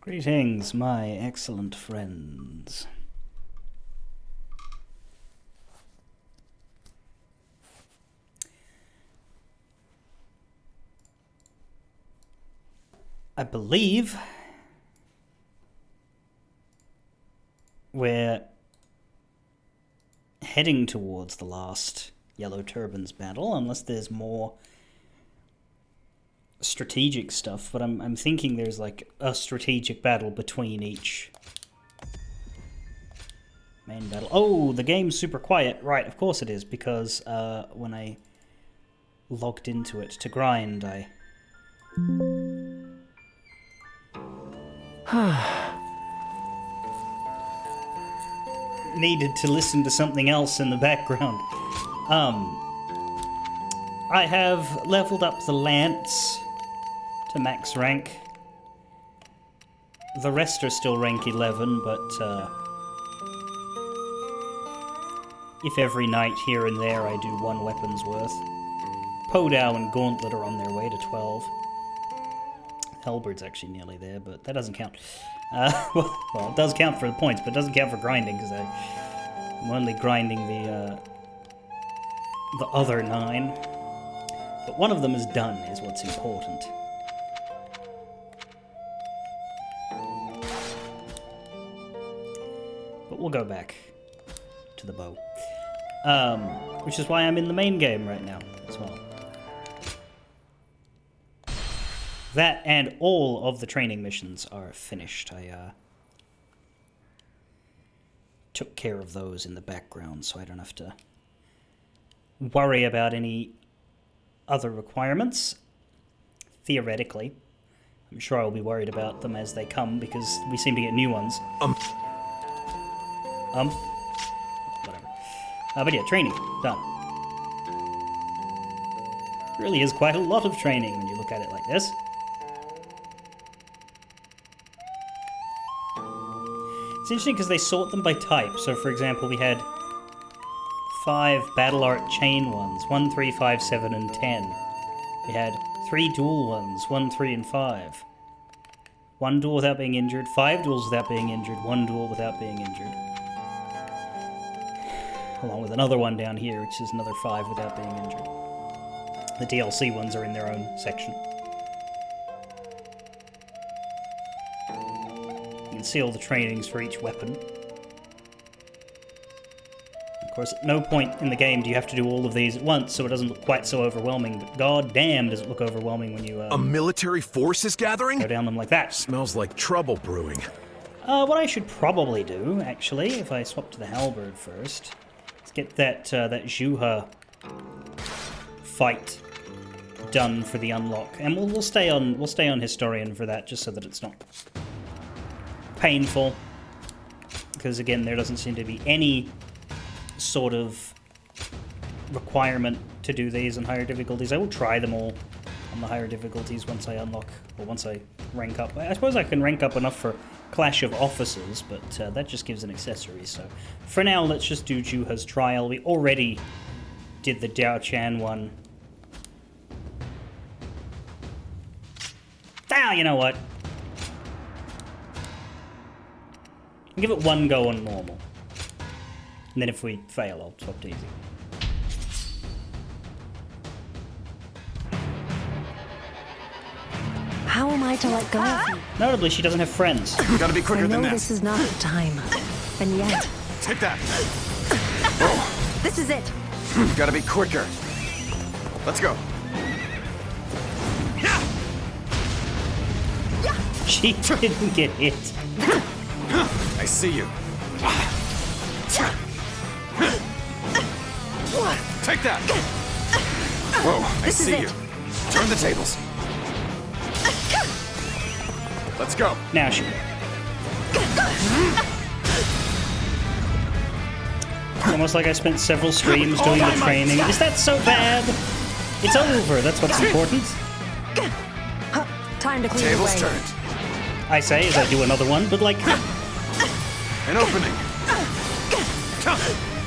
Greetings, my excellent friends. I believe we're heading towards the last Yellow Turbans battle, unless there's more strategic stuff, but I'm thinking there's like a strategic battle between each main battle. Oh, the game's super quiet. Right, of course it is, because when I logged into it to grind, I needed to listen to something else in the background. I have leveled up the Lance to max rank. The rest are still rank 11, but if every night here and there I do one weapon's worth. Podao and Gauntlet are on their way to 12. Halberd's actually nearly there, but that doesn't count. Well, it does count for the points, but it doesn't count for grinding, because I'm only grinding the other 9. But one of them is done, is what's important. But we'll go back to the bow. Which is why I'm in the main game right now, as well. That and all of the training missions are finished. I took care of those in the background, so I don't have to worry about any other requirements. Theoretically. I'm sure I'll be worried about them as they come, because we seem to get new ones. Whatever. But yeah, training. Done. Really is quite a lot of training when you look at it like this. It's interesting because they sort them by type. So, for example, we had 5 Battle Art chain ones, 1, 3, 5, 7, and 10. We had 3 dual ones, 1, 3, and 5. 1 duel without being injured, 5 duels without being injured, 1 duel without being injured. Along with another one down here, which is another 5 without being injured. The DLC ones are in their own section. You can see all the trainings for each weapon. Of course, at no point in the game do you have to do all of these at once, so it doesn't look quite so overwhelming, but god damn does it look overwhelming when you a military force is gathering? Go down them like that. Smells like trouble brewing. What I should probably do, actually, if I swap to the Halberd first, is get that Juha fight done for the unlock, and we'll stay on Historian for that, just so that it's not painful, because again, there doesn't seem to be any sort of requirement to do these on higher difficulties. I will try them all on the higher difficulties once I unlock, or once I rank up. I suppose I can rank up enough for Clash of Officers, but that just gives an accessory, so for now, let's just do Juha's Trial. We already did the Dao Chan one. Ah, you know what? I'll give it one go on normal. And then if we fail, I'll swap to easy. How am I to let go of you? Notably, she doesn't have friends. You gotta be quicker I know than this. this is not the time. And yet... Take that! Oh, This is it! you gotta be quicker. Let's go. She didn't get hit. I see you. Take that! Whoa, I see you. Turn the tables. Let's go. Now she... Almost like I spent several streams doing the training. Is that so bad? It's over, that's what's important. Time to clear the Tables way. turned. I say as I do another one, but like... An opening.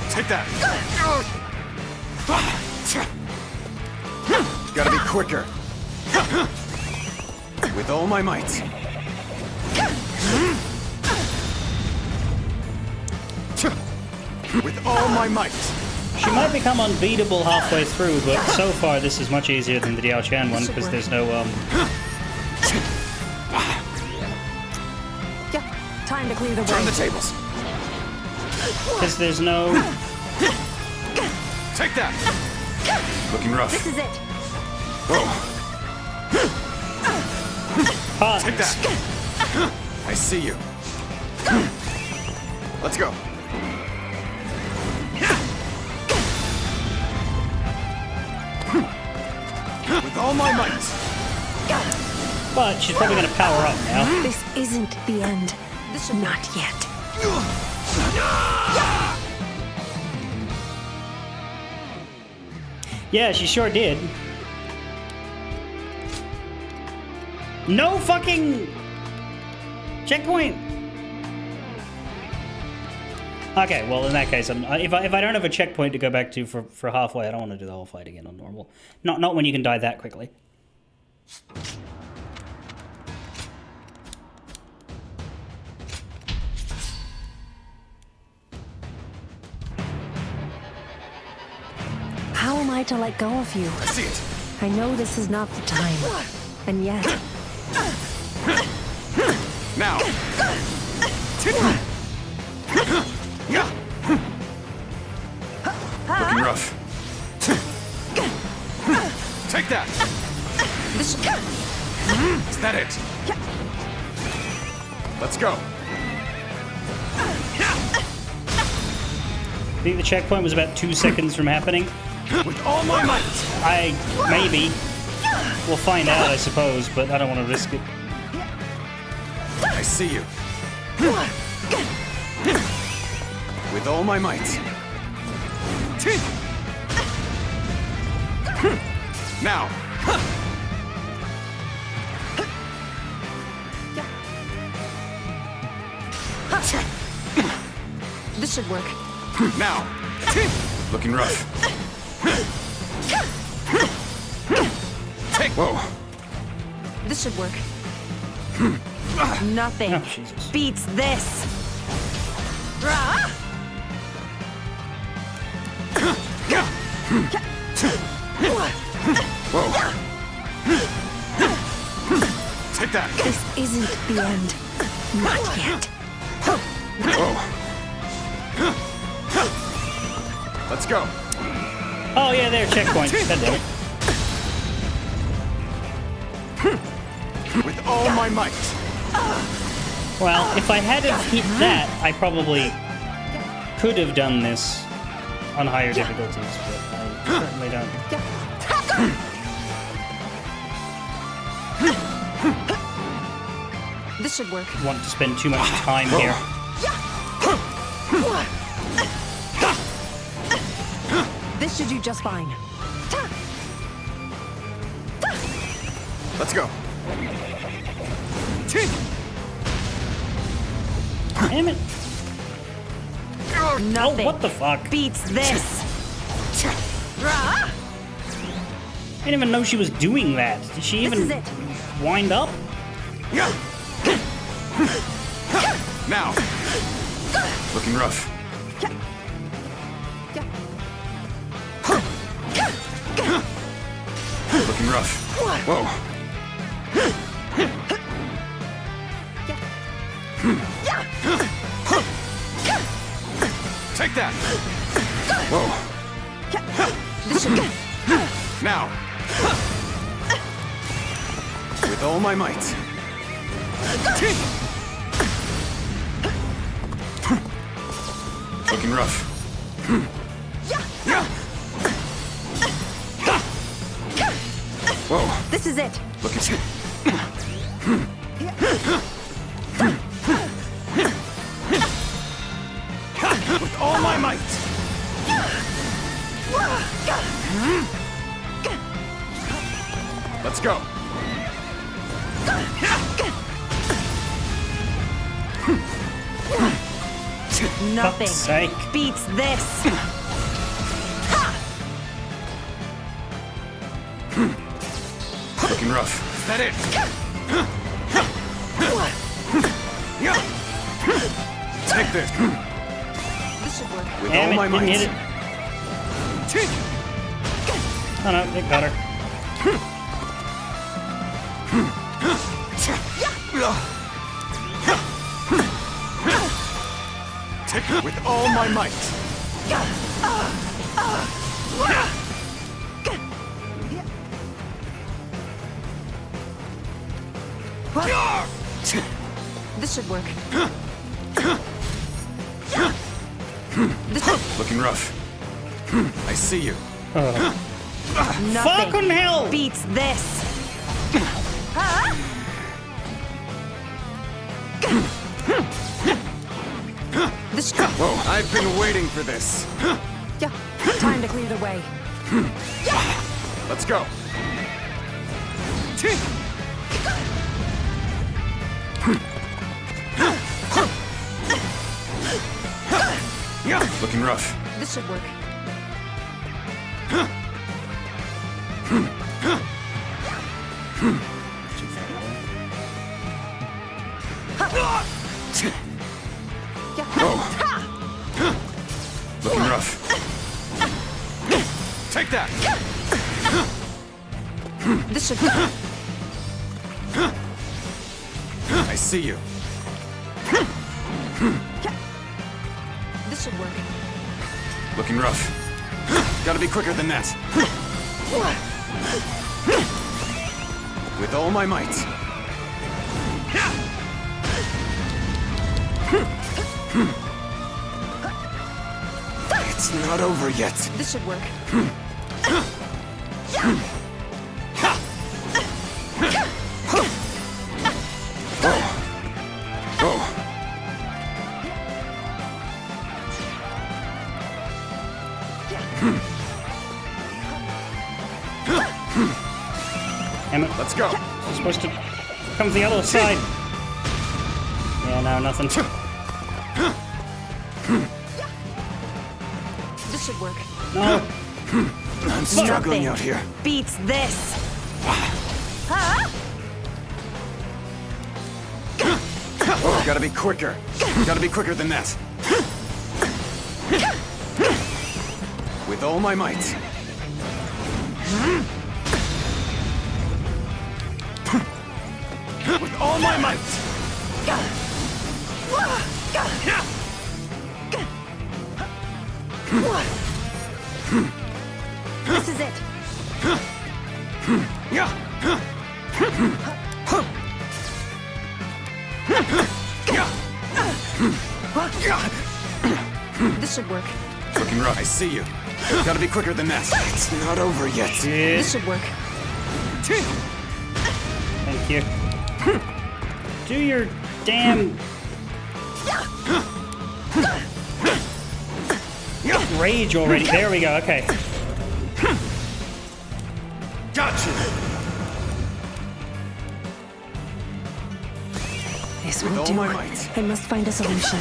Take that. Gotta be quicker. With all my might. With all my might. She might become unbeatable halfway through, but so far this is much easier than the Diao Chan one because there's no Yeah, time to clear the way. Turn the tables. because there's no. Take that. Looking rough. This is it. Whoa. Partners. Take that. I see you. Let's go. With all my might. But she's probably going to power up now. This isn't the end. Not yet. Yeah, she sure did. No fucking checkpoint. Okay, well in that case, if I don't have a checkpoint to go back to for halfway, I don't want to do the whole fight again on normal. Not when you can die that quickly. How am I to let go of you? I see it. I know this is not the time. And yet, Now. Looking rough. Take that. this Is that it? Let's go. I think the checkpoint was about 2 seconds from happening. With all my might. Maybe. We'll find out, I suppose, but I don't want to risk it. I see you. With all my might. Now. this should work. Now. Looking rough. Take. Whoa. This should work. Nothing Oh, Jesus. beats this. Rah! Whoa. Take that. This isn't the end. Not yet. Whoa. Let's go. Oh yeah, there, checkpoint. God damn it. With all my might. Well, if I had have hit that, I probably could have done this on higher difficulties, but I certainly don't. This should work. Want to spend too much time here. This should do just fine. Let's go. Damn it. Nothing Oh, what the fuck? beats this. Rah! I didn't even know she was doing that. Did she This even is it. wind up? Now. Looking rough. Looking rough. Whoa. Take that. Whoa. This should work. Now. With all my might. Looking rough. Whoa. This is it. Look at you. With all my might. Let's go. Nothing Fuck's sake. beats this. Looking rough. Is that it? Yeah. Take this. This should work. With Damn all it, my didn't might. hit it. Oh no, it got her. Take it with all my might. This should work. Looking rough. I see you. Nothing Fucking hell! beats this. This should Whoa, I've been waiting for this. Yeah. Time to clear the way. Let's go. Looking rough. This should work. Whoa. Looking rough. Take that. This should work. I see you. This should work. Looking rough. Gotta be quicker than that. With all my might. It's not over yet. This should work. Oh. Damn it. Let's go. I'm supposed to come to the other side. Yeah, no, nothing. This should work. No. I'm struggling Nothing out here. beats this. Oh, gotta be quicker. Gotta be quicker than that. With all my might. With all my might. This is it. This should work. Looking rough. I see you. Gotta be quicker than that. It's not over yet. This should work. Thank you. Do your damn rage already. There we go. Okay. Gotcha. This With won't all do. my might. I must find a solution.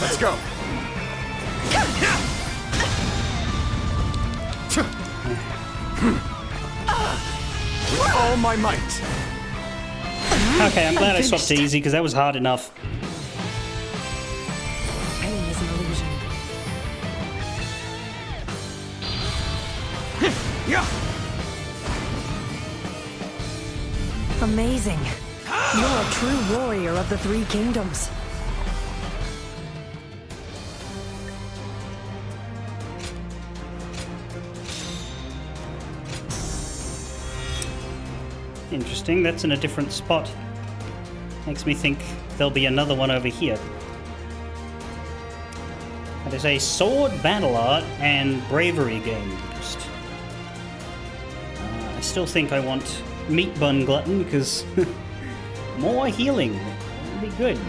Let's go. With all my might. Okay, I'm glad I swapped to easy because that was hard enough. Pain is an illusion. Amazing. You're a true warrior of the Three Kingdoms. Interesting. That's in a different spot. Makes me think there'll be another one over here. That is a sword battle art and bravery game boost. I still think I want Meat Bun Glutton because more healing would be good.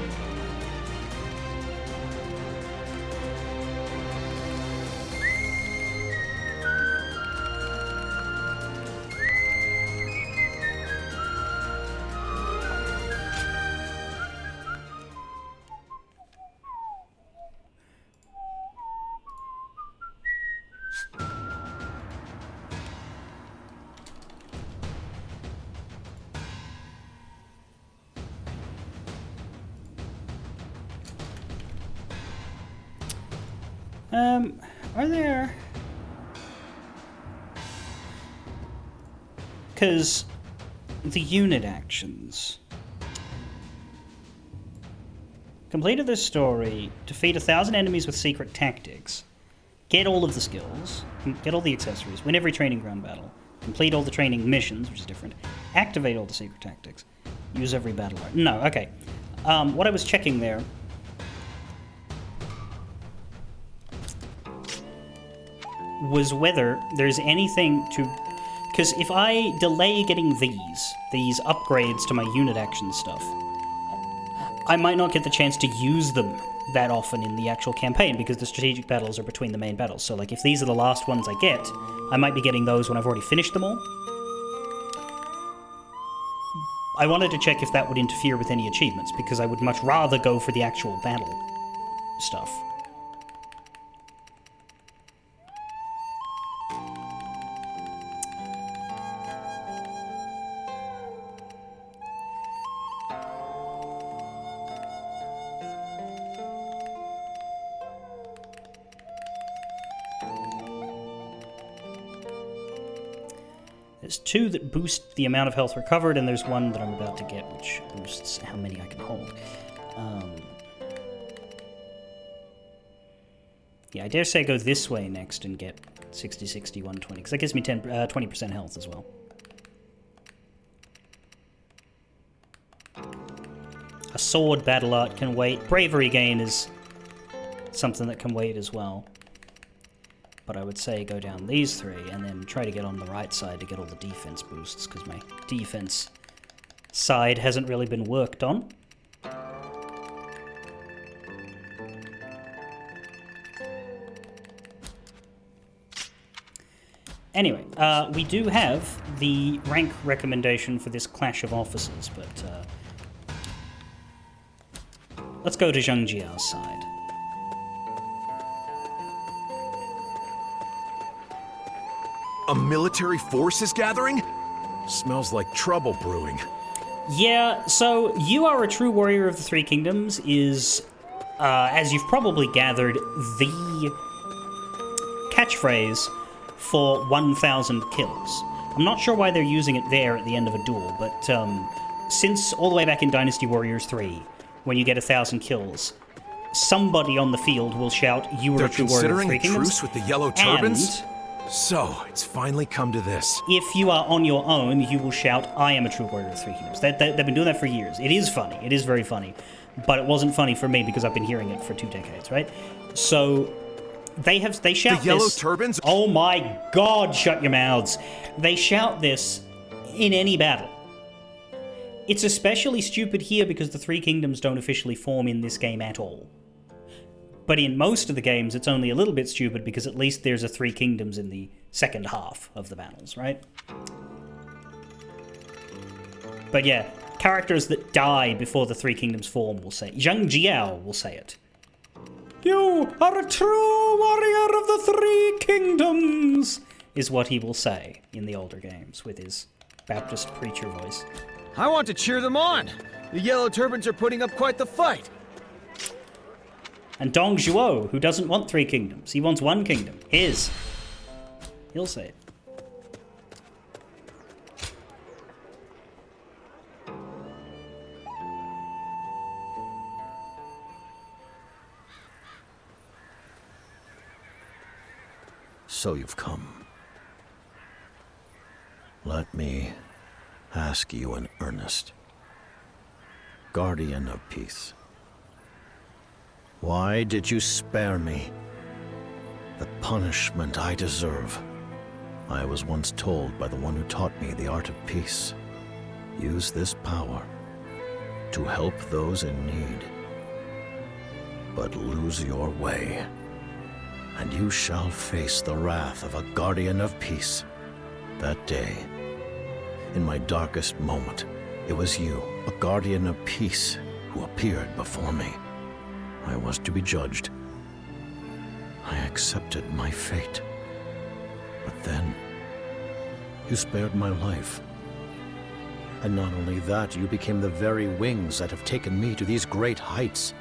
Are there... Because the unit actions... Completed this story, defeat 1,000 enemies with secret tactics, get all of the skills, get all the accessories, win every training ground battle, complete all the training missions, which is different, activate all the secret tactics, use every battle art. No, okay. What I was checking there was whether there's anything to... Because if I delay getting these upgrades to my unit action stuff, I might not get the chance to use them that often in the actual campaign, because the strategic battles are between the main battles. So, like, if these are the last ones I get, I might be getting those when I've already finished them all. I wanted to check if that would interfere with any achievements, because I would much rather go for the actual battle stuff. There's 2 that boost the amount of health recovered, and there's 1 that I'm about to get, which boosts how many I can hold. Yeah, I dare say go this way next and get 60, 60, 120, because that gives me 20% health as well. A sword battle art can wait. Bravery gain is something that can wait as well. But I would say go down these 3 and then try to get on the right side to get all the defense boosts, because my defense side hasn't really been worked on. Anyway, we do have the rank recommendation for this clash of officers, but let's go to Zhang Jiao's side. A military force is gathering? Smells like trouble brewing. Yeah, so you are a true warrior of the Three Kingdoms is, as you've probably gathered, the catchphrase for 1,000 kills. I'm not sure why they're using it there at the end of a duel, but since all the way back in Dynasty Warriors 3, when you get 1,000 kills, somebody on the field will shout, "You are a true warrior of the Three Kingdoms." Truce with the Yellow Turbans? And so, it's finally come to this. if you are on your own, you will shout, "I am a true warrior of the Three Kingdoms." They've been doing that for years. It is funny. It is very funny. But it wasn't funny for me because I've been hearing it for 2 decades, right? So they shout the Yellow this. Turbans? Oh my God, shut your mouths. They shout this in any battle. It's especially stupid here because the Three Kingdoms don't officially form in this game at all. But in most of the games, it's only a little bit stupid because at least there's a Three Kingdoms in the second half of the battles, right? But yeah, characters that die before the Three Kingdoms form will say, Zhang Jiao will say it. "You are a true warrior of the Three Kingdoms," is what he will say in the older games with his Baptist preacher voice. I want to cheer them on. The Yellow Turbans are putting up quite the fight. And Dong Zhuo, who doesn't want 3 kingdoms, he wants 1 kingdom, his. He'll say it. So you've come. Let me ask you in earnest. Guardian of Peace. Why did you spare me the punishment I deserve? I was once told by the one who taught me the art of peace. Use this power to help those in need. But lose your way, and you shall face the wrath of a guardian of peace. That day, in my darkest moment, it was you, a guardian of peace, who appeared before me. I was to be judged. I accepted my fate. But then, you spared my life. And not only that, you became the very wings that have taken me to these great heights.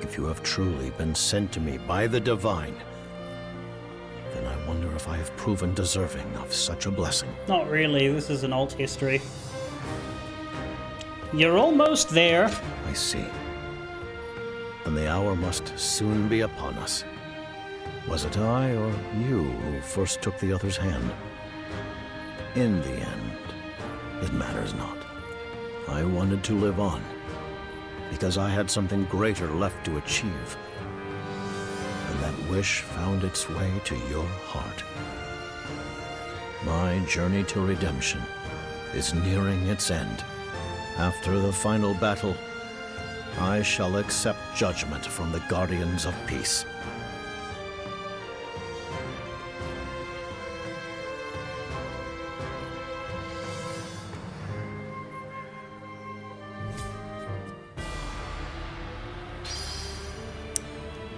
If you have truly been sent to me by the Divine, then I wonder if I have proven deserving of such a blessing. Not really. This is an alt history. You're almost there. I see. And the hour must soon be upon us. Was it I or you who first took the other's hand? In the end, it matters not. I wanted to live on, because I had something greater left to achieve. And that wish found its way to your heart. My journey to redemption is nearing its end. After the final battle, I shall accept judgment from the Guardians of Peace.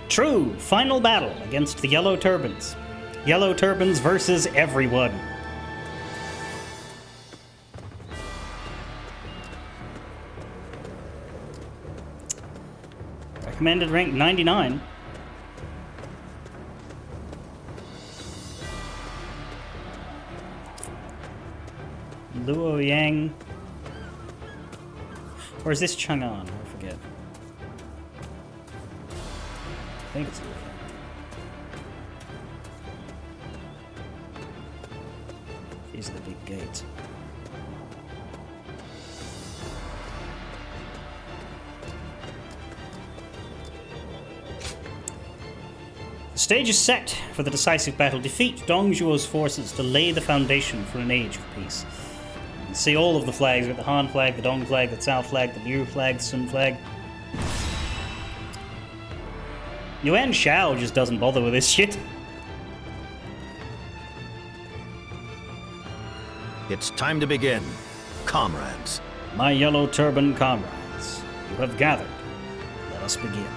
True, final battle against the Yellow Turbans. Yellow Turbans versus everyone. Recommended rank 99. Luo Yang. Or is this Chang'an? I forget. I think it's Luo Yang. These are the big gates. The stage is set for the decisive battle. Defeat Dong Zhuo's forces to lay the foundation for an age of peace. You can see all of the flags. We've got the Han flag, the Dong flag, the Cao flag, the Liu flag, the Sun flag. Yuan Shao just doesn't bother with this shit. It's time to begin, comrades. My yellow turban comrades, you have gathered. Let us begin.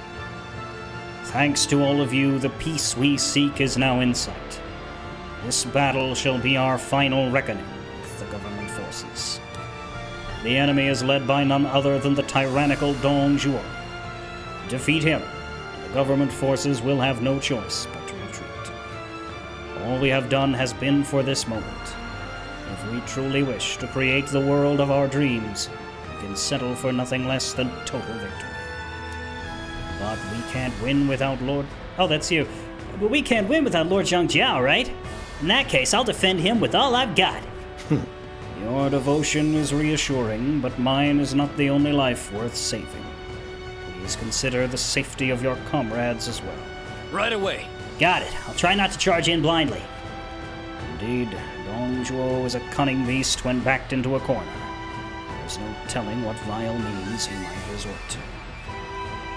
Thanks to all of you, the peace we seek is now in sight. This battle shall be our final reckoning with the government forces. The enemy is led by none other than the tyrannical Dong Zhuo. Defeat him, and the government forces will have no choice but to retreat. All we have done has been for this moment. If we truly wish to create the world of our dreams, we can settle for nothing less than total victory. But we can't win without Lord... Oh, that's you. But we can't win without Lord Zhangjiao, right? In that case, I'll defend him with all I've got. Your devotion is reassuring, but mine is not the only life worth saving. Please consider the safety of your comrades as well. Right away. Got it. I'll try not to charge in blindly. Indeed, Dong Zhuo is a cunning beast when backed into a corner. There's no telling what vile means he might resort to.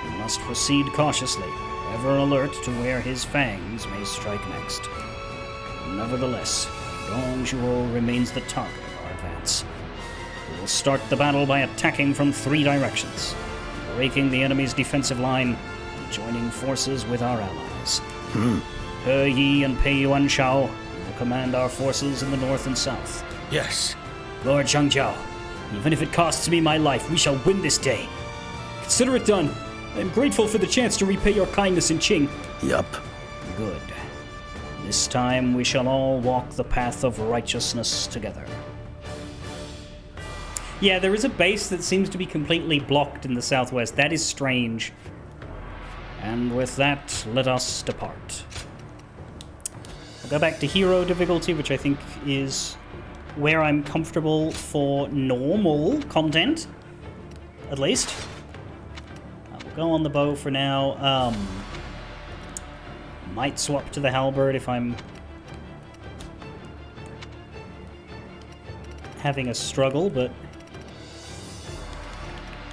We must proceed cautiously, ever alert to where his fangs may strike next. Nevertheless, Dong Zhuo remains the target of our advance. We will start the battle by attacking from 3 directions, breaking the enemy's defensive line and joining forces with our allies. He Yi and Pei Yuan Shao will command our forces in the north and south. Yes. Lord Zhangjiao, even if it costs me my life, we shall win this day. Consider it done. I am grateful for the chance to repay your kindness in Qing. Yup. Good. This time we shall all walk the path of righteousness together. Yeah, there is a base that seems to be completely blocked in the southwest. That is strange. And with that, let us depart. I'll go back to hero difficulty, which I think is where I'm comfortable for normal content, at least. Go on the bow for now. Might swap to the halberd if I'm having a struggle, but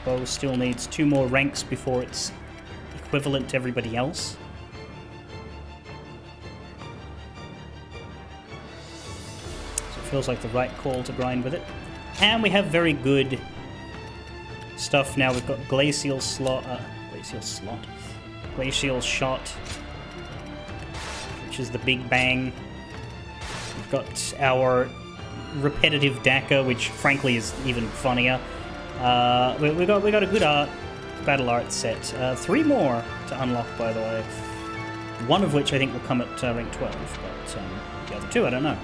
bow still needs 2 more ranks before it's equivalent to everybody else. So it feels like the right call to grind with it. And we have very good stuff now. We've got glacial shot, which is the big bang. We've got our repetitive daka, which frankly is even funnier. We got a good art battle art set. 3 more to unlock, by the way. One of which I think will come at rank 12, but the other 2, I don't know.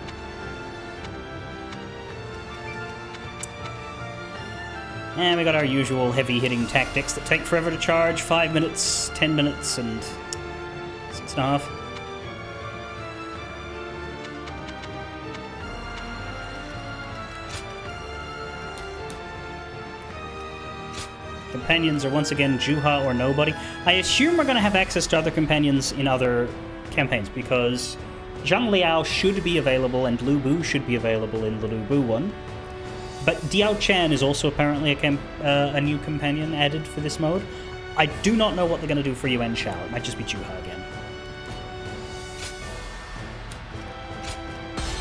And we got our usual heavy-hitting tactics that take forever to charge. 5 minutes, 10 minutes, and 6.5. Companions are once again Juha or nobody. I assume we're going to have access to other companions in other campaigns, because Zhang Liao should be available and Lu Bu should be available in the Lu Bu one. But Diao Chan is also apparently a new companion added for this mode. I do not know what they're going to do for Yuan Shao. It might just be Juha again.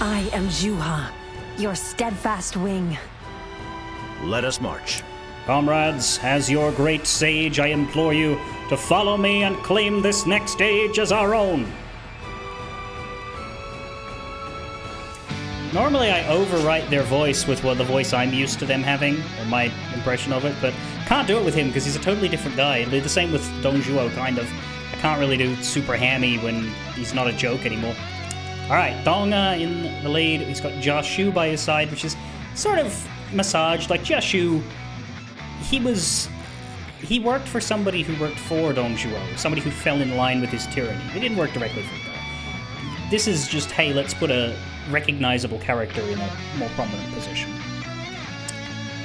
I am Juha, your steadfast wing. Let us march. Comrades, as your great sage, I implore you to follow me and claim this next age as our own. Normally I overwrite their voice with the voice I'm used to them having, or my impression of it, but can't do it with him because he's a totally different guy. The same with Dong Zhuo, kind of. I can't really do super hammy when he's not a joke anymore. Alright, Dong in the lead. He's got Jia Shu by his side, which is sort of massaged. Like, Jia Shu, he worked for somebody who worked for Dong Zhuo, somebody who fell in line with his tyranny. He didn't work directly for the guy. This is just, hey, let's put a recognizable character in a more prominent position.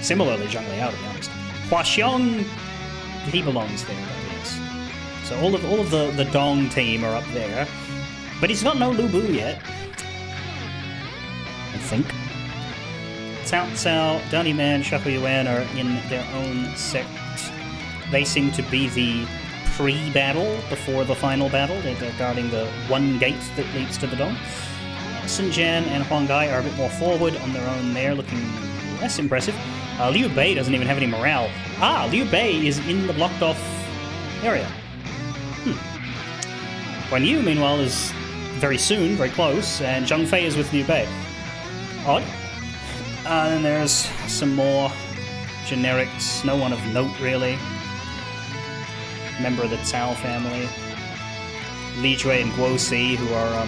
Similarly, Zhang Liao, to be honest. Hua Xiong, he belongs there, though, yes. So all of the Dong team are up there, but he's got no Lu Bu yet, I think. Cao Cao, Dunny Man, Shaku Yuan are in their own sect. They seem to be the pre-battle before the final battle. They're guarding the one gate that leads to the Dong. Sun Jian and Huang Gai are a bit more forward on their own there, looking less impressive. Liu Bei doesn't even have any morale. Liu Bei is in the blocked off area. Guan Yu, meanwhile, is very soon, very close, and Zhang Fei is with Liu Bei. Odd. Then there's some more generics, no one of note really. Member of the Cao family. Li Jue and Guo Si, who are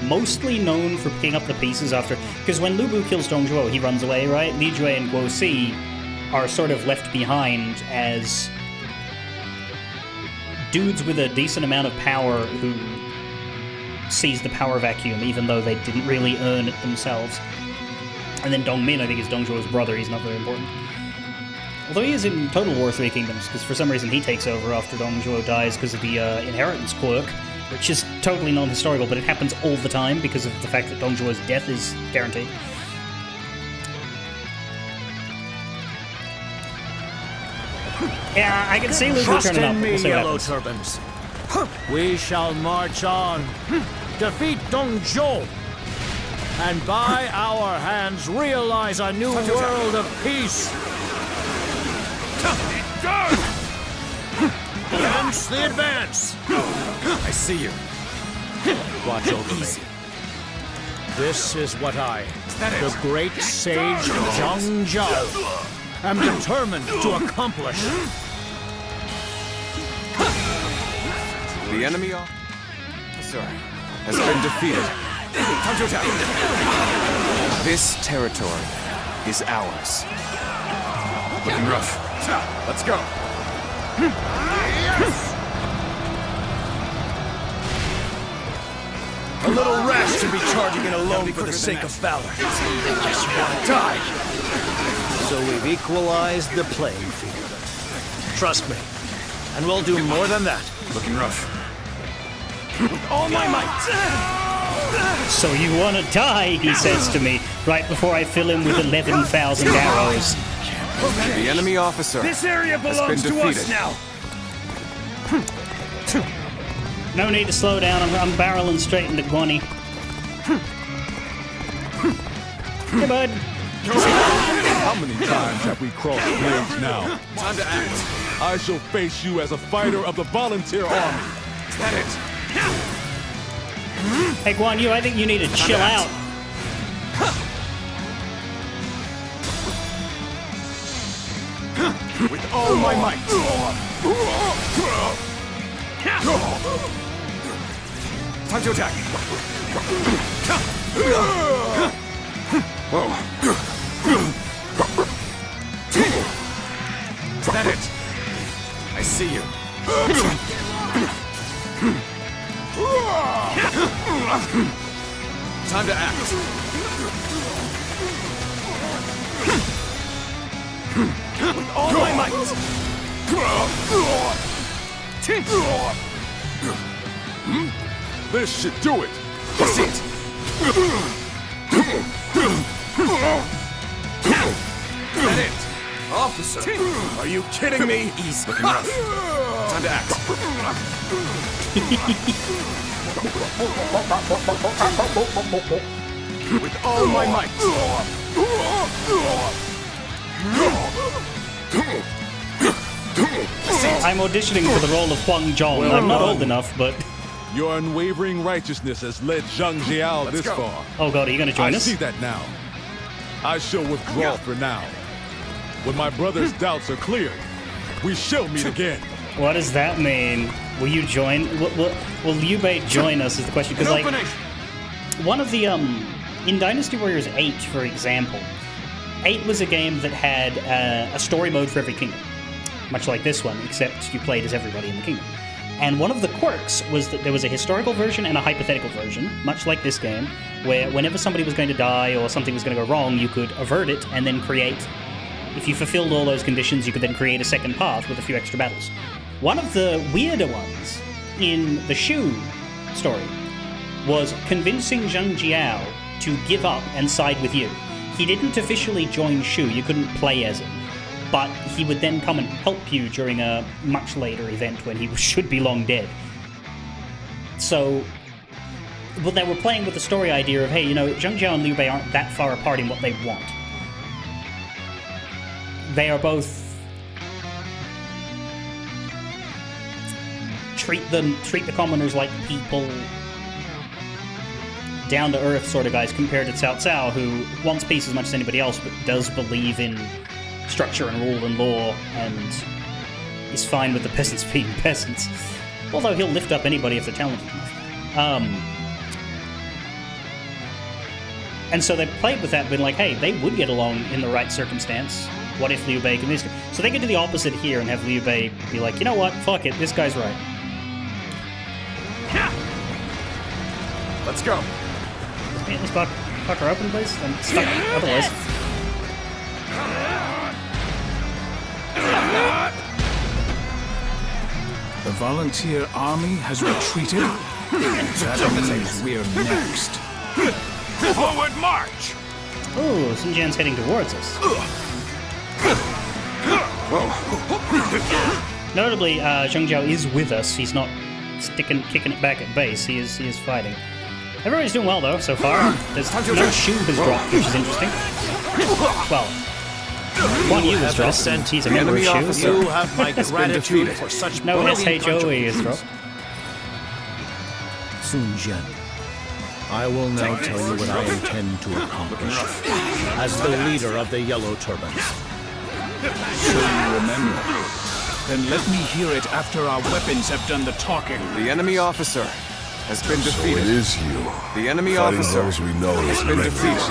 mostly known for picking up the pieces after... Because when Lu Bu kills Dong Zhuo, he runs away, right? Li Jue and Guo Si are sort of left behind as dudes with a decent amount of power who seize the power vacuum, even though they didn't really earn it themselves. And then Dong Min, I think, is Dong Zhuo's brother. He's not very important. Although he is in Total War Three Kingdoms, because for some reason he takes over after Dong Zhuo dies because of the inheritance quirk, which is totally non-historical, but it happens all the time because of the fact that Dong Zhuo's death is guaranteed. Yeah, I can see Lu Bu turning up. We'll see what Yellow happens. Turbans. We shall march on, defeat Dong Zhuo, and by our hands realize a new world of peace. Commence the advance. I see you. Watch over me. This is what I, the great sage Zhang Zhao, am determined to accomplish. The enemy officer has been defeated. Time to attack. This territory is ours. Looking rough. Let's go. A little rash to be charging in alone for the sake of valor. Just want to die. So we've equalized the playing field. Trust me, and we'll do more than that. Looking rough. With all my might. So you want to die, he says to me, right before I fill him with 11,000 arrows. The enemy officer This area belongs has been to us defeated. now. No need to slow down, I'm barreling straight into Guani. Hey, bud. How many times have we crossed blades now? Time to act. I shall face you as a fighter of the volunteer army. Is that it? Hey, Guan Yu, I think you need to chill out. With all my might. Time to attack. Is that it? I see you. Time to act. With all my might. This should do it. I see it. Is that it? Officer, are you kidding me? Easy. Looking rough. Time to act. With all my might. I'm auditioning for the role of Huang Zhong. Well I'm not done. old enough, but... Your unwavering righteousness has led Zhang Jiao this go. far. Oh god, are you going to join I us? see that now. I shall withdraw for now. When my brother's doubts are cleared, we shall meet again. What does that mean? Will you join? Will Liu Bei join us is the question. Because, like, one of the, in Dynasty Warriors 8, for example, 8 was a game that had a story mode for every kingdom. Much like this one, except you played as everybody in the kingdom. And one of the quirks was that there was a historical version and a hypothetical version, much like this game, where whenever somebody was going to die or something was going to go wrong, you could avert it and then create... If you fulfilled all those conditions, you could then create a second path with a few extra battles. One of the weirder ones in the Shu story was convincing Zhang Jiao to give up and side with you. He didn't officially join Shu, you couldn't play as him, but he would then come and help you during a much later event when he should be long dead. So, well, they were playing with the story idea of, hey, you know, Zhang Jiao and Liu Bei aren't that far apart in what they want. They are both... treat the commoners like people, down-to-earth sort of guys, compared to Cao Cao, who wants peace as much as anybody else, but does believe in structure and rule and law, and is fine with the peasants being peasants. Although he'll lift up anybody if they're talented enough. And so they played with that, being like, hey, they would get along in the right circumstance. What if Liu Bei can this? So they could do the opposite here and have Liu Bei be like, you know what, fuck it, this guy's right. Let's go. Let's this fucker open, please. I'm stuck otherwise. The volunteer army has retreated? That means we're next. Forward march! Ooh, Xinjiang's heading towards us. Notably, Zhang Jiao is with us. He's not kicking it back at base. He is fighting. Everybody's doing well, though, so far. There's no Shu has dropped, which is interesting. Well, Guan Yu has dropped. He's a member of Shu. So You have my gratitude for such no brilliant SHOE has dropped. Sun Jian, I will now tell you what I intend to accomplish as the leader of the Yellow Turbans. So you remember. Then let me hear it after our weapons have done the talking. The enemy officer has been So defeated. it is you. The enemy Fighting officer those we know has is been Red defeated.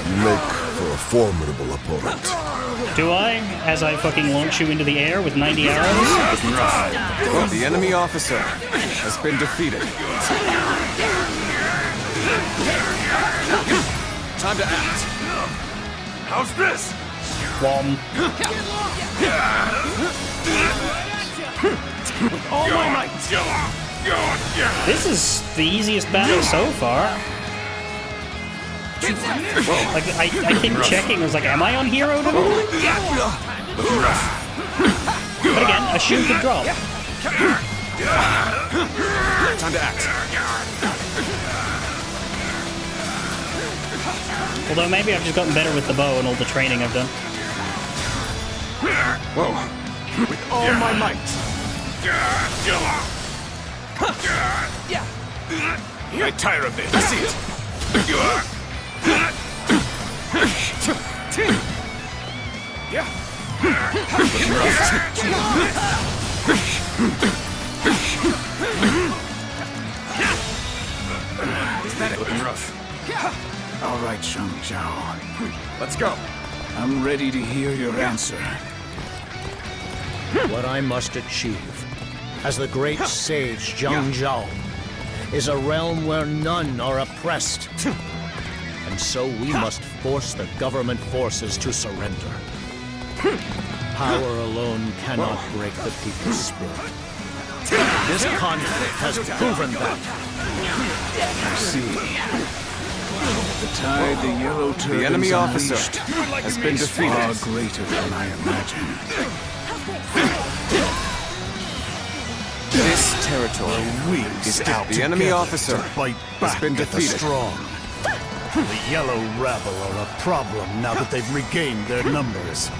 You make for a formidable opponent. Do I? As I fucking launch you into the air with 90 arrows? The enemy officer has been defeated. Time to act. How's this? Wom. All my might. This is the easiest battle so far. Like, I keep checking. I was like, am I on hero today? But again, a Shu could drop. Time to act. Although maybe I've just gotten better with the bow and all the training I've done. With all my might. I tire of this. I see it. Looking rough. All right, Zhang Zhao. Let's go. I'm ready to hear your answer. What I must achieve, as the great sage Zhang Zhao, is a realm where none are oppressed. And so we must force the government forces to surrender. Power alone cannot break the people's spirit. This conflict has proven that. I see. The tide the Yellow Turbans The enemy officer unleashed has been defeated. far greater than I imagined. This territory is out. The enemy officer has been defeated. Strong. The Yellow Rabble are a problem now that they've regained their numbers.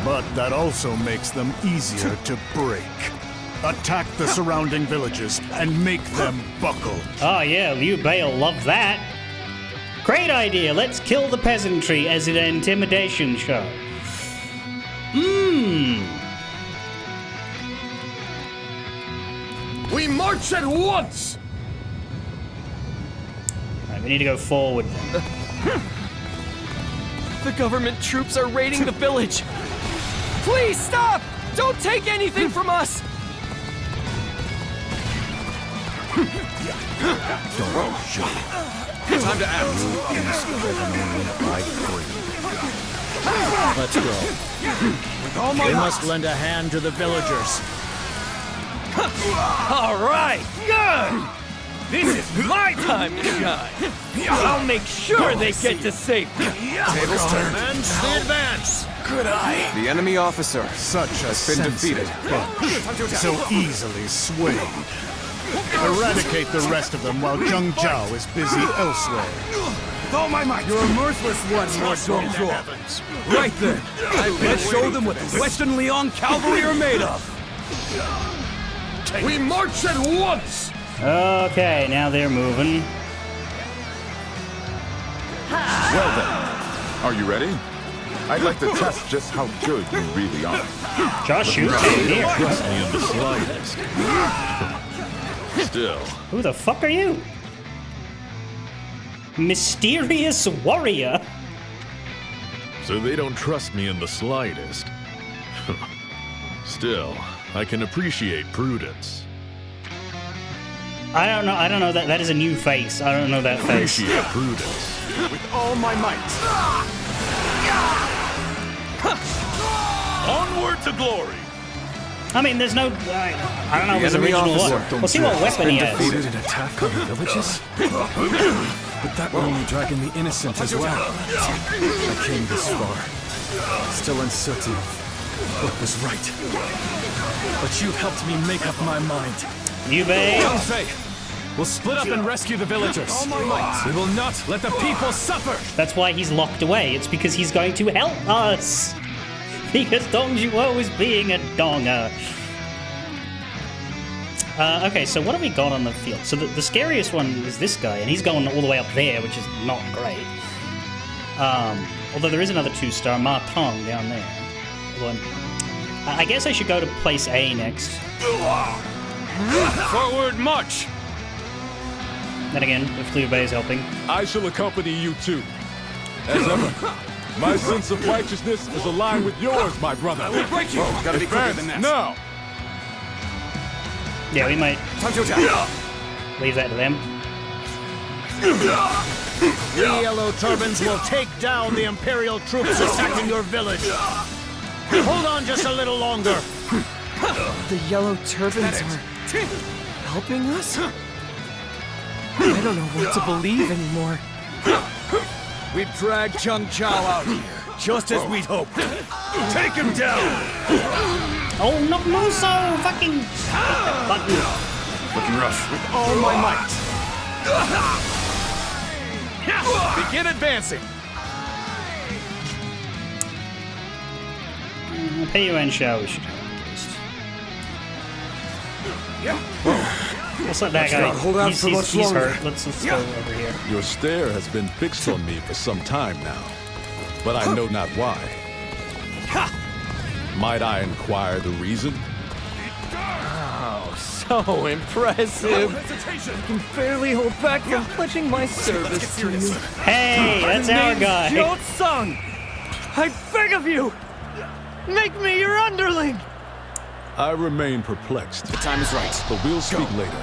But that also makes them easier to break. Attack the surrounding villages and make them buckle. Oh yeah, Liu Bei'll love that. Great idea. Let's kill the peasantry as an intimidation show. We march at once! Alright, we need to go forward then. The government troops are raiding the village. Please stop! Don't take anything from us! Time to act. Let's go. We must lend a hand to the villagers. All right, good! This is my time to shine. I'll make sure they get to safety. Tables turned. And the advance! Good eye. The enemy officer Such a has been defeated. bunch. So easily swayed. Eradicate the rest of them while Zhang Zhao is busy elsewhere. With all my might. You're a merciless one, Lord Zhongzhuo. Right then. Let's show them what the Western Leon cavalry are made of. We march at once! Okay, now they're moving. Well then, are you ready? I'd like to test just how good you really are. Josh, you came here. Trust me in the slightest. Still, Who the fuck are you? Mysterious warrior. so they don't trust me in the slightest. Still, I can appreciate prudence. I don't know that is a new face. I don't know that face. Appreciate prudence. With all my might. Onward to glory! I mean, there's no. I don't know his enemy original officer one. We'll see what weapon he has. defeated. An attack on the villages? But that will only drag in the innocent as well. I came this far, still uncertain of what was right. But you helped me make up my mind. Liu Bei. Zhang Fei, we'll split up and rescue the villagers. All my might. We will not let the people suffer. That's why he's locked away. It's because he's going to help us. Because Dong Zhuo is being a donger. Okay, so what have we got on the field? So the scariest one is this guy, and he's going all the way up there, which is not great. Although there is another 2-star, Ma Tong, down there. I guess I should go to place A next. Forward march. Then again, if Liu Bei is helping. I shall accompany you too. As ever, my sense of righteousness is aligned with yours, my brother. We'll break you. Gotta be quicker than that. Now! Yeah, we might Time to attack. leave that to them. The Yellow Turbans will take down the Imperial troops attacking your village. Hold on just a little longer. The Yellow Turbans are helping us? I don't know what to believe anymore. We've dragged Zhang Zhao out here, just as we'd hoped. Take him down! Oh, no, so fucking button. Looking rough. With all my might. Begin advancing. Pei Yuan Shao we should have at least. Let's let that guy. Hold out for much he's longer. hurt. Let's go over here. Your stare has been fixed on me for some time now, but I know not why. Might I inquire the reason? Oh, so impressive. I can barely hold back from pledging my service to you. Hey, that's our guy. Jotsun! I beg of you! Make me your underling! I remain perplexed, The time is right. but we'll speak later.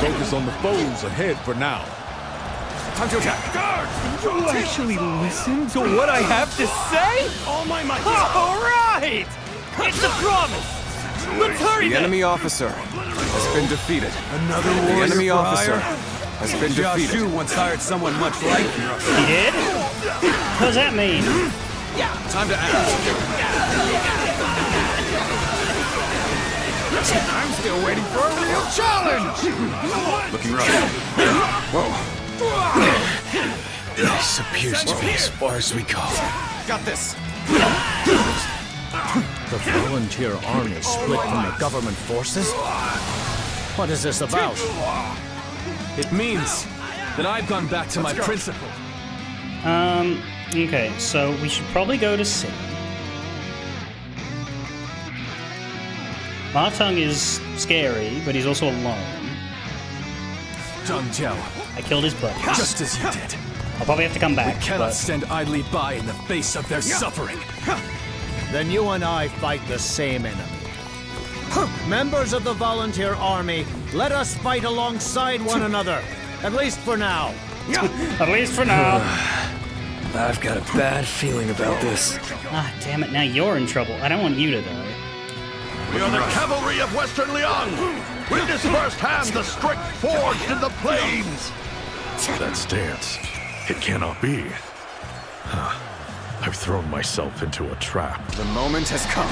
Focus on the foes ahead for now. Time to attack. You actually listen to what I have to say? All my might. All right! It's a promise! Let's hurry The then! enemy officer has been defeated. Another The warrior enemy for officer hire? has been defeated. Jiaxu once hired someone much like you. He did? What does that mean? Time to act. I'm still waiting for a real challenge! Looking rough. Whoa. This appears to be as far as we go. Got this. The volunteer army split from the government forces? What is this about? It means that I've gone back to my principle. Okay, so we should probably go to sea. Martung is scary, but he's also alone. Zhang Jiao, I killed his buddy. just as you did. I'll probably have to come back, Cannot but stand idly by in the face of their suffering. Then you and I fight the same enemy. Members of the volunteer army, let us fight alongside one another. At least for now. at least for now. I've got a bad feeling about this. Ah, damn it, now you're in trouble. I don't want you to die. We are the cavalry of Western Liang. Witness firsthand the strength forged in the plains. That stance. It cannot be. I've thrown myself into a trap. The moment has come.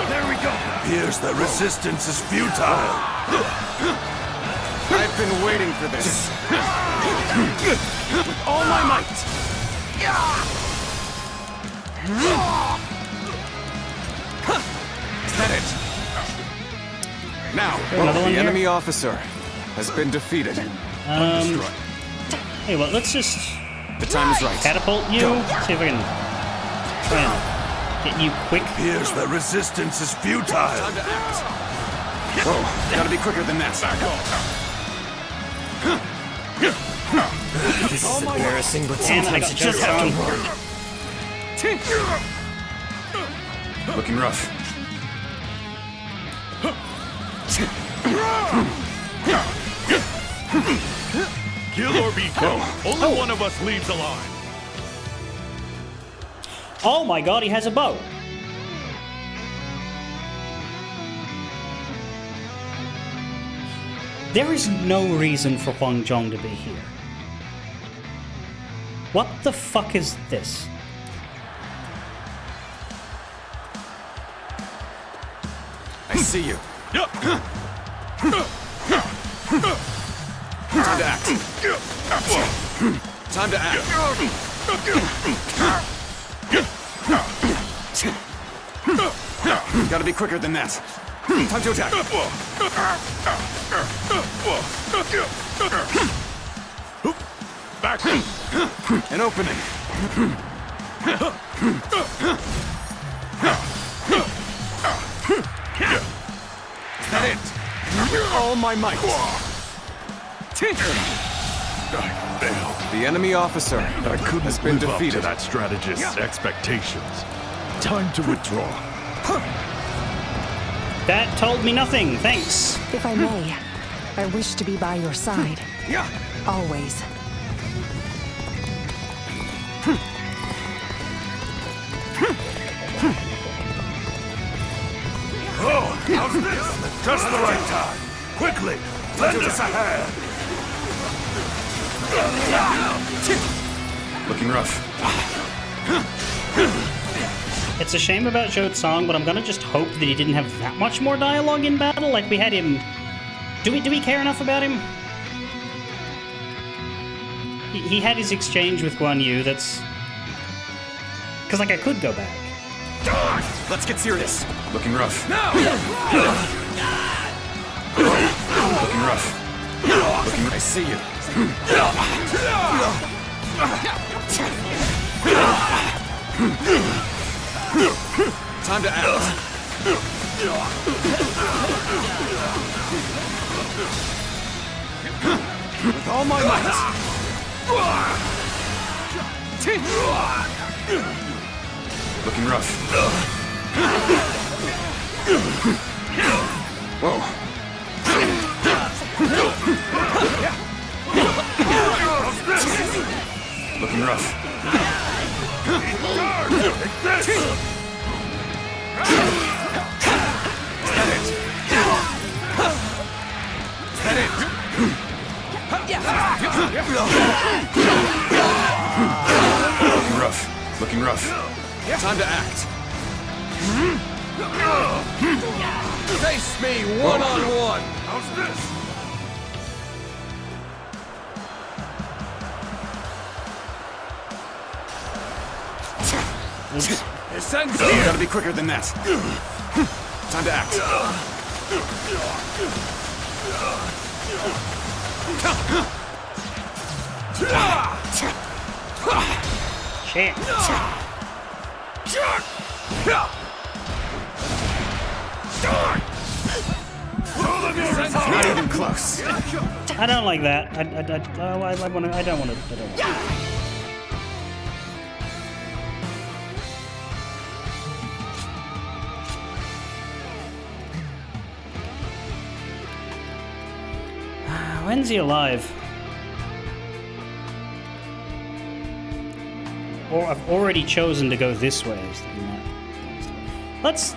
There we go. Here's the resistance is futile. I've been waiting for this. With all my might. Is that it? Now, another one the here? enemy officer has been defeated. Hey, well, let's just The time is right. catapult you. See if I can try and get you quick. Here's the resistance is futile. Time to act. Whoa, gotta be quicker than that. Back This is embarrassing, but Damn it, I sometimes got you just jokes have on. to work. Looking rough. Kill or be killed. Only one of us leaves alive. Oh my god, he has a bow. There is no reason for Huang Zhong to be here. What the fuck is this? I see you. Time to act. Time to act. Gotta be quicker than that. Time to attack. Back. An opening. Is that it? All my might. The enemy officer I couldn't has been live up to defeated. that strategist's expectations. Time to withdraw. That told me nothing, thanks. If I may, I wish to be by your side. Always. Oh, how's this? Just the right time. Quickly, lend us a hand. Looking rough. It's a shame about Zhou Tsang, but I'm gonna just hope that he didn't have that much more dialogue in battle. Like, we had him... Do we care enough about him? He had his exchange with Guan Yu, that's... Because, like, I could go back. Let's get serious. Looking rough. Looking rough. Looking. I see you. Time to act. With all my might. Looking rough. Whoa. Looking rough. Looking rough. Looking rough. Time to act. Face me one-on-one. How's this? Gotta be quicker than that. Time to act. Shit. Not even close. I don't like that. I don't want to. When's he alive? Or I've already chosen to go this way. Let's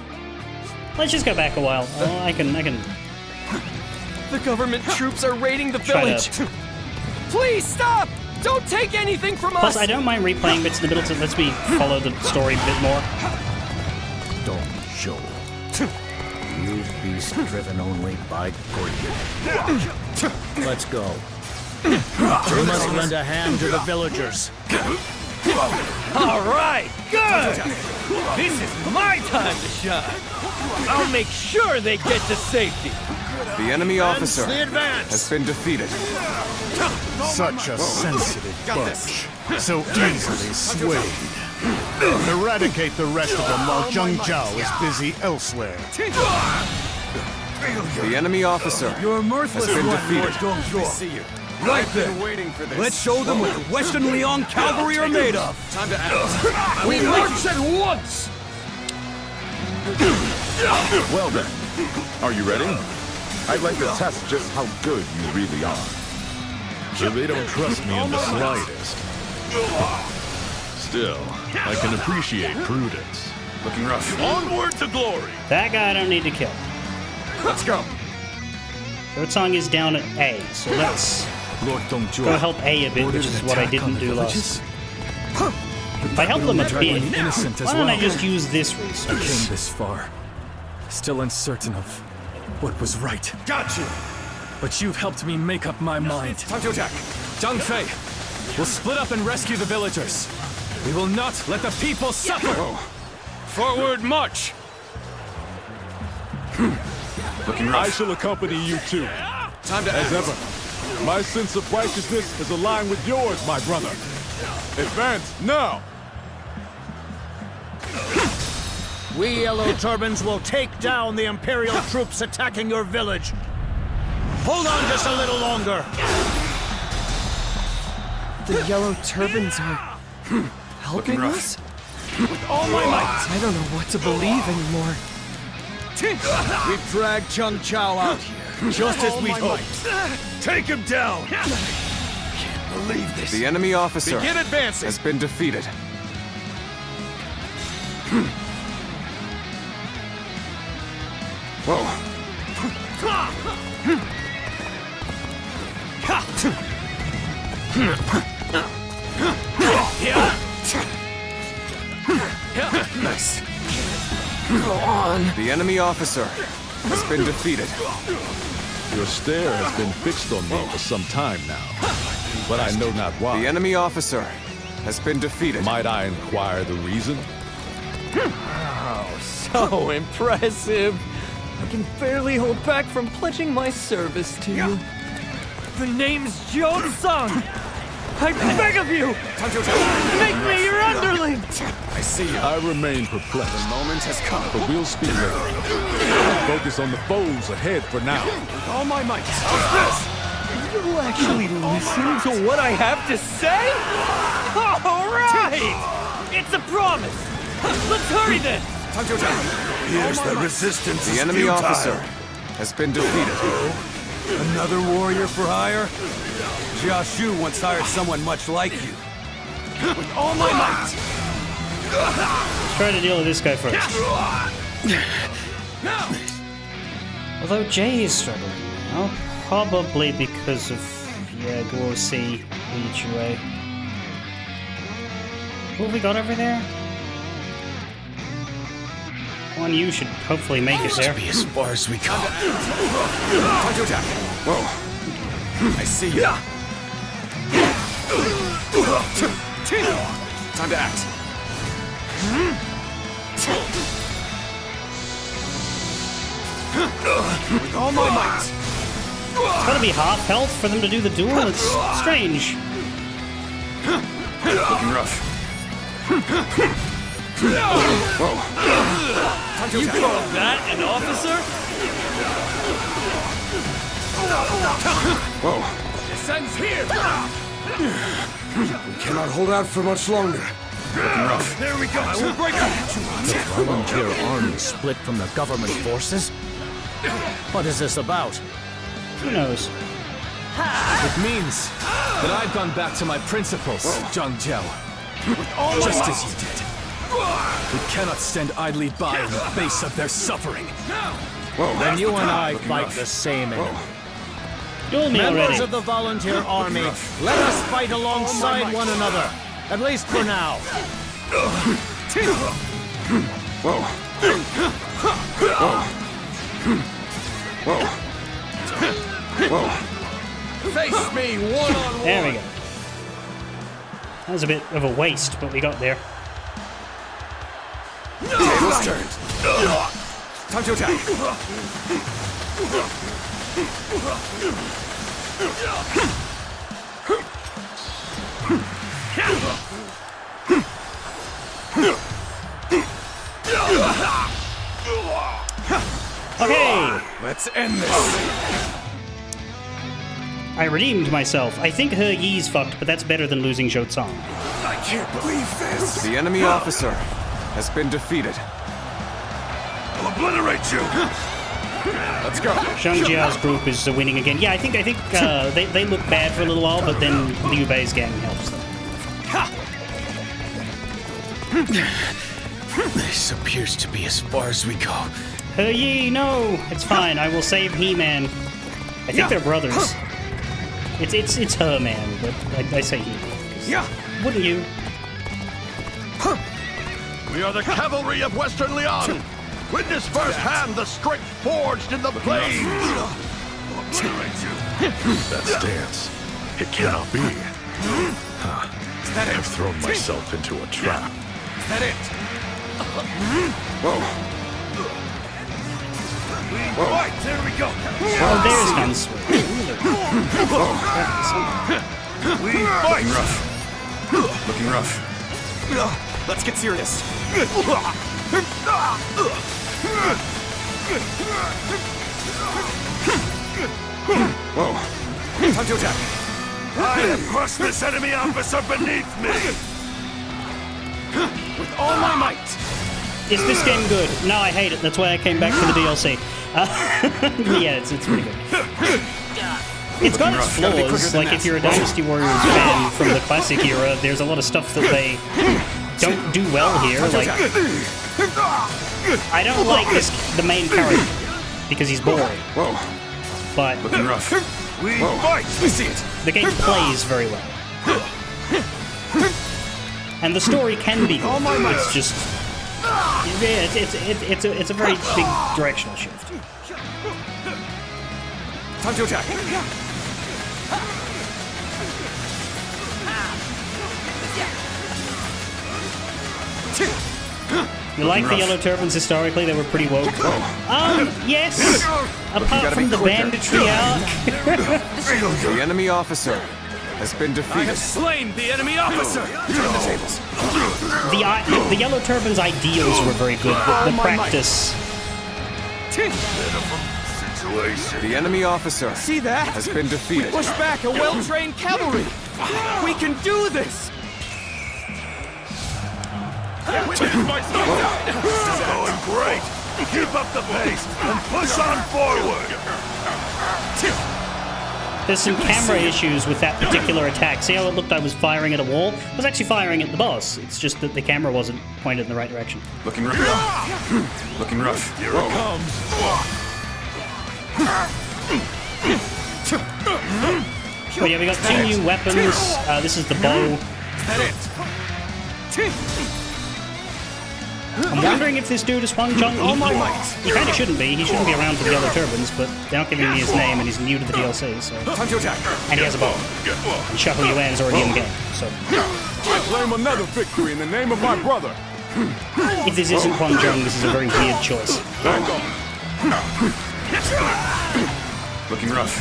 just go back a while. Oh, I can. The government troops are raiding the village. Please stop! Don't take anything from us. Plus, I don't mind replaying bits in the middle to lets me follow the story a bit more. Don't show. You beast driven only by greed. Let's go. We must lend a hand to the villagers. All right, good. This is my time to shine. I'll make sure they get to safety. The enemy officer has been defeated. Such a sensitive bunch. So easily swayed. Eradicate the rest of them while Zheng Zhao is busy elsewhere. The enemy officer has been defeated. See you. Right there. Let's show them what the Western Leon cavalry are made of. Time to act. We march at once! Well then, are you ready? I'd like to test just how good you really are. So they don't trust me in the slightest. Still, I can appreciate prudence. Looking rough. Onward to glory! That guy I don't need to kill. Let's go. Third song is down at A, so let's go help A a bit, which is what I didn't do last. If I help them a bit, why don't I just use this resource? I came this far, still uncertain of what was right. Got you! But you've helped me make up my mind. Time to attack. Zhang Fei, we'll split up and rescue the villagers. We will not let the people suffer! Forward march! Looking rough. I shall accompany you too. Time to As act. ever, my sense of righteousness is aligned with yours, my brother. Advance now! We Yellow Turbans will take down the Imperial troops attacking your village. Hold on just a little longer. The Yellow Turbans are helping us? With all my might! I don't know what to believe anymore. We've dragged Zheng Zhao out here, just as we hoped. Take him down! Can't believe this. The enemy officer Begin advancing! has been defeated. Whoa. Nice. Go on. The enemy officer has been defeated. Your stare has been fixed on me for some time now, but I know not why. The enemy officer has been defeated. Might I inquire the reason? Oh, so impressive. I can barely hold back from pledging my service to you. The name's Zhou Sung. I beg of you! Make me your underling! I see you. I remain perplexed. The moment has come. But we'll speak later. Focus on the foes ahead for now. With all my might. How's this? You actually listen to what I have to say? All right! It's a promise! Let's hurry then! Time to attack. Here's the resistance. The enemy officer has been defeated. Another warrior for hire? Jiashu once hired someone much like you. With all my might. Let's try to deal with this guy first. Although Jay is struggling now, probably because of, yeah, Guo C, Lichuei. What have we got over there? One you should hopefully make it there. Be as far as we go. Time to attack. Whoa. I see you. Time to act. With all my might. It's gotta be half health for them to do the duel. It's strange. Looking rough. Whoa. You call that an officer? Whoa. Descends here! We cannot hold out for much longer. Looking rough. There we go! I will break it! The volunteer army split from the government forces? What is this about? Who knows? It means that I've gone back to my principles, Zhang Jiao. Just as you did. We cannot stand idly by in the face of their suffering. Then you and I fight the same enemy. Duel me Members already. of the volunteer army, let us fight alongside one another, at least for now. Whoa. Whoa. Whoa. Face me one-on-one. There we go. That was a bit of a waste, but we got there. Tables turned. Time to attack. Okay! Let's end this. I redeemed myself. I think He Yi's fucked, but that's better than losing Zhou Cang. I can't believe this. The enemy officer has been defeated. I'll obliterate you. Let's go. Zhang Jiao's group is winning again. Yeah, I think they look bad for a little while, but then Liu Bei's gang helps them. This appears to be as far as we go. He Yi, no! It's fine, I will save He-Man. I think they're brothers. It's her man, but I say he. Yeah. Wouldn't you? We are the cavalry of Western Liang. Witness firsthand the strength forged in the plains. That stance. It cannot be. I've thrown myself into a trap. Is that it? Whoa. Right, there we go. Oh, there's Gunsword. We fight. Looking rough. Let's get serious. Whoa. Time to attack. I have crushed this enemy officer beneath me. With all my might. Is this game good? No, I hate it. That's why I came back for the DLC. Yeah, it's pretty good. It's got its flaws. Like, if you're a Dynasty Warriors fan from the classic era, there's a lot of stuff that they don't do well here. Like, I don't like the main character because he's boring. Whoa. But looking rough. We fight. We see it. The game plays very well, and the story can be good. It's just, yeah, it's a very big directional shift. Time to attack. You like the Yellow Turbans historically? They were pretty woke. Yes. Apart from the banditry arc. The enemy officer has been I defeated. have slain the enemy officer! Turn the tables. The Yellow Turban's ideals were very good, but the practice... The enemy officer See that? has been defeated. Push back a well-trained cavalry! We can do this! Going great. Keep up the pace and push on forward. There's some camera issues with that particular attack. See how it looked I was firing at a wall? I was actually firing at the boss. It's just that the camera wasn't pointed in the right direction. Looking rough. Looking rough. Here it comes. Oh yeah, we got 2 new weapons. This is the bow. I'm wondering if this dude is Huang Zhong. He kind of shouldn't be. He shouldn't be around for the Yellow Turbans, but they're not giving me his name, and he's new to the DLC, so... Time to attack. And he has a bow. And Xiahou Yuan is already in the game, so... I claim another victory in the name of my brother. If this isn't Huang Zhong, this is a very weird choice. Looking rough.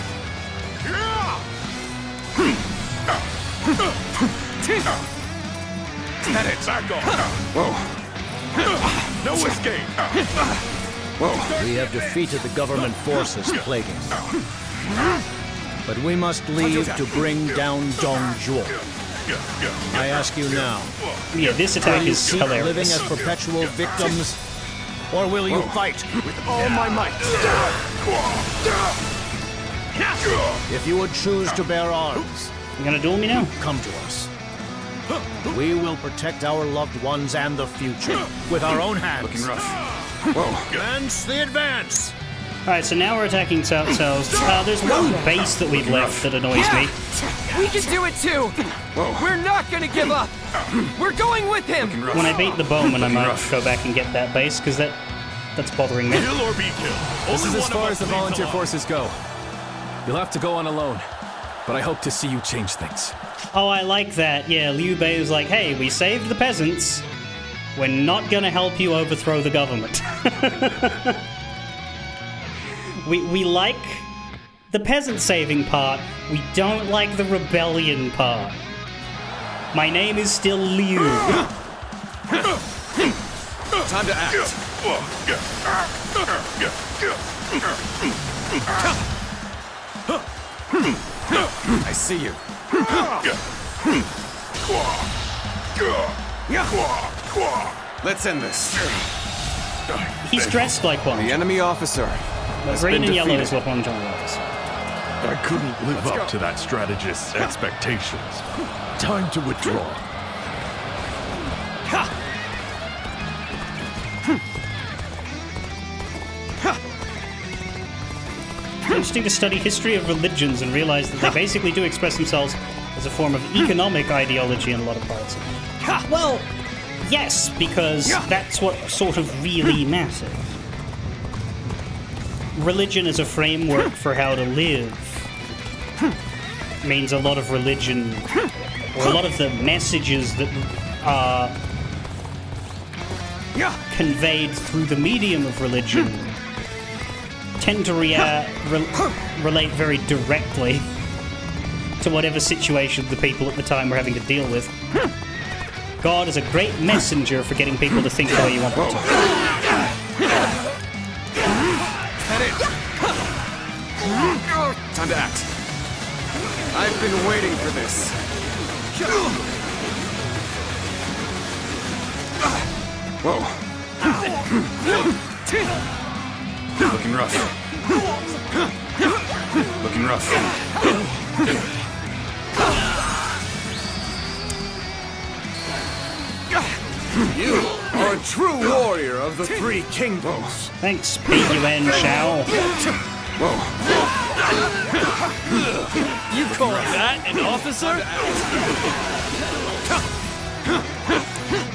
That it. Back off. Whoa. No escape. Whoa. We have defeated the government forces plaguing them. But we must leave to bring down Dongzhuo. I ask you now. Yeah, this attack Will you is keep hilarious. living as perpetual victims, or will you fight with all my might? If you would choose to bear arms, You gonna duel me now? come to us. We will protect our loved ones and the future with our own hands. Looking rough. Whoa. Advance the advance! Alright, so now we're attacking Cao Cao's. There's one base that we've left that annoys me. We can do it too! We're not gonna give up! We're going with him! When I beat the bowman, I might go back and get that base, because that's bothering me. Kill or be killed. This is Only as one far of as the us leaves volunteer alive. forces go. You'll have to go on alone, but I hope to see you change things. Oh, I like that. Yeah, Liu Bei was like, hey, we saved the peasants. We're not gonna help you overthrow the government. we like the peasant saving part. We don't like the rebellion part. My name is still Liu. Time to act. I see you. Let's end this. He's dressed like one. The enemy officer has Green been and yellow defeated. is what Huang Zhong was. I couldn't live up to that strategist's expectations. Time to withdraw. Interesting to study history of religions and realize that they basically do express themselves as a form of economic ideology in a lot of parts. Well, yes, because that's what sort of really matters. Religion as a framework for how to live means a lot of religion, or a lot of the messages that are conveyed through the medium of religion tend to relate very directly to whatever situation the people at the time were having to deal with. God is a great messenger for getting people to think the way you want them to. Time to act. I've been waiting for this. Whoa. Looking rough. Looking rough. You are a true warrior of the three kingdoms. Thanks, P.U.N. Shao. Whoa. You call that an officer?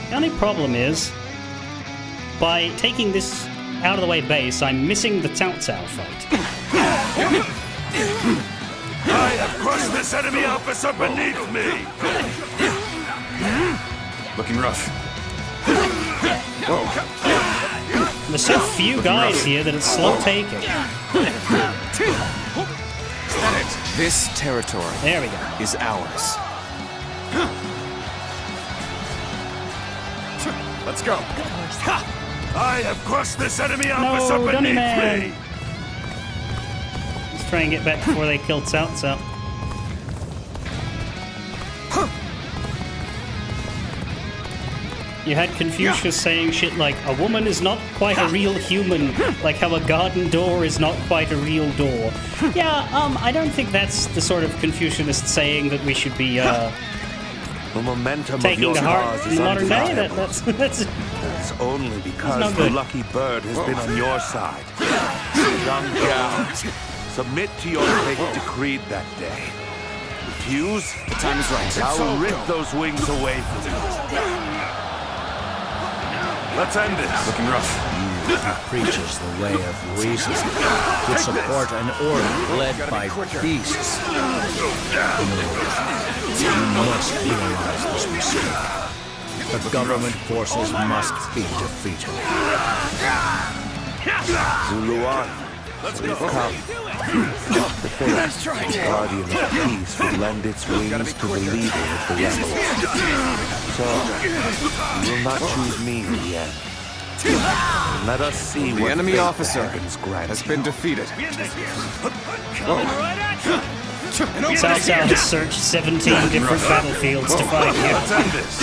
The only problem is, by taking this out of the way base, I'm missing the Cao Cao fight. I have crushed this enemy officer beneath me. Looking rough. Whoa. There's so few guys here that it's slow taking. That it. This territory There we go. is ours. Let's go. I have crushed this enemy No, officer Dunny beneath Man. me. Let's try and get back before they killed Cao Cao. You had Confucius saying shit like, a woman is not quite a real human, like how a garden door is not quite a real door. Yeah, I don't think that's the sort of Confucianist saying that we should be, The momentum taking of to your heart cause in is the modern day. undeniable. That's It's only because not the good. lucky bird has been on your side. Young Gao, submit to your fate decreed that day. Refuse? The time is right. I'll rip those wings away from you. Let's end this. Looking rough. He preaches the way of reason, to support an order led by beasts. You must realize this mistake. The government forces must be defeated. Zuluan, we've come. The faith, guardian of peace, would lend its wings to the leader of the rebels. So, you will not choose me in the end. Let us see The what enemy fate the officer heavens grant has you. been defeated. Cao Cao has searched 17 different battlefields to find you. Let's end this.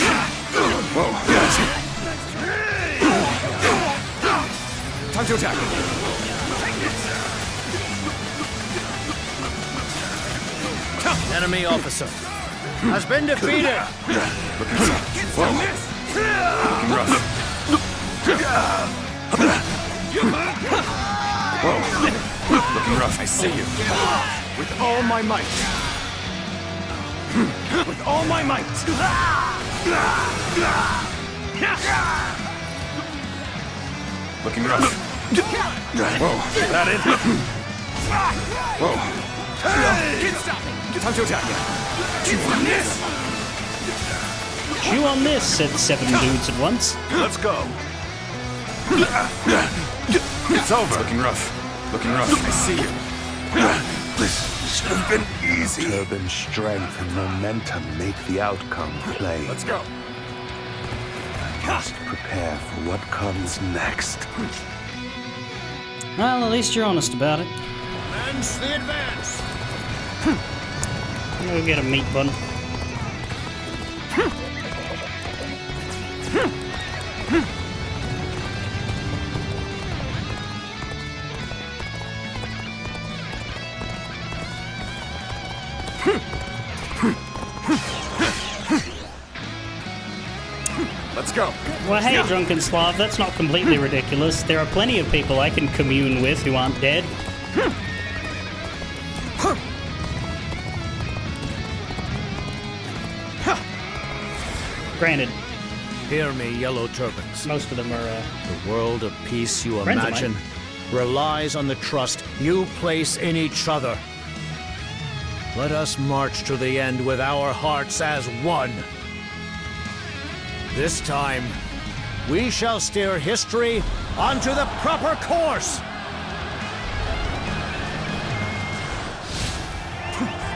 Time to attack. Enemy officer has been defeated. Looking rough. Looking rough. I see you. With all my might. With all my might. Looking rough. Whoa. That it? Whoa. Time to attack. Chew on this, said 7 dudes at once. Let's go. It's over. Looking rough. Looking rough. I see you. This should have been easy. Turban strength and momentum make the outcome plain. Let's go. Just prepare for what comes next. Well, at least you're honest about it. Commence the advance. I'm gonna go get a meat bun. Let's go. Well, hey, Drunken Slav, that's not completely ridiculous. There are plenty of people I can commune with who aren't dead. Granted, Hear me, Yellow Turbans. most of them are, The world of peace you Friends of imagine relies on the trust you place in each other. Let us march to the end with our hearts as one. This time, we shall steer history onto the proper course.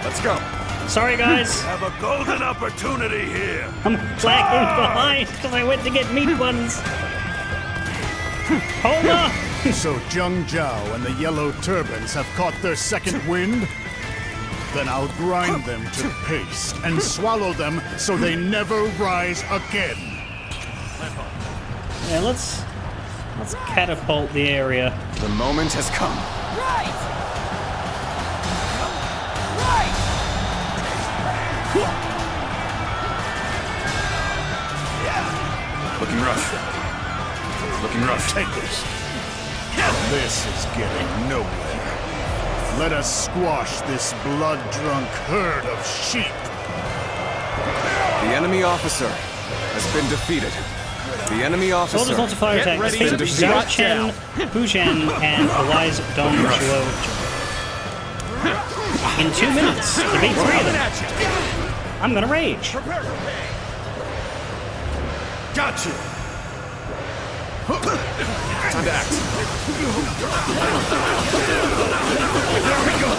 Let's go. Sorry, guys. Have a golden opportunity here. I'm lagging behind because I went to get meat buns. Hold on. So Zheng Zhao and the Yellow Turbans have caught their second wind? Then I'll grind them to paste and swallow them so they never rise again. Yeah, let's catapult the area. The moment has come. Looking rough. Looking rough. Take this. This is getting nowhere. Let us squash this blood-drunk herd of sheep. The enemy officer has been defeated. The enemy officer. Soldiers launch a fire attack. ready Defeat to Zhao defeat Chen, Hu Zhen, and Eliza Dong Zhuo. In 2 minutes, defeat 3 of them. I'm gonna rage. Gotcha. Time to act. There we go.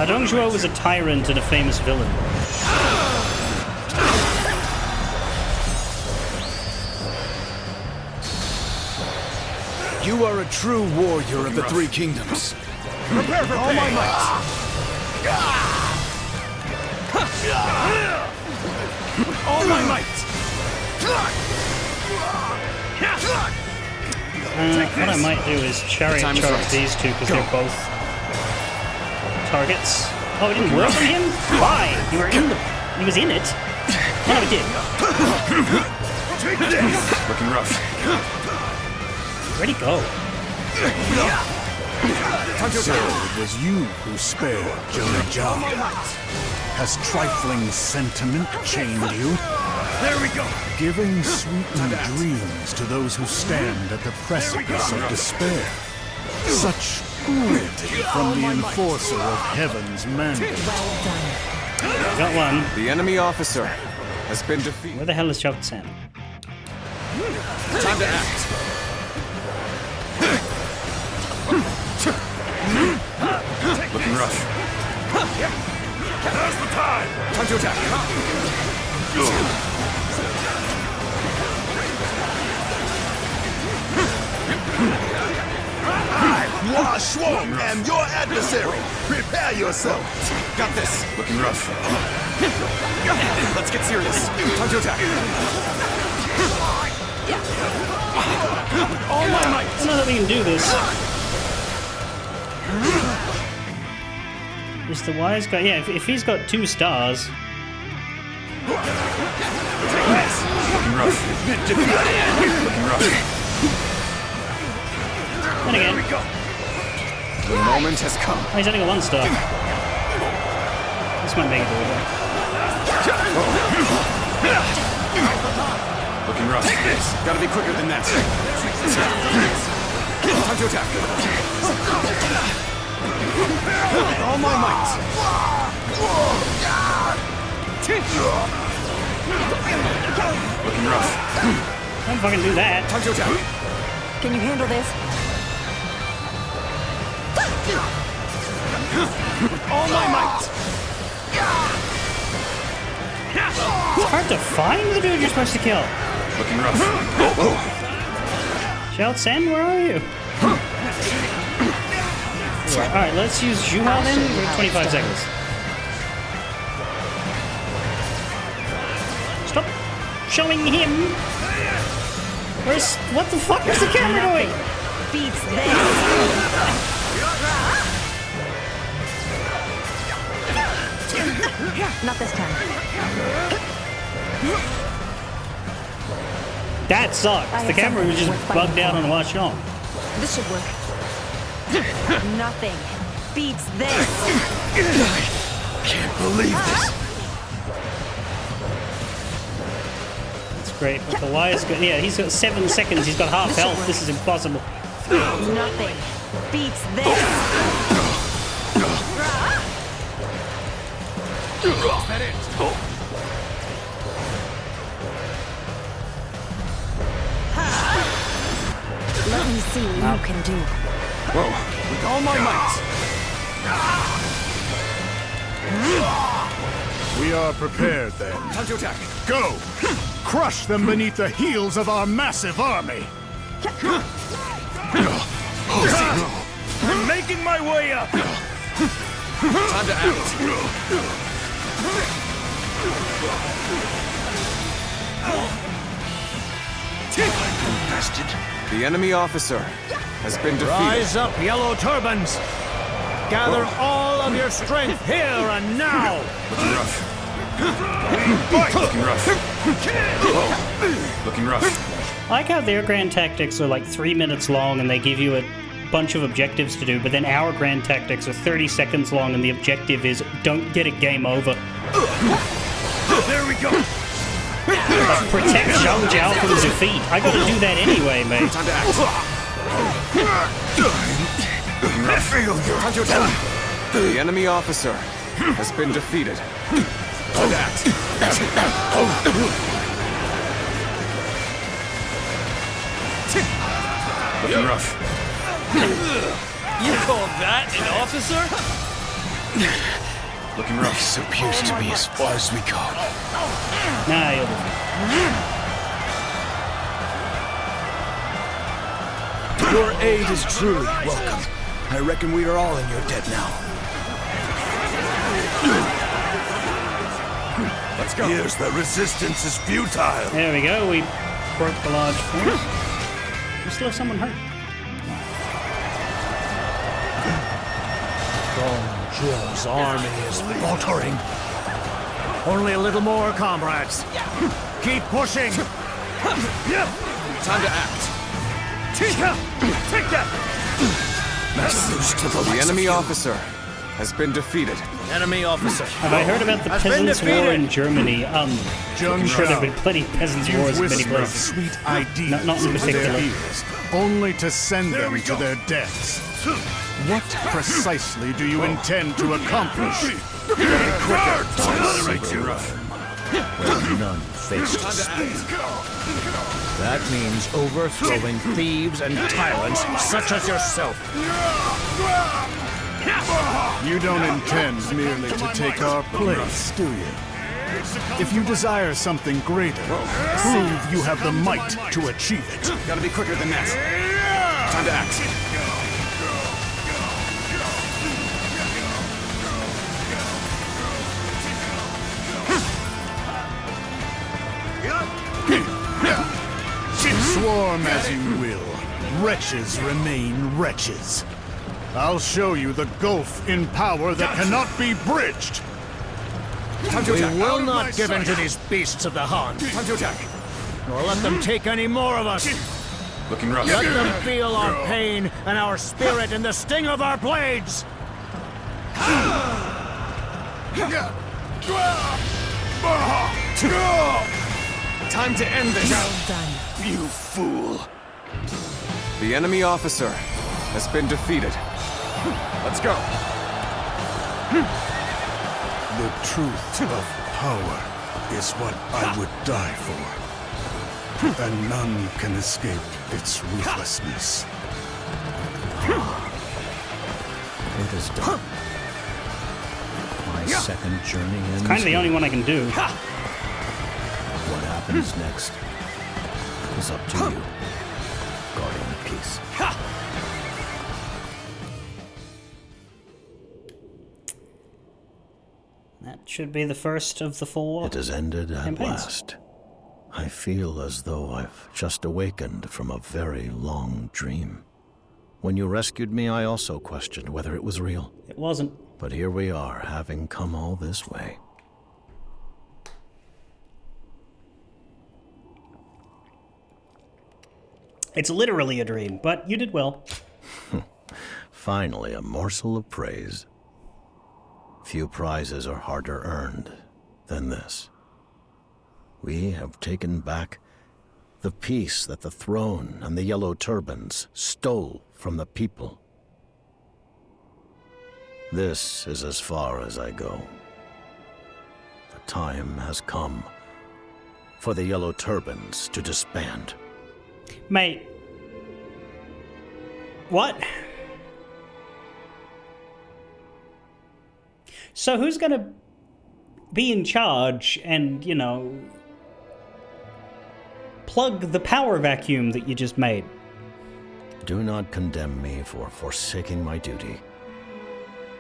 Dong Zhuo was a tyrant and a famous villain. You are a true warrior of the Three Kingdoms. Prepare for all my might. All my might. What I might do is chariot charge these two because they're both targets. Oh, it didn't work on him? Why? You were in the... He was in it. Oh, no, it did. Looking rough. Where'd he go? So it was you who spared Jonah Jao. Has trifling sentiment chained you? There we go. Giving sweetened dreams to those who stand at the precipice of despair. Such cruelty from the enforcer of heaven's mandate. Got one. The enemy officer has been defeated. Where the hell is Xiao Zhan? Time to act. Looking rough. Now's the time. Time to attack. Hua Shuang am your adversary. Prepare yourself. Got this. Looking rough. Let's get serious. Time to attack. All my might. I don't know that we can do this. Is the wise guy? Yeah, if he's got 2 stars. Looking rough. Looking rough. And again. The moment has come. Oh, he's only got 1 star. This might make it over. Looking rough. Gotta be quicker than that. Time to attack. All my might. Looking rough. Don't fucking do that. Time to attack. Can you handle this? All my might. It's hard to find the dude you're supposed to kill. Looking rough. Xiao Zhan, where are you? Alright, let's use Zhuhao then for 25 seconds. Stop showing him! Where's... What the fuck is the camera doing? Beats this. Not this time. That sucks. The camera was just bugged out on Hua Xiong. This should work. Nothing beats this. Can't believe this. That's great, but the wise guy... Yeah, he's got 7 seconds. He's got half health. This is impossible. Nothing beats this. Is that it? Let me see what you can do. Whoa. With all my might. We are prepared then. Time to attack. Go! Crush them beneath the heels of our massive army! I'm making my way up. Time to act. The enemy officer has been defeated. Rise up, yellow turbans! Gather all of your strength here and now! Looking rough. Looking rough. Looking rough. I like how their grand tactics are like 3 minutes long and they give you a bunch of objectives to do, but then our grand tactics are 30 seconds long and the objective is don't get a game over. There we go. Like, protect Zhao Zhao from defeat. I gotta do that anyway, mate. Time to act. Time to attack. The enemy officer has been defeated. Adapt. Looking rough. You call that an officer? Looking rough. This appears to be as far as we go. Nah, you'll be fine. Your aid is truly welcome. I reckon we are all in your debt now. Let's go. Here's the resistance is futile. There we go, we broke the large force. We still have someone hurt. Joe's army is faltering. Only a little more, comrades. Keep pushing. Time to act. Take that! The enemy officer has been defeated. Enemy officer. Have I heard about the Peasants' War in Germany? I'm sure there have been plenty of Peasants' Wars in many places. Sweet ideas Not in particular. only to send them to their deaths. What precisely do you intend to accomplish? Quicker! Where none face to speak. That means overthrowing thieves and tyrants such as yourself. You don't intend merely to take our place, do you? If you desire something greater, prove you have the might to achieve it. Gotta be quicker than that. Time to act. Swarm as you will. Wretches remain wretches. I'll show you the gulf in power that cannot be bridged. We will not give in to these beasts of the hunt. Time to attack. Nor let them take any more of us. Looking rough. Let them feel our pain and our spirit in the sting of our blades. Time to end this. Well done. You fool. The enemy officer has been defeated. Let's go. The truth of power is what I would die for. And none can escape its ruthlessness. It is done. My second journey ends. Kind of the only one I can do. What happens next is up to you, Guardian of Peace. That should be the first of the 4. It has ended at campaigns. last. I feel as though I've just awakened from a very long dream. When you rescued me, I also questioned whether it was real. It wasn't. But here we are, having come all this way. It's literally a dream, but you did well. Finally, a morsel of praise. Few prizes are harder earned than this. We have taken back the peace that the throne and the yellow turbans stole from the people. This is as far as I go. The time has come for the yellow turbans to disband. Mate. What? So who's gonna be in charge and, you know, plug the power vacuum that you just made? Do not condemn me for forsaking my duty.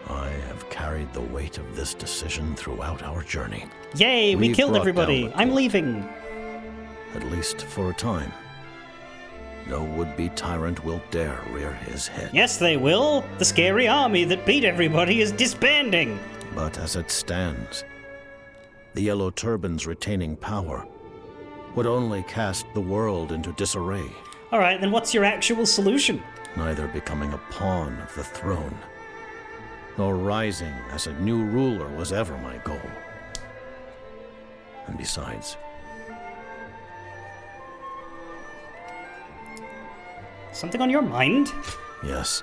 I have carried the weight of this decision throughout our journey. Yay, we We've killed brought everybody. down the I'm leaving. At least for a time. No would-be tyrant will dare rear his head. Yes, they will. The scary army that beat everybody is disbanding. But as it stands, the Yellow Turbans retaining power would only cast the world into disarray. All right, then what's your actual solution? Neither becoming a pawn of the throne, nor rising as a new ruler was ever my goal. And besides, something on your mind? yes.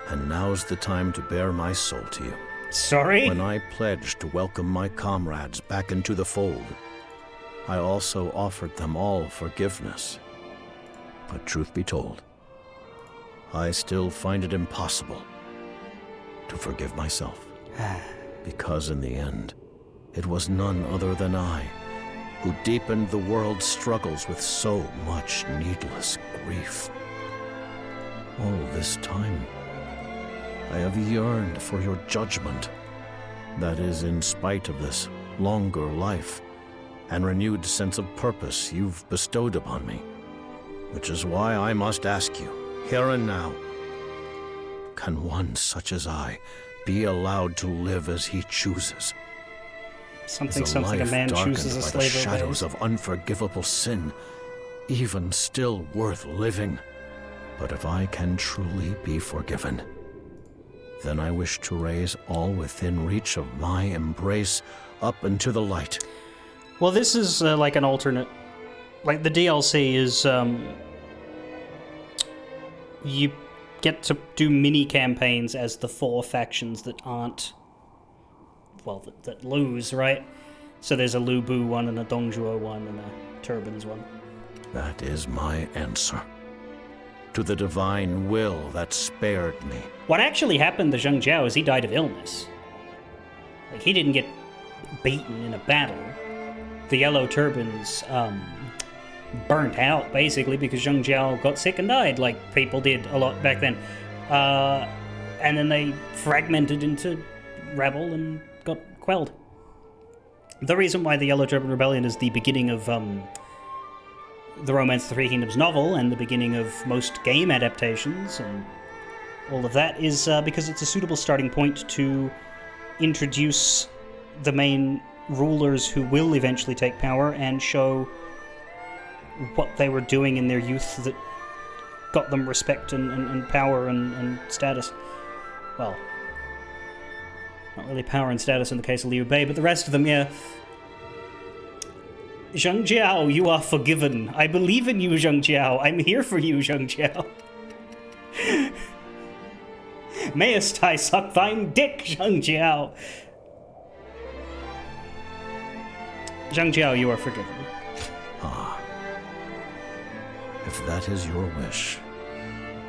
And now's the time to bare my soul to you. Sorry? When I pledged to welcome my comrades back into the fold, I also offered them all forgiveness. But truth be told, I still find it impossible to forgive myself. Because in the end, it was none other than I who deepened the world's struggles with so much needless grief. All this time, I have yearned for your judgment. That is, in spite of this longer life and renewed sense of purpose you've bestowed upon me. Which is why I must ask you, here and now, can one such as I be allowed to live as he chooses? Something Is a a man life chooses a darkened by the slave shadows obeys? of unforgivable sin, even still worth living? But if I can truly be forgiven, then I wish to raise all within reach of my embrace up into the light. Well, this is like an alternate. Like, the DLC is, you get to do mini campaigns as the 4 factions that aren't, well, that lose, right? So there's a Lu Bu one, and a Dongzhuo one, and a Turbans one. That is my answer to the divine will that spared me. What actually happened to Zheng Jiao is he died of illness. Like, he didn't get beaten in a battle. The Yellow Turbans burnt out, basically, because Zheng Jiao got sick and died, like people did a lot back then. And then they fragmented into rebel and got quelled. The reason why the Yellow Turban Rebellion is the beginning of the Romance of the Three Kingdoms novel and the beginning of most game adaptations and all of that is because it's a suitable starting point to introduce the main rulers who will eventually take power and show what they were doing in their youth that got them respect and power and status. Well, not really power and status in the case of Liu Bei, but the rest of them, yeah. Zheng Jiao, you are forgiven. I believe in you, Zheng Jiao. I'm here for you, Zheng Jiao. Mayest I suck thine dick, Zheng Jiao. Zheng Jiao, you are forgiven. Ah. If that is your wish,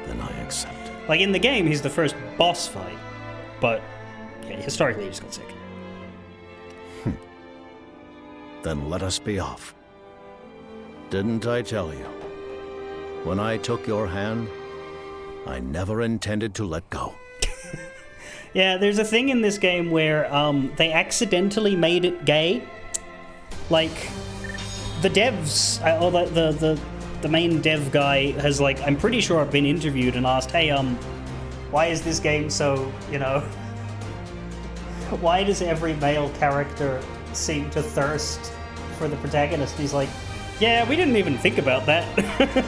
then I accept. Like, in the game, he's the first boss fight, but yeah, historically he just got sick. Then let us be off. Didn't I tell you? When I took your hand, I never intended to let go. Yeah, there's a thing in this game where they accidentally made it gay. Like, the devs, or the main dev guy has, like, I'm pretty sure I've been interviewed and asked, hey, why is this game so, you know, why does every male character seem to thirst for the protagonist? He's like, yeah, we didn't even think about that.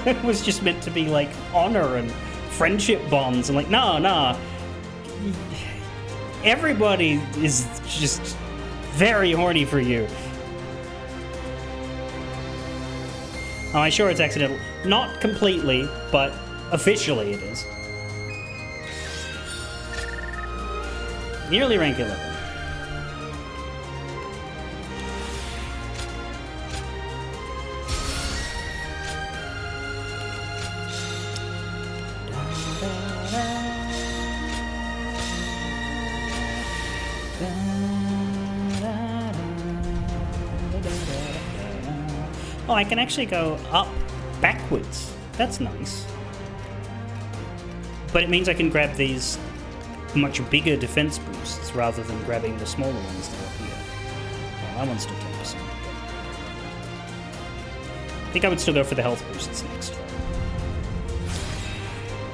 It was just meant to be, like, honor and friendship bonds. And like, nah. Everybody is just very horny for you. Oh, I'm sure it's accidental. Not completely, but officially it is. Nearly rank 11. Oh, I can actually go up backwards. That's nice. But it means I can grab these much bigger defense boosts rather than grabbing the smaller ones that are up here. Oh, that one's still 10%. I think I would still go for the health boosts next.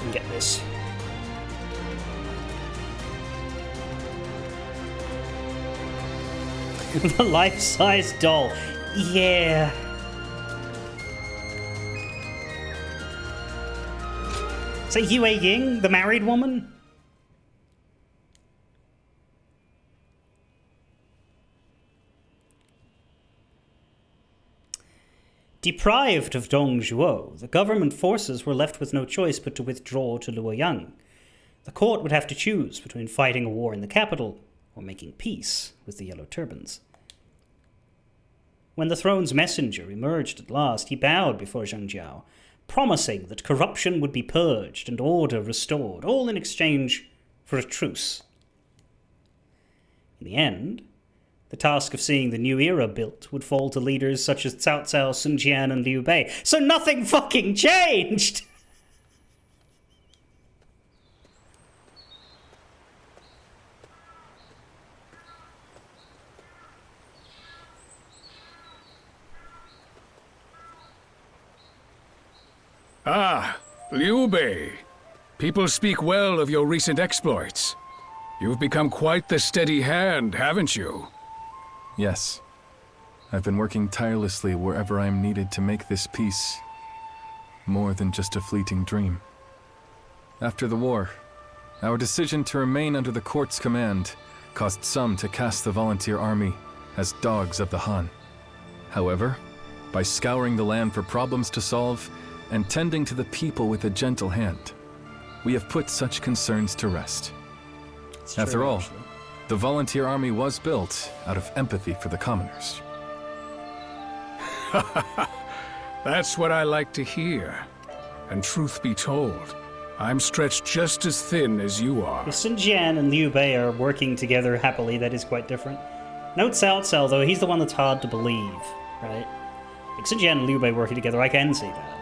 And get this. The life-size doll. Yeah. Is that Yue Ying, the married woman? Deprived of Dongzhuo, the government forces were left with no choice but to withdraw to Luoyang. The court would have to choose between fighting a war in the capital or making peace with the Yellow Turbans. When the throne's messenger emerged at last, he bowed before Zhang Jiao, promising that corruption would be purged and order restored, all in exchange for a truce. In the end, the task of seeing the new era built would fall to leaders such as Cao Cao, Sun Jian, and Liu Bei. So nothing fucking changed! Ah, Liu Bei. People speak well of your recent exploits. You've become quite the steady hand, haven't you? Yes. I've been working tirelessly wherever I am needed to make this peace more than just a fleeting dream. After the war, our decision to remain under the court's command caused some to cast the volunteer army as dogs of the Han. However, by scouring the land for problems to solve and tending to the people with a gentle hand, we have put such concerns to rest. After all, the volunteer army was built out of empathy for the commoners. That's what I like to hear. And truth be told, I'm stretched just as thin as you are. If Sun Jian and Liu Bei are working together happily, that is quite different. Note Cao Cao, though, he's the one that's hard to believe, right? Like Sun Jian and Liu Bei working together, I can see that.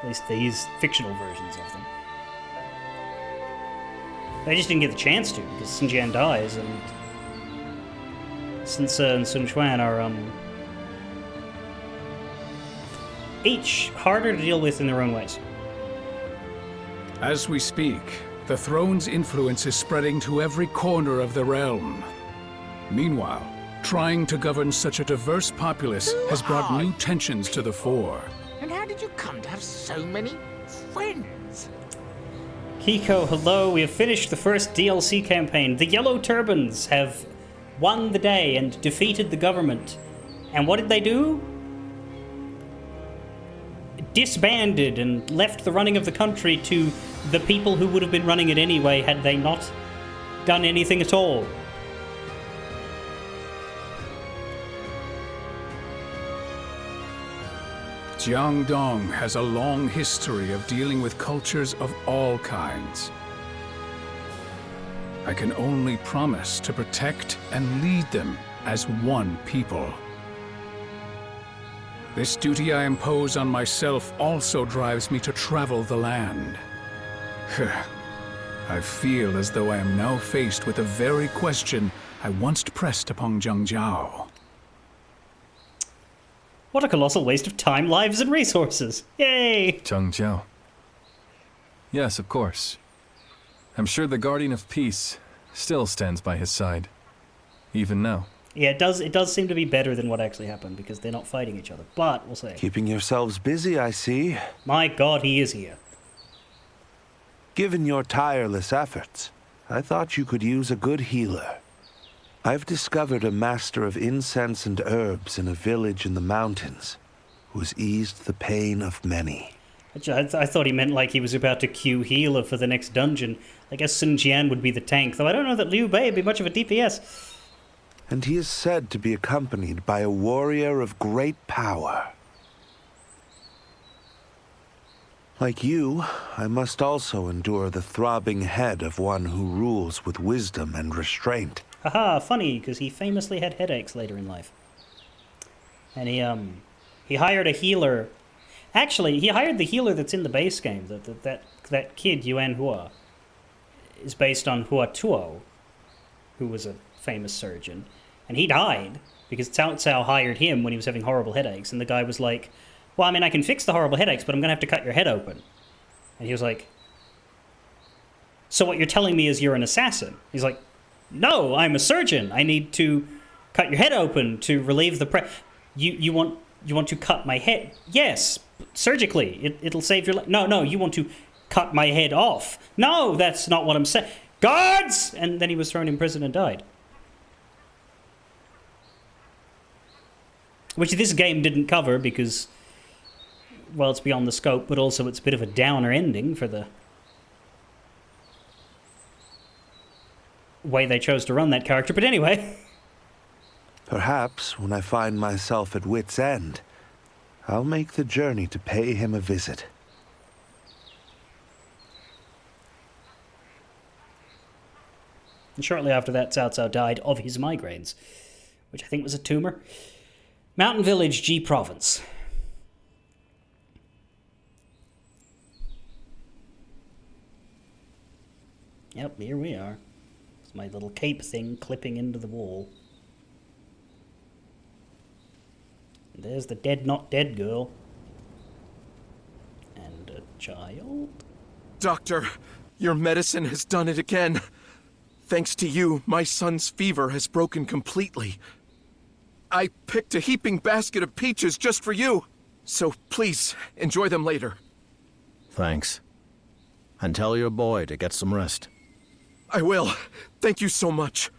At least these fictional versions of them. They just didn't get the chance to, because Sun Jian dies, and Sun Ce and Sun Quan are, each harder to deal with in their own ways. As we speak, the throne's influence is spreading to every corner of the realm. Meanwhile, trying to govern such a diverse populace has brought new tensions to the fore. And how did you come to have so many friends? Kiko, hello. We have finished the first DLC campaign. The Yellow Turbans have won the day and defeated the government. And what did they do? Disbanded and left the running of the country to the people who would have been running it anyway had they not done anything at all. Jiangdong has a long history of dealing with cultures of all kinds. I can only promise to protect and lead them as one people. This duty I impose on myself also drives me to travel the land. I feel as though I am now faced with the very question I once pressed upon Zhang Jiao. What a colossal waste of time, lives, and resources. Yay! Zhang Jiao. Yes, of course. I'm sure the Guardian of Peace still stands by his side, even now. Yeah, it does seem to be better than what actually happened, because they're not fighting each other, but we'll see. Keeping yourselves busy, I see. My God, he is here. Given your tireless efforts, I thought you could use a good healer. I've discovered a master of incense and herbs in a village in the mountains who has eased the pain of many. I thought he meant like he was about to queue healer for the next dungeon. I guess Sun Jian would be the tank, though I don't know that Liu Bei would be much of a DPS. And he is said to be accompanied by a warrior of great power. Like you, I must also endure the throbbing head of one who rules with wisdom and restraint. Haha, funny, because he famously had headaches later in life. And he hired a healer. Actually, he hired the healer that's in the base game. That kid, Yuan Hua, is based on Hua Tuo, who was a famous surgeon. And he died because Cao Cao hired him when he was having horrible headaches. And the guy was like, well, I mean, I can fix the horrible headaches, but I'm going to have to cut your head open. And he was like, so what you're telling me is you're an assassin? He's like, no, I'm a surgeon. I need to cut your head open to relieve the You want to cut my head? Yes, surgically. It'll save your life. No, you want to cut my head off. No, that's not what I'm saying. Guards! And then he was thrown in prison and died. Which this game didn't cover because, well, it's beyond the scope, but also it's a bit of a downer ending for the way they chose to run that character, but anyway. Perhaps when I find myself at wit's end, I'll make the journey to pay him a visit. And shortly after that, Cao Cao died of his migraines, which I think was a tumor. Mountain Village, G Province. Yep, here we are. It's my little cape thing clipping into the wall. And there's the dead not dead girl. And a child. Doctor, your medicine has done it again. Thanks to you, my son's fever has broken completely. I picked a heaping basket of peaches just for you. So please, enjoy them later. Thanks. And tell your boy to get some rest. I will. Thank you so much.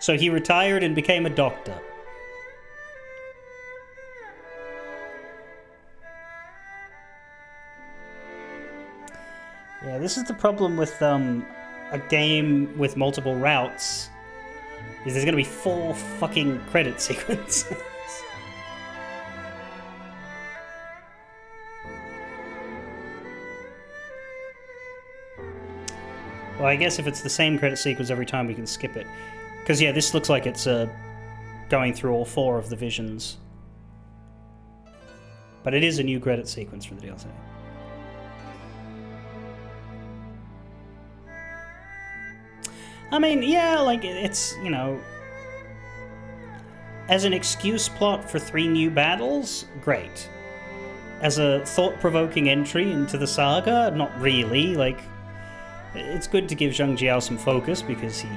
So he retired and became a doctor. Yeah, this is the problem with a game with multiple routes, is there's gonna be 4 fucking credit sequences. Well, I guess if it's the same credit sequence every time, we can skip it. Because, yeah, this looks like it's going through all 4 of the visions. But it is a new credit sequence for the DLC. I mean, yeah, like, it's, you know... As an excuse plot for 3 new battles, great. As a thought-provoking entry into the saga, not really. Like, it's good to give Zheng Jiao some focus, because he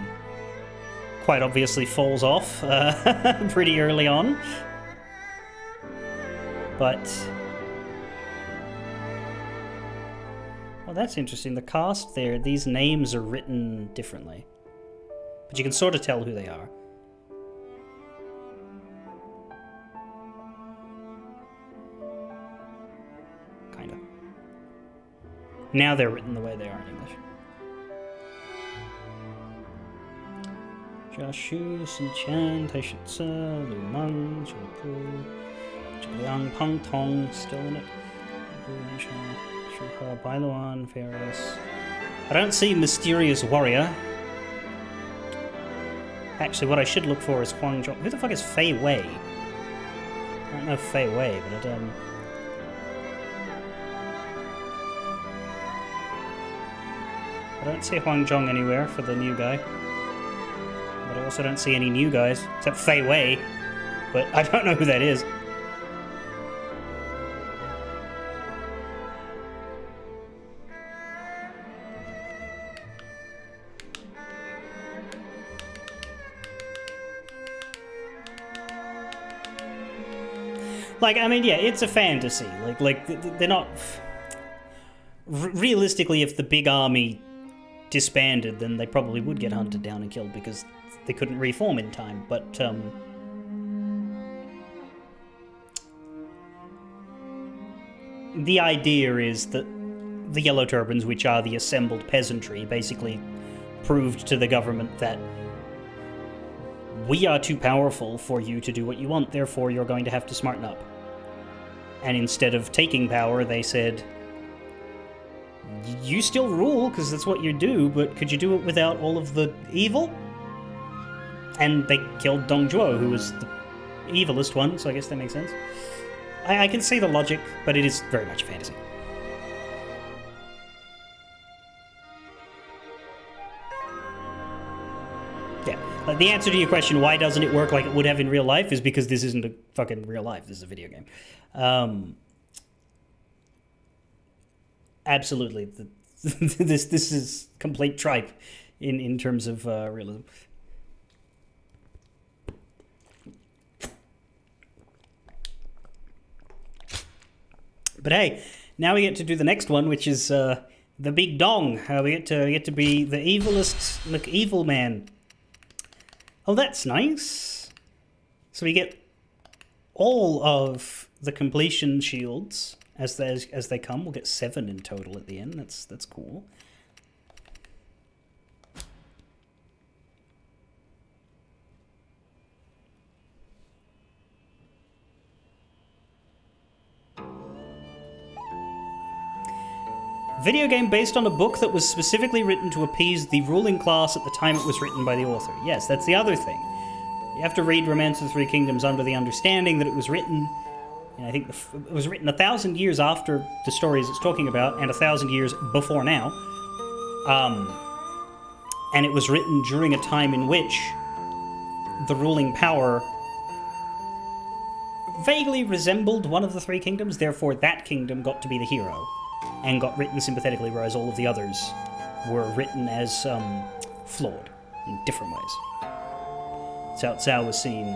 quite obviously falls off pretty early on. But... well, that's interesting. The cast there, these names are written differently. But you can sort of tell who they are. Kind of. Now they're written the way they are in English. Jia Shu, Sun Qian, Tai Shi Ci, Lu Meng, Zhou Bu, Zhou Liang, Peng Tong, still in it. Shu He, Bai Luan, Ferris. I don't see Mysterious Warrior. Actually, what I should look for is Huang Zhong. Who the fuck is Fei Wei? I don't know Fei Wei, but I don't see Huang Zhong anywhere for the new guy. But I also don't see any new guys, except Fei Wei. But I don't know who that is. Like, I mean, yeah, it's a fantasy. Like they're not... Realistically, if the big army disbanded, then they probably would get hunted down and killed because they couldn't reform in time. But, the idea is that the Yellow Turbans, which are the assembled peasantry, basically proved to the government that we are too powerful for you to do what you want, therefore you're going to have to smarten up. And instead of taking power, they said, you still rule, because that's what you do, but could you do it without all of the evil? And they killed Dong Zhuo, who was the evilest one, so I guess that makes sense. I can see the logic, but it is very much fantasy. Yeah, like the answer to your question, why doesn't it work like it would have in real life, is because this isn't a fucking real life, this is a video game. Absolutely, this is complete tripe in terms of realism. But hey, Now we get to do the next one, which is the Big Dong. We get to be the evilest McEvil man. Oh, that's nice. So we get all of the completion shields as they come. We'll get 7 in total at the end. That's cool. Video game based on a book that was specifically written to appease the ruling class at the time it was written by the author. Yes, that's the other thing. You have to read Romance of the Three Kingdoms under the understanding that it was written, I think it was written 1,000 years after the stories it's talking about, and 1,000 years before now. And it was written during a time in which the ruling power vaguely resembled one of the Three Kingdoms, therefore that kingdom got to be the hero. And got written sympathetically, whereas all of the others were written as flawed in different ways. Cao Cao was seen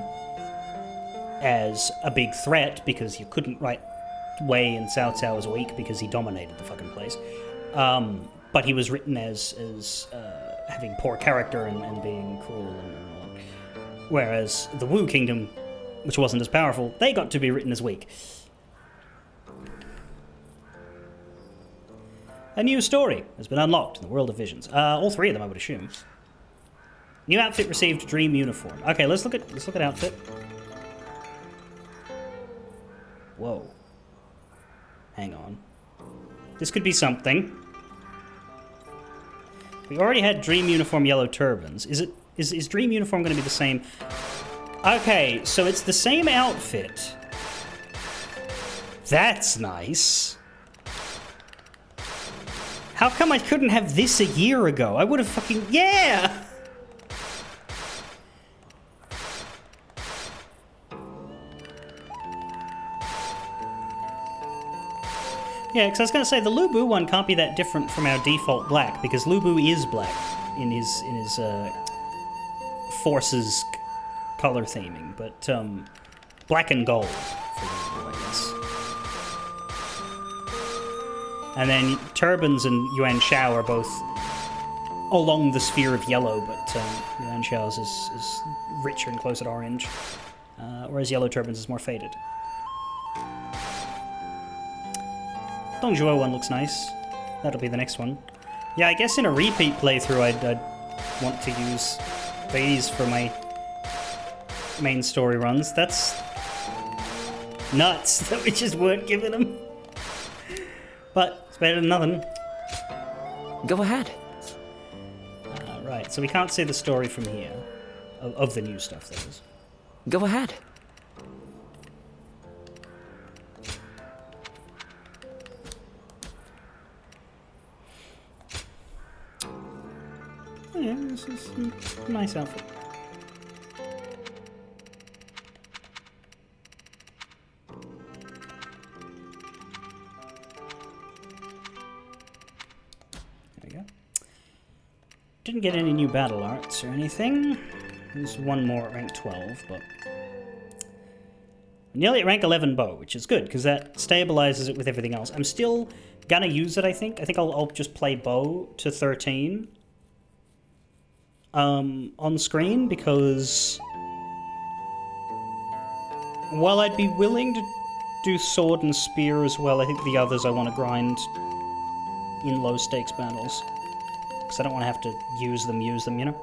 as a big threat because you couldn't write Wei and Cao Cao as weak because he dominated the fucking place. But he was written as having poor character and being cruel and all that. Whereas the Wu Kingdom, which wasn't as powerful, they got to be written as weak. A new story has been unlocked in the world of visions. All 3 of them, I would assume. New outfit received dream uniform. Okay, let's look at outfit. Whoa. Hang on. This could be something. We already had dream uniform yellow turbans. Is dream uniform going to be the same? Okay, so it's the same outfit. That's nice. How come I couldn't have this a year ago? I would have fucking... Yeah! Yeah, because I was going to say, the Lu Bu one can't be that different from our default black, because Lu Bu is black in his Forces color theming, but black and gold for Lu Bu, I guess. And then Turbans and Yuan Shao are both along the sphere of yellow, but Yuan Shao's is richer and closer to orange, whereas Yellow Turbans is more faded. Dong Zhuo one looks nice. That'll be the next one. Yeah, I guess in a repeat playthrough I'd want to use these for my main story runs. That's nuts that we just weren't giving them. But it's better than nothing. Go ahead. Right, so we can't see the story from here. Of the new stuff, that is. Go ahead. Yeah, this is a nice outfit. Didn't get any new battle arts or anything. There's one more at rank 12, but... Nearly at rank 11 bow, which is good, because that stabilizes it with everything else. I'm still gonna use it, I think. I think I'll just play bow to 13 on screen, because... While I'd be willing to do sword and spear as well, I think the others I want to grind in low-stakes battles. Because I don't want to have to use them, you know?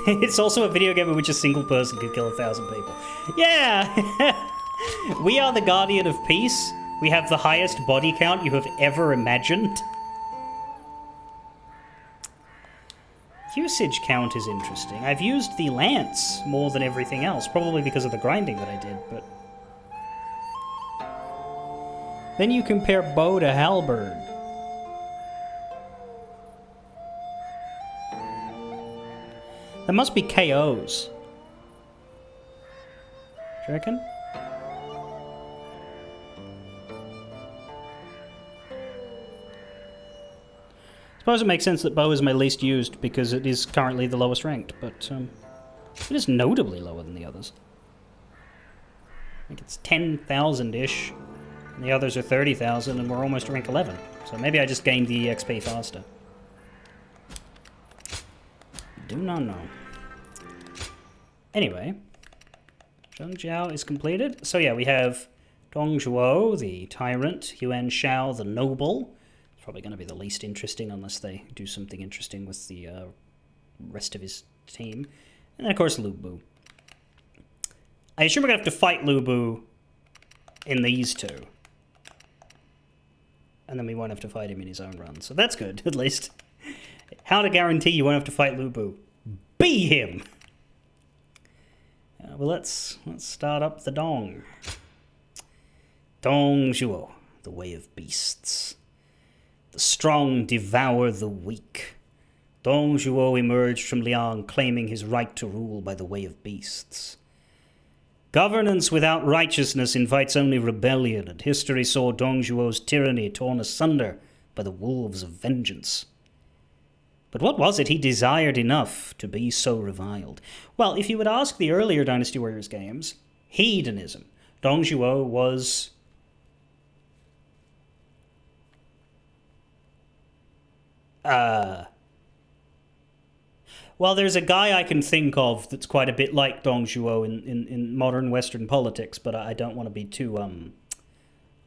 It's also a video game in which a single person could kill 1,000 people. Yeah! We are the Guardian of Peace. We have the highest body count you have ever imagined. Usage count is interesting. I've used the lance more than everything else, probably because of the grinding that I did, but... Then you compare bow to halberd. There must be KOs. Do you reckon? I suppose it makes sense that bow is my least used because it is currently the lowest ranked, but it is notably lower than the others. I think it's 10,000-ish. And the others are 30,000, and we're almost rank 11. So maybe I just gained the XP faster. Do not know. Anyway, Zhengjiao is completed. So yeah, we have Dong Zhuo, the tyrant, Yuan Shao, the noble. It's probably going to be the least interesting unless they do something interesting with the rest of his team. And then, of course, Lu Bu. I assume we're going to have to fight Lu Bu in these two. And then we won't have to fight him in his own run. So that's good, at least. How to guarantee you won't have to fight Lu Bu? Be him! Well, let's start up the Dong. Dong Zhuo, the way of beasts. The strong devour the weak. Dong Zhuo emerged from Liang, claiming his right to rule by the way of beasts. Governance without righteousness invites only rebellion, and history saw Dong Zhuo's tyranny torn asunder by the wolves of vengeance. But what was it he desired enough to be so reviled? Well, if you would ask the earlier Dynasty Warriors games, hedonism. Dong Zhuo was... Well, there's a guy I can think of that's quite a bit like Dong Zhuo in modern Western politics, but I don't want to be too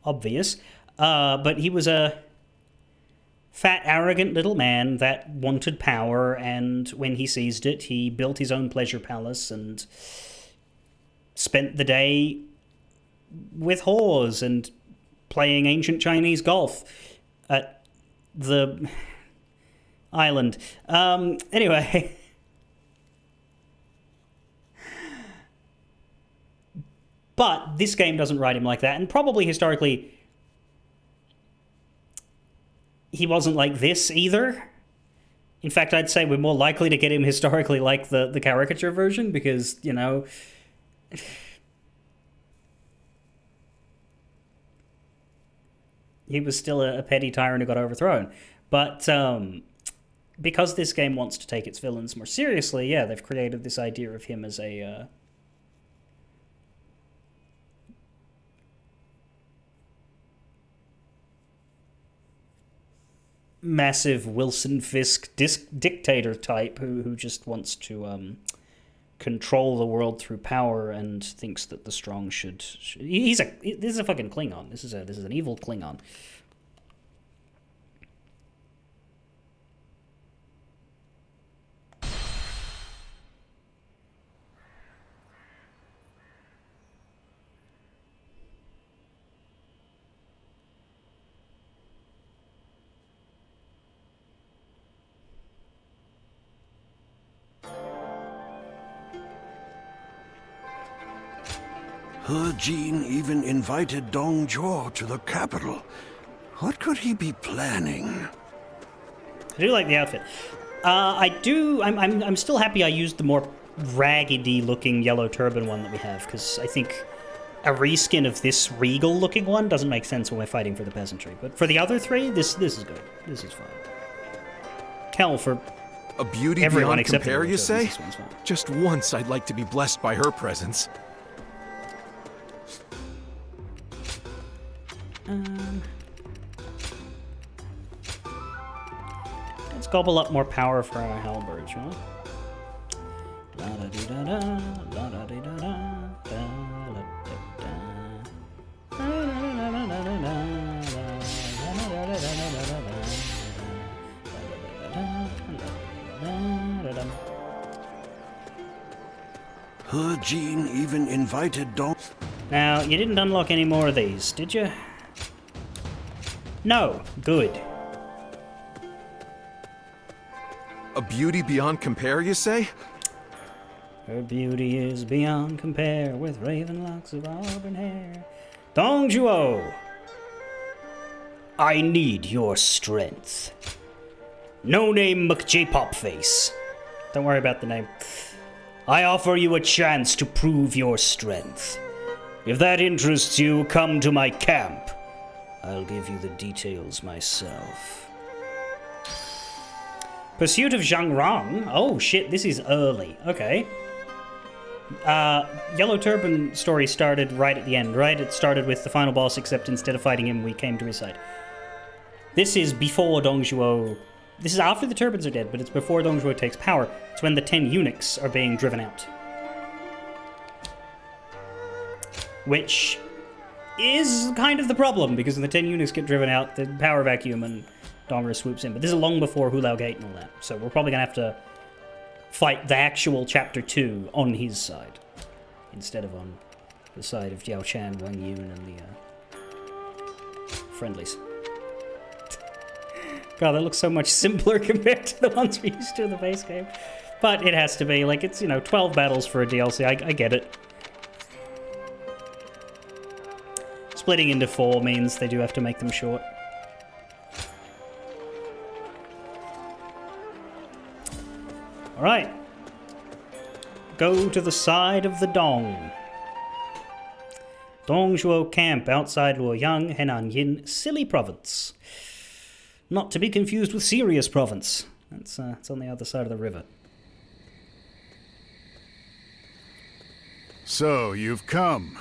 obvious. But he was a fat, arrogant little man that wanted power, and when he seized it, he built his own pleasure palace and spent the day with whores and playing ancient Chinese golf at the island. Anyway. But this game doesn't write him like that, and probably historically he wasn't like this either. In fact, I'd say we're more likely to get him historically like the caricature version, because, you know, he was still a petty tyrant who got overthrown. But because this game wants to take its villains more seriously, yeah, they've created this idea of him as a massive Wilson Fisk dictator type who just wants to control the world through power and thinks that the strong should this is a fucking Klingon. This is an evil Klingon. He Jin even invited Dong Zhuo to the capital. What could he be planning? I do like the outfit. I'm still happy I used the more raggedy looking yellow turban one that we have, because I think a reskin of this regal looking one doesn't make sense when we're fighting for the peasantry. But for the other three, this is good. This is fine. Hell, for a beauty everyone beyond compare, you say? This one's fine. Just once I'd like to be blessed by her presence. Let's gobble up more power for our halberds, right? He Jin even invited Dong... Now, you didn't unlock any more of these, did you? No. Good. A beauty beyond compare, you say? Her beauty is beyond compare, with raven locks of auburn hair. Dong Zhuo! I need your strength. No name McJ-Popface. Don't worry about the name. I offer you a chance to prove your strength. If that interests you, come to my camp. I'll give you the details myself. Pursuit of Zhang Rong? Oh shit, this is early. Okay. Yellow Turban story started right at the end, right? It started with the final boss, except instead of fighting him, we came to his side. This is before Dongzhuo... This is after the Turbans are dead, but it's before Dongzhuo takes power. It's when the 10 eunuchs are being driven out. Which is kind of the problem, because when the 10 eunuchs get driven out, the power vacuum and Dongzhuo swoops in. But this is long before Hulao Gate and all that, so we're probably going to have to fight the actual Chapter 2 on his side, instead of on the side of Jiao Shan, Wang Yun, and the friendlies. God, that looks so much simpler compared to the ones we used to in the base game. But it has to be. Like, it's, 12 battles for a DLC. I get it. Splitting into 4 means they do have to make them short. Alright. Go to the side of the Dong. Dongzhuo Camp outside Luoyang, Henan Yin, Silly Province. Not to be confused with Serious Province. It's on the other side of the river. So, you've come.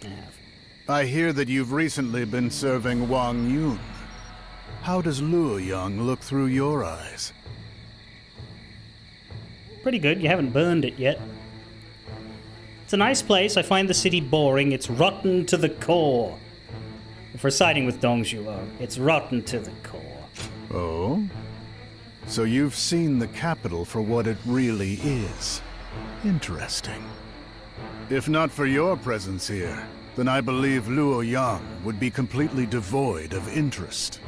I have. I hear that you've recently been serving Wang Yun. How does Luoyang look through your eyes? Pretty good. You haven't burned it yet. It's a nice place. I find the city boring. It's rotten to the core. If we're siding with Dongzhuo, it's rotten to the core. Oh? So you've seen the capital for what it really is. Interesting. If not for your presence here, then I believe Luoyang would be completely devoid of interest.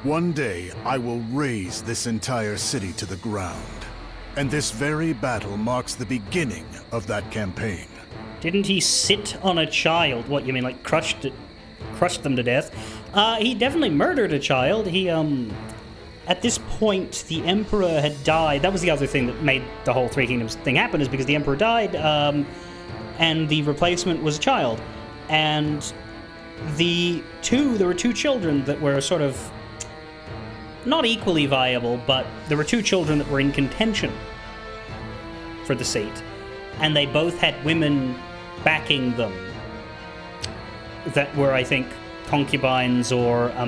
One day, I will raze this entire city to the ground. And this very battle marks the beginning of that campaign. Didn't he sit on a child? What, you mean like crushed them to death? He definitely murdered a child. He, at this point, the Emperor had died. That was the other thing that made the whole Three Kingdoms thing happen, is because the Emperor died, and the replacement was a child. And there were 2 children that were sort of not equally viable, but there were 2 children that were in contention for the seat. And they both had women backing them that were, I think, concubines or I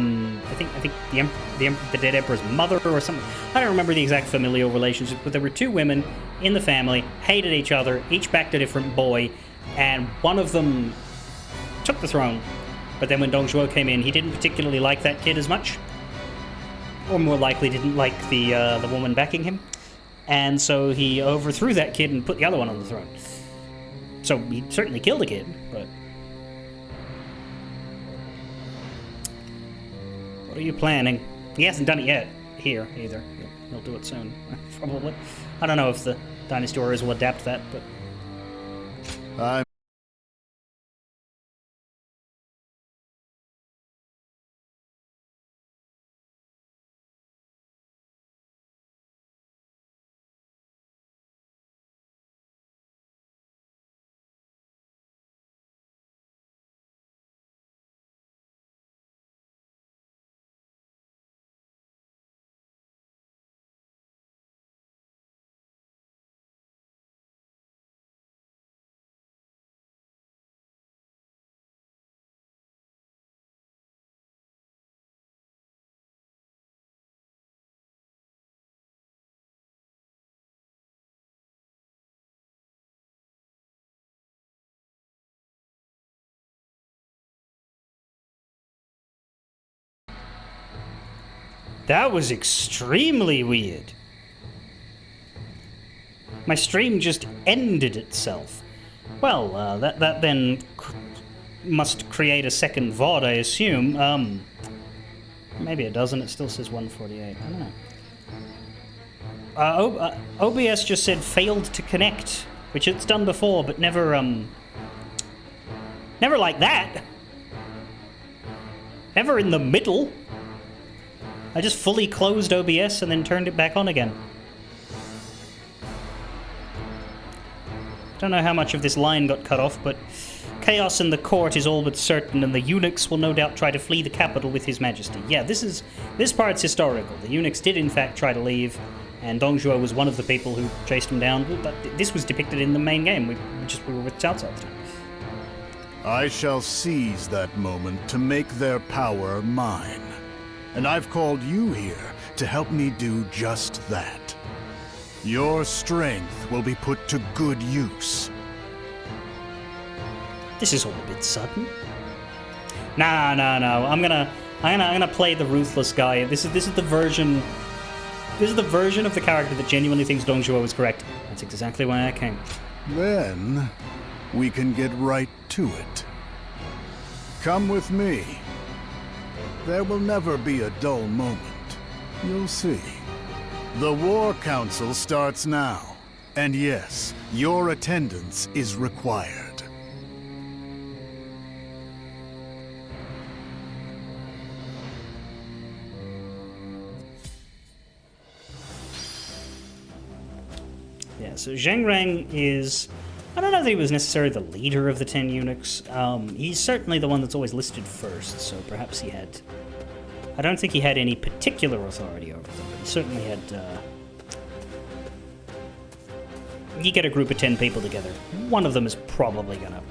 think the dead emperor's mother or something. I don't remember the exact familial relationship, but there were 2 women in the family, hated each other, each backed a different boy, and one of them took the throne. But then when Dongzhuo came in, he didn't particularly like that kid as much, or more likely didn't like the woman backing him. And so he overthrew that kid and put the other one on the throne. So he certainly killed a kid, but... What are you planning? He hasn't done it yet here, either. He'll do it soon, probably. I don't know if the Dynasty Warriors will adapt that, but... That was extremely weird. My stream just ended itself. Well, that then must create a second VOD, I assume. Maybe it doesn't. It still says 148. I don't know. OBS just said failed to connect, which it's done before, but never like that. Never in the middle. I just fully closed OBS and then turned it back on again. Don't know how much of this line got cut off, but chaos in the court is all but certain, and the eunuchs will no doubt try to flee the capital with His Majesty. Yeah, this part's historical. The eunuchs did in fact try to leave, And Dong Zhuo was one of the people who chased him down. But this was depicted in the main game. We were with Cao Cao at the time. I shall seize that moment to make their power mine. And I've called you here to help me do just that. Your strength will be put to good use. This is all a bit sudden. No. I'm gonna play the ruthless guy. This is the version. This is the version of the character that genuinely thinks Dong Zhuo is correct. That's exactly why I came. Then we can get right to it. Come with me. There will never be a dull moment. You'll see. The War Council starts now. And yes, your attendance is required. Yeah, so Zhang Rang is... I don't know that he was necessarily the leader of the 10 eunuchs. He's certainly the one that's always listed first, so perhaps he had... I don't think he had any particular authority over them, but he certainly had... You get a group of 10 people together. One of them is probably gonna...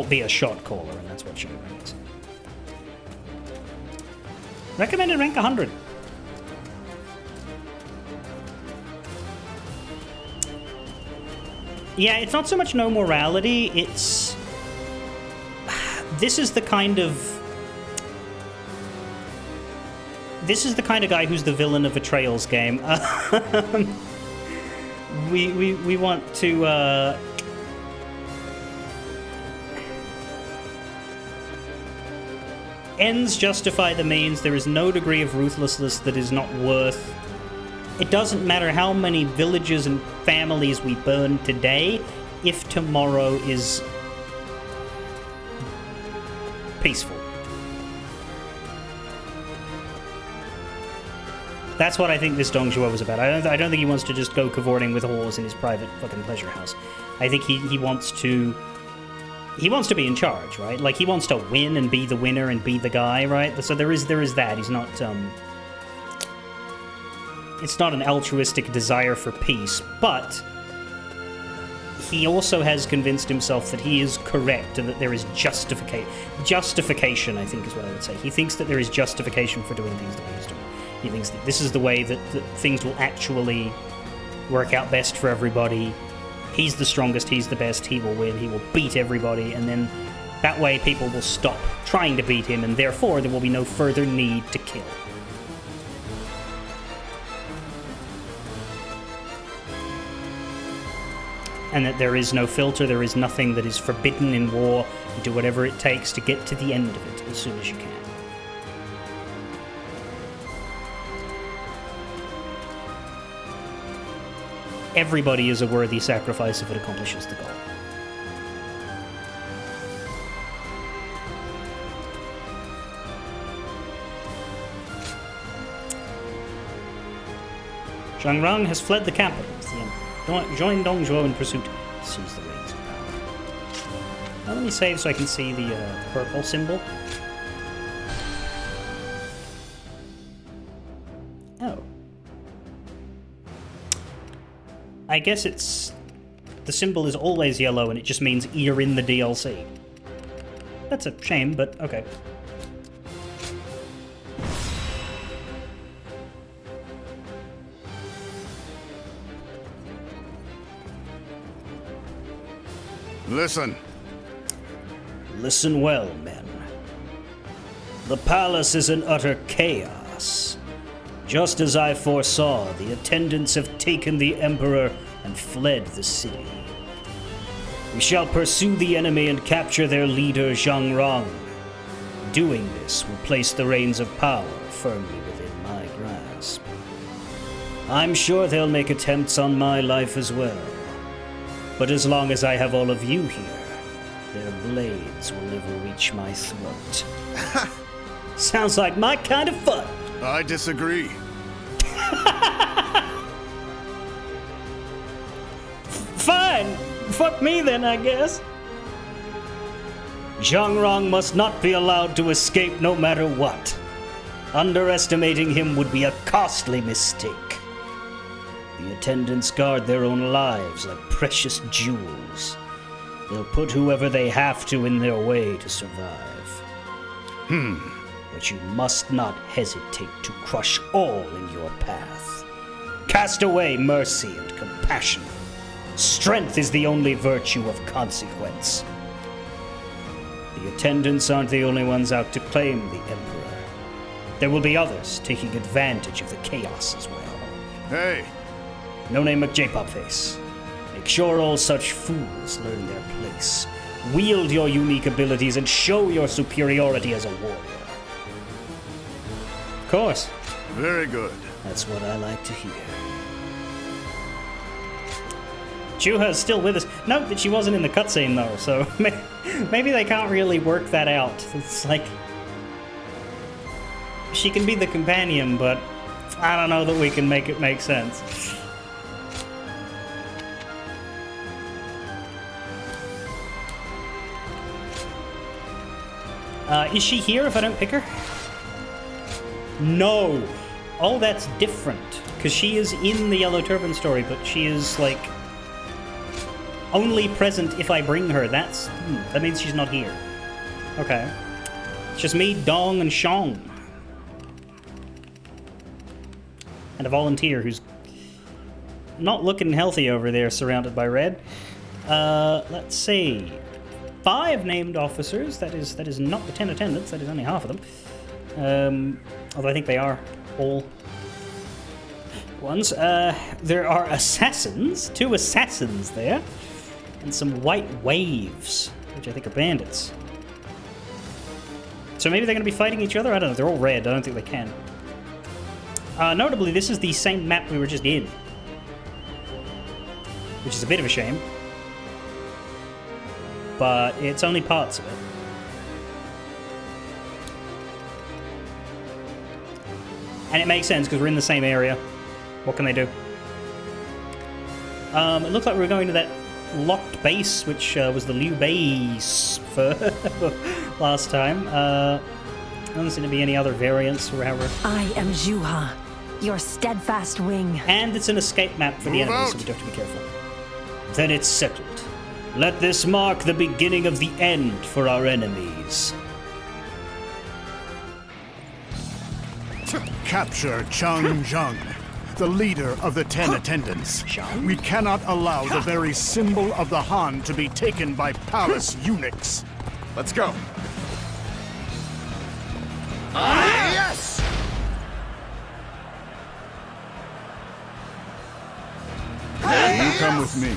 be a shot caller, and that's what Zhang Rang is. Recommended rank 100. Yeah, it's not so much no morality, it's... This is the kind of guy who's the villain of a Trails game. We want to... Ends justify the means. There is no degree of ruthlessness that is not worth... It doesn't matter how many villages and families we burn today, if tomorrow is peaceful. That's what I think this Dong Zhuo was about. I don't think he wants to just go cavorting with whores in his private fucking pleasure house. I think he wants to... He wants to be in charge, right? Like, he wants to win and be the winner and be the guy, right? So there is that. He's not... It's not an altruistic desire for peace, but he also has convinced himself that he is correct and that there is justification, I think is what I would say. He thinks that there is justification for doing things the way he's doing. He thinks that this is the way that things will actually work out best for everybody. He's the strongest, he's the best, he will win, he will beat everybody, and then that way people will stop trying to beat him, and therefore there will be no further need to kill. And that there is no filter, there is nothing that is forbidden in war. You do whatever it takes to get to the end of it as soon as you can. Everybody is a worthy sacrifice if it accomplishes the goal. Zhang Rang has fled the capital. Join Dong Zhuo in pursuit. Seize the reins of power. Now let me save so I can see the purple symbol. Oh. I guess it's... The symbol is always yellow and it just means you're in the DLC. That's a shame, but okay. Listen. Listen well, men. The palace is in utter chaos. Just as I foresaw, the attendants have taken the Emperor and fled the city. We shall pursue the enemy and capture their leader, Zhang Rang. Doing this will place the reins of power firmly within my grasp. I'm sure they'll make attempts on my life as well. But as long as I have all of you here, their blades will never reach my throat. Sounds like my kind of fun. I disagree. Fine. Fuck me then, I guess. Zhang Rang must not be allowed to escape no matter what. Underestimating him would be a costly mistake. The attendants guard their own lives like precious jewels. They'll put whoever they have to in their way to survive. But you must not hesitate to crush all in your path. Cast away mercy and compassion. Strength is the only virtue of consequence. The attendants aren't the only ones out to claim the Emperor. There will be others taking advantage of the chaos as well. Hey! No name McJ-Popface. Make sure all such fools learn their place. Wield your unique abilities and show your superiority as a warrior. Of course. Very good. That's what I like to hear. Juha's still with us. Note that she wasn't in the cutscene though, so maybe they can't really work that out. It's like she can be the companion, but I don't know that we can make it make sense. Is she here if I don't pick her? No. Oh, that's different. Because she is in the Yellow Turban story, but she is, like, only present if I bring her. That means she's not here. Okay. It's just me, Dong, and Shong. And a volunteer who's not looking healthy over there, surrounded by red. Let's see. 5 named officers. That is not the 10 attendants. That is only half of them. Although I think they are all ones. There are assassins. 2 assassins there. And some white waves, which I think are bandits. So maybe they're going to be fighting each other? I don't know. They're all red. I don't think they can. Notably, this is the same map we were just in. Which is a bit of a shame. But it's only parts of it. And it makes sense because we're in the same area. What can they do? It looks like we're going to that locked base, which was the Liu base for last time. There doesn't seem to be any other variants for how we're... I am Juha, your steadfast wing. And it's an escape map for the enemies, so we do have to be careful. Then it's settled. Let this mark the beginning of the end for our enemies. Capture Chang Zheng, the leader of the 10 attendants. We cannot allow the very symbol of the Han to be taken by palace eunuchs. Let's go. Yes! You come with me,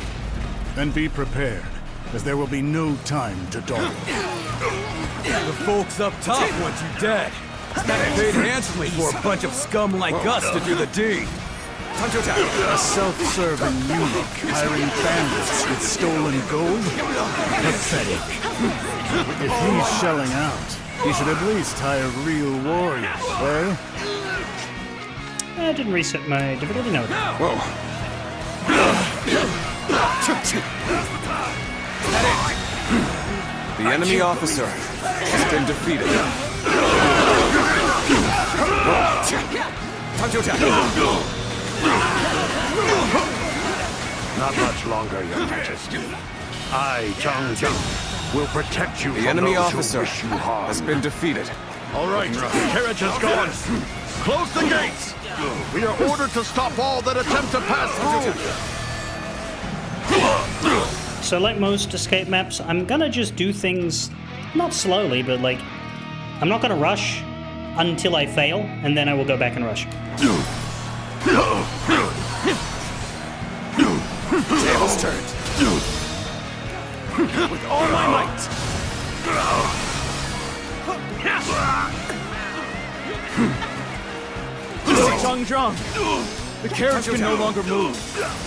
and be prepared, as there will be no time to dawdle. The folks up top want you dead. Paid handsomely for a bunch of scum like us to do the deed. Time to attack. A self-serving eunuch hiring bandits with stolen gold? Pathetic. If he's shelling out, he should at least hire real warriors, eh? I didn't reset my difficulty note. Whoa. The enemy officer has been defeated. Time to attack. Not much longer, Your Majesty. I, Chang Zheng, will protect you The from enemy those officer who wish you harm. has been defeated. All right, the carriage has gone. Close the gates. We are ordered to stop all that attempt to pass through. So like most escape maps, I'm gonna just do things, not slowly, but like, I'm not gonna rush until I fail, and then I will go back and rush. Tables turned. With all my might. Chang Zheng, the carriage can no longer move.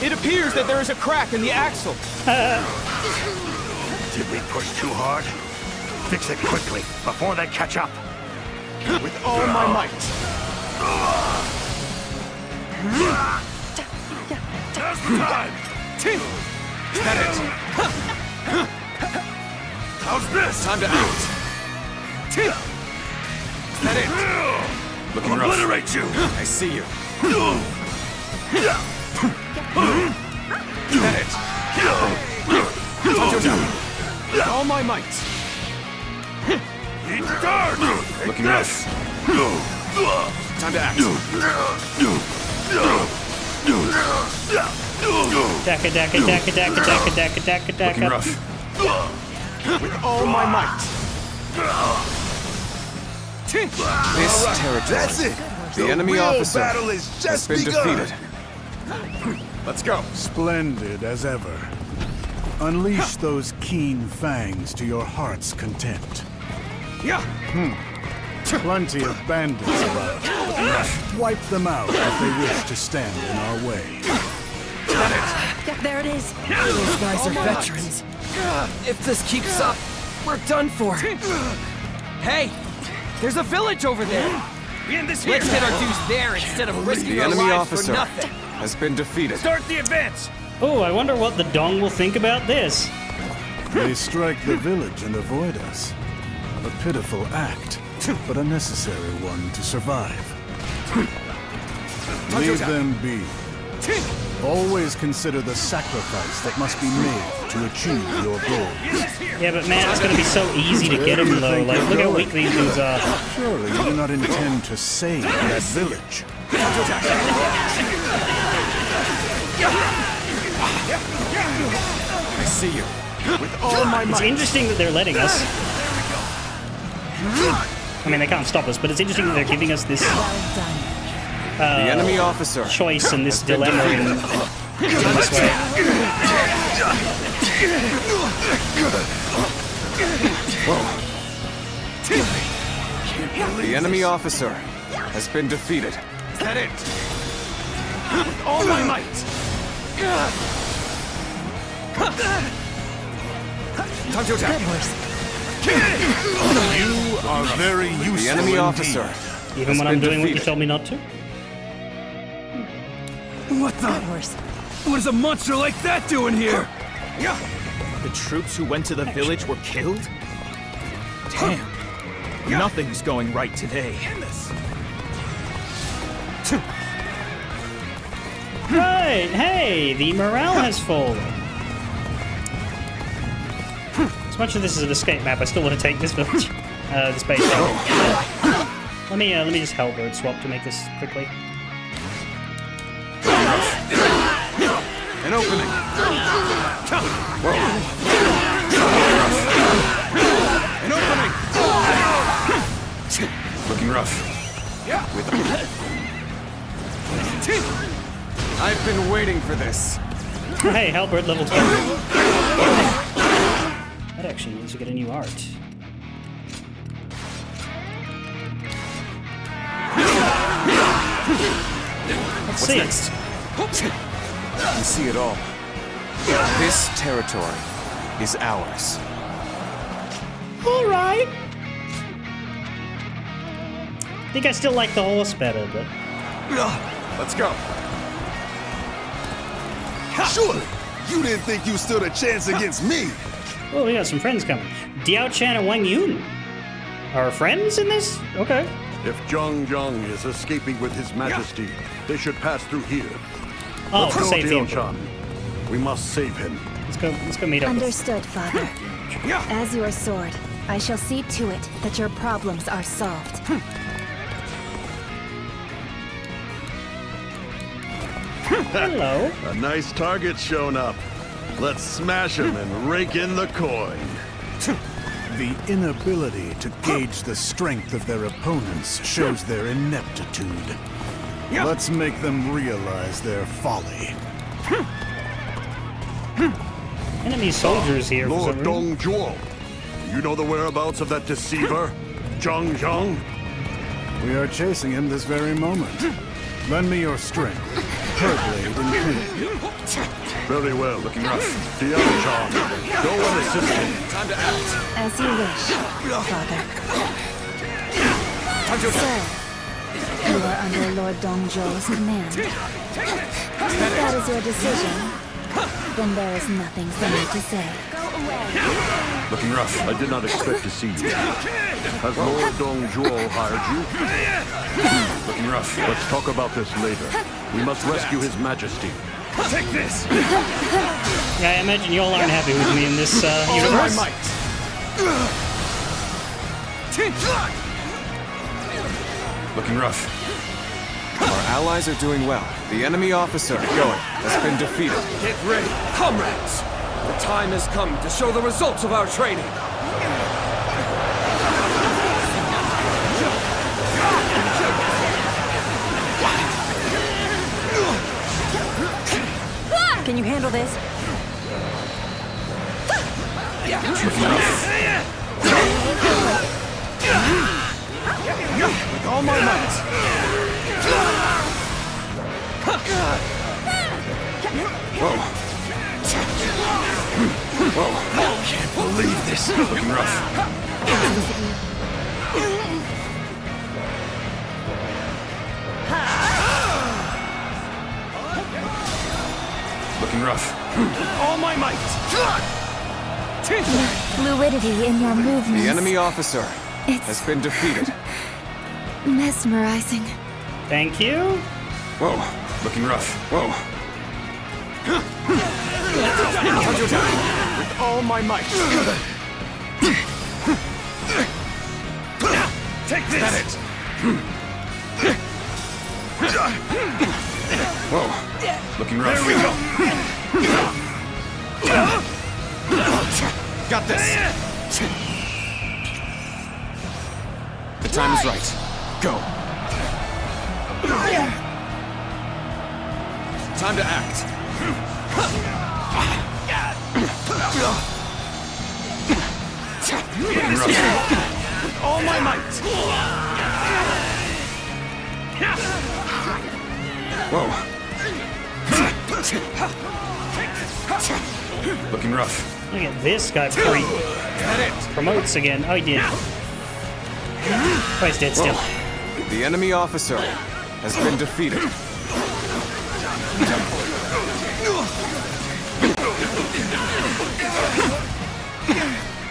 It appears that there is a crack in the axle. Did we push too hard? Fix it quickly, before they catch up. With all my might. Now's the time! Is that it? How's this? Time to act. Is that it? Looking rough. Obliterate you! I see you. Get it! With all my might! Eat guard! Looking rough. Time to act. Daka, daka, daka, daka, daka, daka, daka, daka. Looking rough. With all my might. This territory. That's it. The enemy officer battle is has just been begun. defeated. Let's go. Splendid as ever. Unleash those keen fangs to your heart's content. Yeah. Plenty of bandits about. Wipe them out if they wish to stand in our way. Yeah, there it is. Those guys are veterans. If this keeps up, we're done for. Hey, there's a village over there. Let's get our dues there instead of risking The our enemy lives officer for nothing. has been defeated. Start the advance. Oh, I wonder what the Dong will think about this. They strike the village and avoid us. A pitiful act, but a necessary one to survive. Leave them be. Always consider the sacrifice that must be made to achieve your goals. Yeah, but man, it's gonna be so easy to get them though. Like, look how weak these dudes are. Surely you do not intend to save that village. I see you. With all my It's might. interesting that they're letting us. I mean, they can't stop us, but it's interesting that they're giving us this The enemy officer choice and this has been dilemma in this way. The enemy officer has been defeated. Is that it? With all my might. Time to attack. You are very useful. The enemy officer. Even when I'm doing what you told me not to. What the? What is a monster like that doing here? The troops who went to the village were killed? Damn. Nothing's going right today. Right, hey, the morale has fallen. As much as this is an escape map, I still want to take this village. This base. Let me just halberd swap to make this quickly. An opening. Whoa. An opening. Looking rough. With I've been waiting for this. Hey, halberd level 2. That actually means you get a new art. Let's see. Next? You see it all. This territory is ours. Alright. I think I still like the horse better, but... Let's go. Surely, you didn't think you stood a chance against me. Oh, we got some friends coming. Diao Chan and Wang Yun are friends in this? Okay. If Zhang Zhang is escaping with His Majesty, they should pass through here. Oh, Let's go, save the Diao Emperor. Chan. We must save him. Let's go meet up. Understood, Father. As your sword, I shall see to it that your problems are solved. Hello. A nice target's shown up. Let's smash him and rake in the coin. The inability to gauge the strength of their opponents shows their ineptitude. Let's make them realize their folly. Enemy soldiers here for Lord some reason. Dong Zhuo, you know the whereabouts of that deceiver, Zhang Zhang? We are chasing him this very moment. Lend me your strength. Her blade included. Very well. Looking rough. Diao Chan, go and assist him. Time to act. As you wish, Father. Sir, you are under Lord Dong Zhuo's command. If that is your decision, then there is nothing for me to say. Looking rough. I did not expect to see you. Has Lord Dongzhuo hired you? Looking rough. Let's talk about this later. We must rescue His Majesty. Take this! Yeah, I imagine y'all aren't happy with me in this universe. Looking rough. Our allies are doing well. The enemy officer, going, has been defeated. Get ready, comrades! The time has come to show the results of our training. Can you handle this? With all my might. Whoa. Whoa. Can't believe this. Looking rough. Looking rough. All my might. Fluidity in your movements. The enemy officer It's has been defeated. mesmerizing. Thank you. Whoa. Looking rough. Whoa. With all my might. Take this. That it. Whoa. Looking rough. There we go. Got this. The time is right. Go. Time to act. Looking rough. With all my might. Whoa. Looking rough. Look at this guy promotes again. Oh, he did. Oh, he's dead still. The enemy officer has been defeated.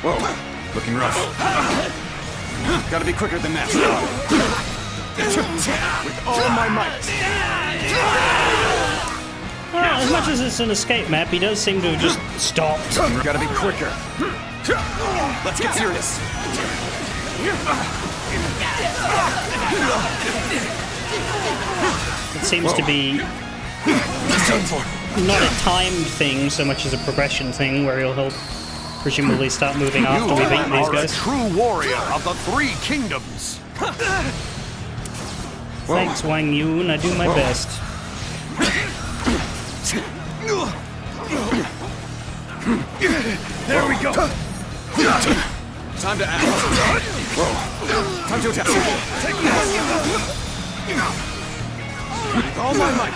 Whoa. Looking rough. Gotta be quicker than that. With all my might. Well, as much as it's an escape map, he does seem to have just stopped. Gotta be quicker. Let's get serious. It seems to be not a timed thing so much as a progression thing where he'll presumably start moving after we beat these guys. A true warrior of the Three Kingdoms. Thanks, Wang Yun. I do my best. There we go. Time to act. Whoa. Time to attack. Take this. With all my might.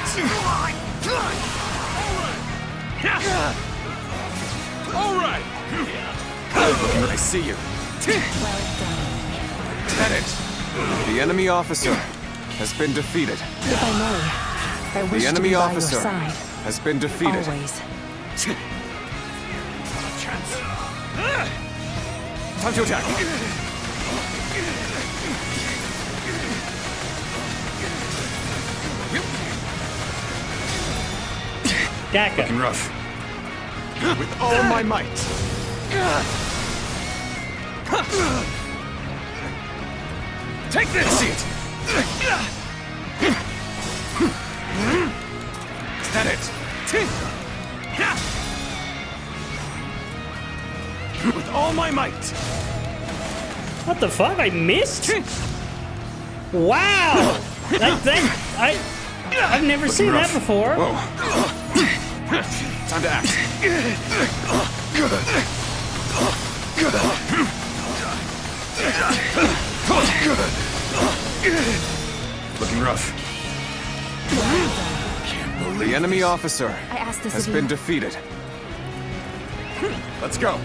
All right. I see you. That it. The enemy officer has been defeated. If I may, I wish The to enemy be by officer your side. has been defeated. Always. Time to attack. Daka. Looking rough. With all my might. Take this. See it. That it. With all my might. What the fuck? I missed? Wow! I've never seen that before. Whoa. Time to act. Looking rough. The enemy officer I asked this has of been you. defeated. Let's go.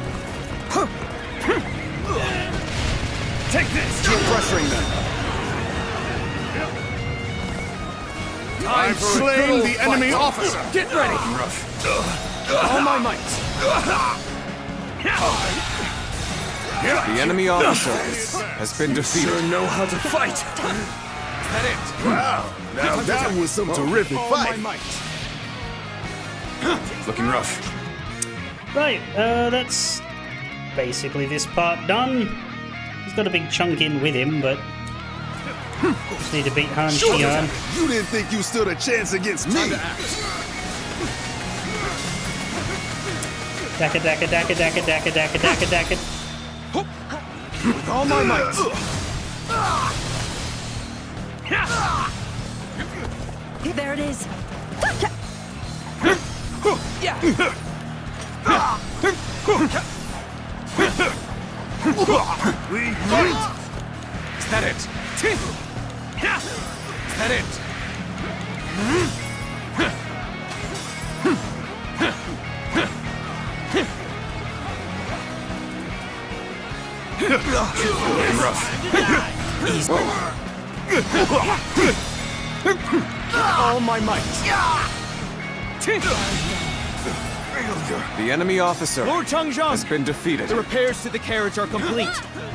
Take this. Keep pressuring them. I've slain the enemy officer. Get ready. Rough. All my might. The enemy officer has been defeated. Sure know how to fight. Is that it? Wow, now that was some terrific fight. Looking rough. Right, that's basically this part done. He's got a big chunk in with him, but just need to beat Han Xian. You didn't think you stood a chance against me. Daka daka daka daka daka daka daka daka. With all my might. There it is. We fight! Is that it? Is that it? Rough. All my might. The enemy officer Lord Changzhang has been defeated. The repairs to the carriage are complete.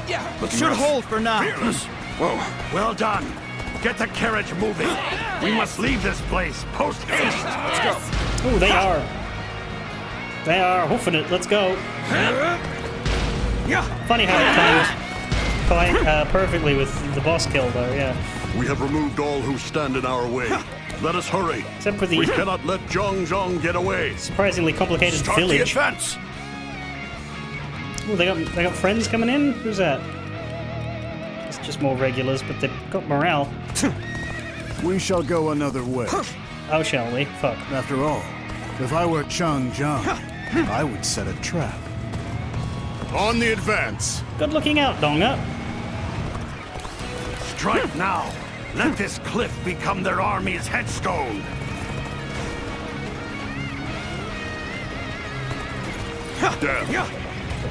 It should rough. hold for now. Whoa. Well done. Get the carriage moving. We must leave this place post-haste. Let's go. Oh, they are. They are hoofing it. Let's go. Funny how it timed perfectly with the boss kill, though. Yeah. We have removed all who stand in our way. Let us hurry. Except for the We cannot let Zhang get away. surprisingly complicated Start the village. advance. Oh, they got friends coming in. Who's that? It's just more regulars, but they've got morale. We shall go another way. Oh, shall we? Fuck. After all, if I were Changzhang, I would set a trap. On the advance. Good looking out, Donga. Strike now. Let this cliff become their army's headstone. Damn.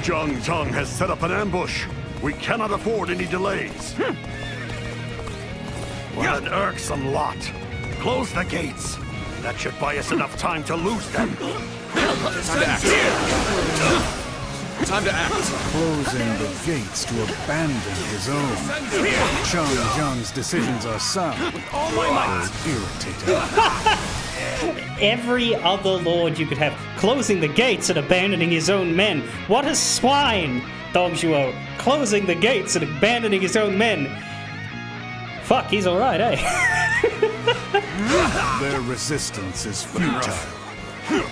Zhang has set up an ambush. We cannot afford any delays. What an irksome lot. Close the gates. That should buy us enough time to lose them. Time to act. Closing the gates to abandon his own. Changzhang's decisions are sound. All my might. Irritating. Every other lord you could have closing the gates and abandoning his own men. What a swine! Dong Zhuo closing the gates and abandoning his own men. Fuck, he's alright, eh? Their resistance is futile.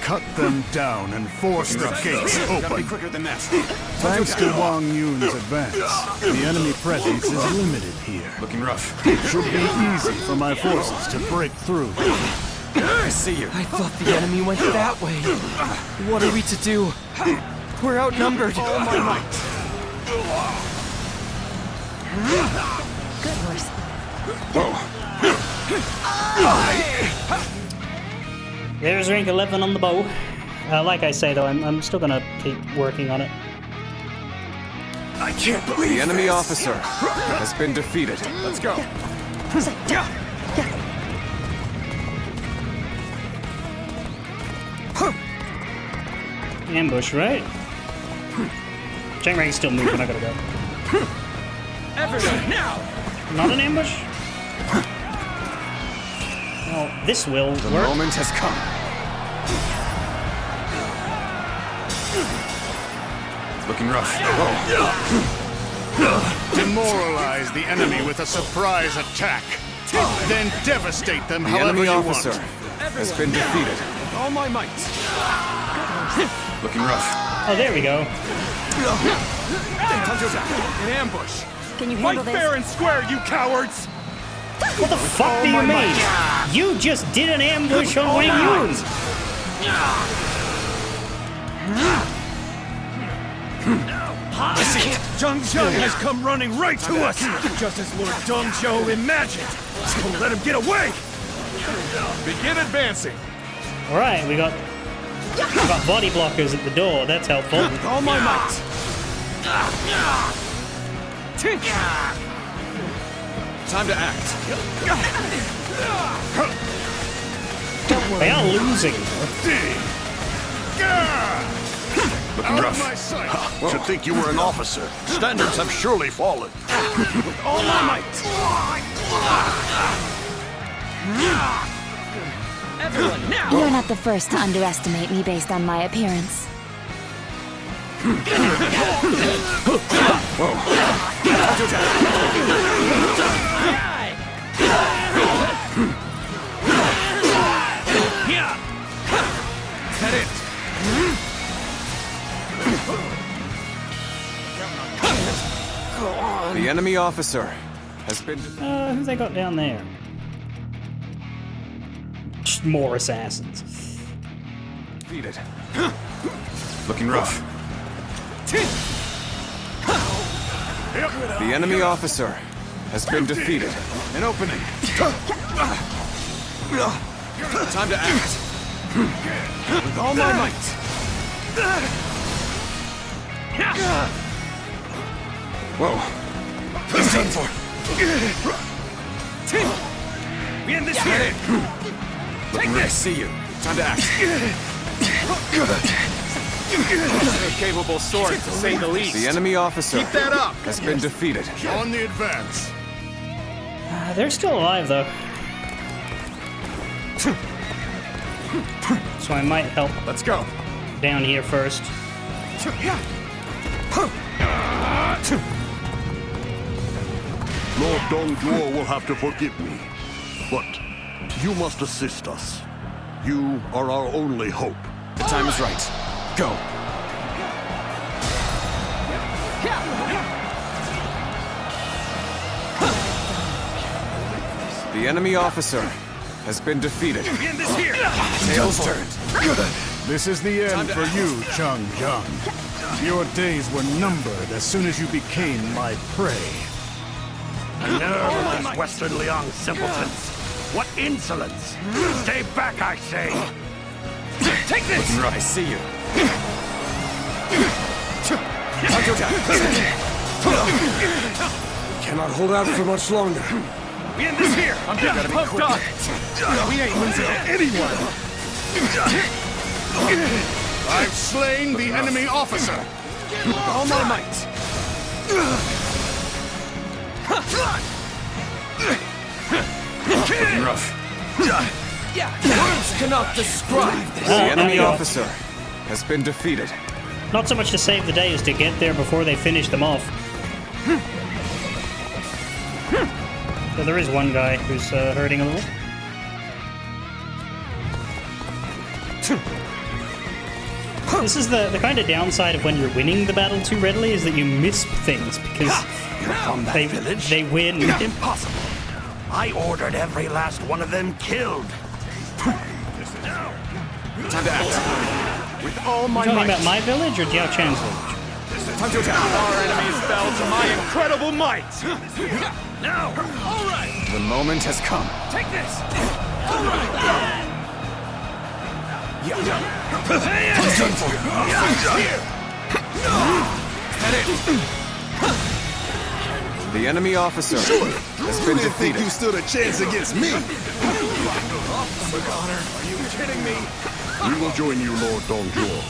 Cut them down and force the gates open. Thanks to Wang Yun's advance, the enemy presence is limited here. Looking rough. It should be easy for my forces to break through. I see you. I thought the enemy went that way. What are we to do? We're outnumbered. All my might. Good horse. There's rank 11 on the bow. Like I say, though, I'm still gonna keep working on it. I can't believe The enemy officer has been defeated. Let's go. Ambush, right? Chang Rai's still moving, I gotta go. Everyone, now! Not an ambush? Well, this will The work. moment has come. Looking rough. Demoralize the enemy with a surprise attack. Then devastate them The however enemy you officer want. has been defeated. All my might. Looking rough. Oh, there we go. In ambush. Can you Fight handle fair this? and square, you cowards! What the fuck do you mean? You just did an ambush on Wang Yun! I see it. Zhang has come running right to us, just as Lord Dong Zhuo imagined. Don't let him get away. Begin advancing. Alright, we got body blockers at the door, that's helpful. With all my might. Time to act. They are losing. Looking rough. To think you were an officer. Standards have surely fallen. With all my might! Everyone, now! You're not the first to underestimate me based on my appearance. Is that it? The enemy officer has been... Who's they got down there? Just more assassins. defeated. Looking rough. The enemy officer has been defeated. An opening. Time to act. With all my might. Whoa. It's done for. We end this here. Looking ready to see you. Time to act. A capable sword, to say the least. The enemy officer Keep that up. has been defeated. On the advance. They're still alive, though. So I might help. Let's go. Down here first. Lord Dongjuo will have to forgive me, but you must assist us. You are our only hope. The time is right. Go. The enemy officer has been defeated. This here. Tails turned. This is the end for you, Chung Jung. Your days were numbered as soon as you became my prey. Nerveless Western Liang simpletons. What insolence! Stay back, I say! Take this! Looking right, I see you. Cannot hold out for much longer. We end this here. I'm getting pumped up. We ain't losing to anyone. I've slain the enemy officer! With all my might. Looking rough. Words cannot describe this. The enemy officer has been defeated. Not so much to save the day as to get there before they finish them off. So there is one guy who's hurting a little. This is the kind of downside of when you're winning the battle too readily, is that you miss things because they win. Impossible! I ordered every last one of them killed! Time to act. With all my Talking might! about my village or Jiao Chan's village? Time to attack. Our enemies fell to my incredible might. Now, all right. The moment has come. Take this. All right. The enemy officer has been defeated. You stood a chance against me. Are you kidding me? We will join you, Lord Dongjuo.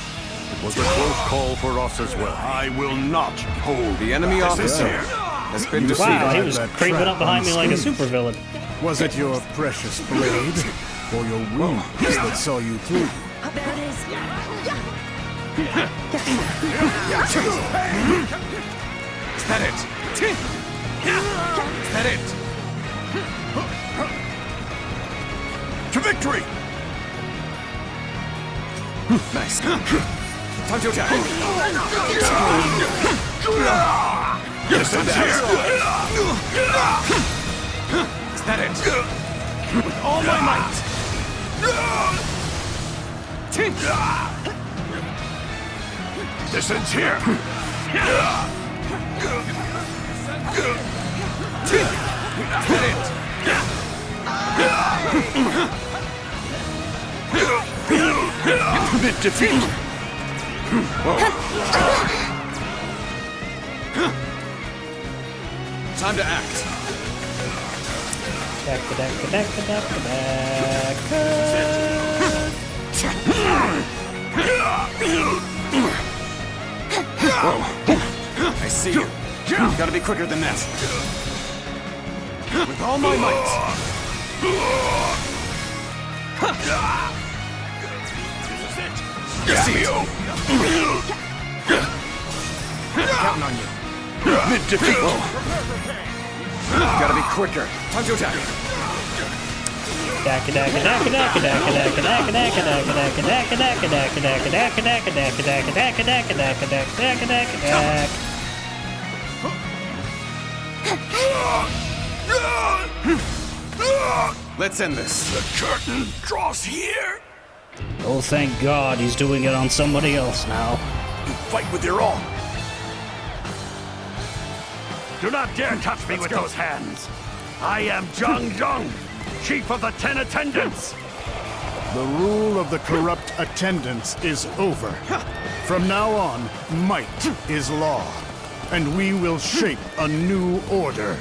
It was a close call for us as well. I will not hold. The enemy officer has been defeated. Wow, he was creeping up behind me like a supervillain. Was it your precious blade or your wounds that saw you through? There it is. Is that it? Is that it? To victory! Nice. Time to attack. Yes, Time to act. Is that it? With all my might. This ends here! Bit defeat! Time to act. I see you. Gotta be quicker than that. With all my might. Counting on you. Mid-defeat. Gotta be quicker. Time to attack. Let's end this. The curtain draws here. Oh, thank God he's doing it on somebody else now. You fight with your all. Do not dare touch me with those hands. I am Zhang Zhang, Chief of the 10 Attendants. The rule of the corrupt attendants is over. From now on, might is law, and we will shape a new order.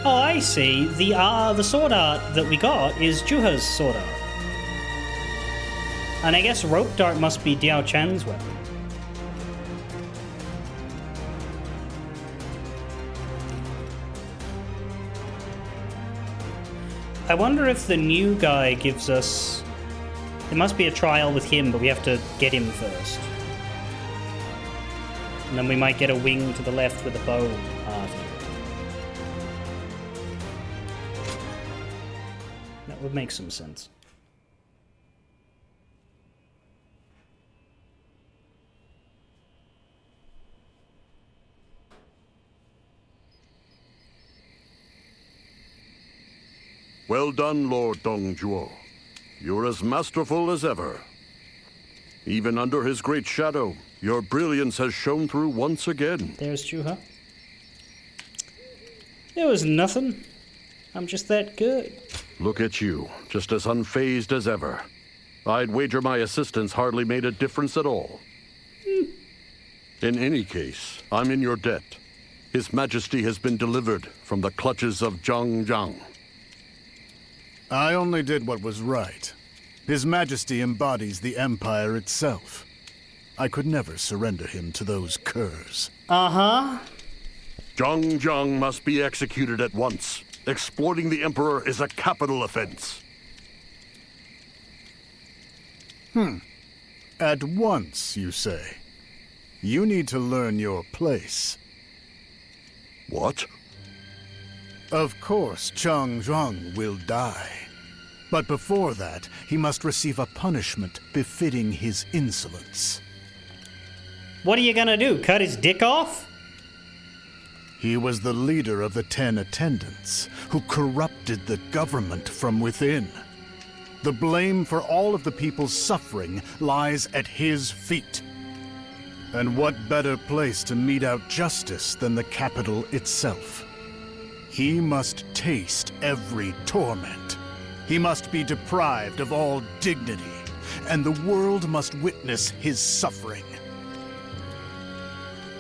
Oh, I see. The sword art that we got is Juha's sword art. And I guess rope dart must be Diao Chan's weapon. I wonder if the new guy gives us... There must be a trial with him, but we have to get him first. And then we might get a wing to the left with a bow art. That would make some sense. Well done, Lord Dongzhuo. You're as masterful as ever. Even under his great shadow, your brilliance has shone through once again. There's Juha. There was nothing. I'm just that good. Look at you, just as unfazed as ever. I'd wager my assistance hardly made a difference at all. In any case, I'm in your debt. His Majesty has been delivered from the clutches of Zhang Zhang. I only did what was right. His Majesty embodies the Empire itself. I could never surrender him to those curs. Uh-huh. Zhang Zhang must be executed at once. Exploiting the Emperor is a capital offense. At once, you say? You need to learn your place. What? Of course, Zhang Zhang will die. But before that, he must receive a punishment befitting his insolence. What are you gonna do, cut his dick off? He was the leader of the 10 Attendants, who corrupted the government from within. The blame for all of the people's suffering lies at his feet. And what better place to mete out justice than the capital itself? He must taste every torment. He must be deprived of all dignity, and the world must witness his suffering.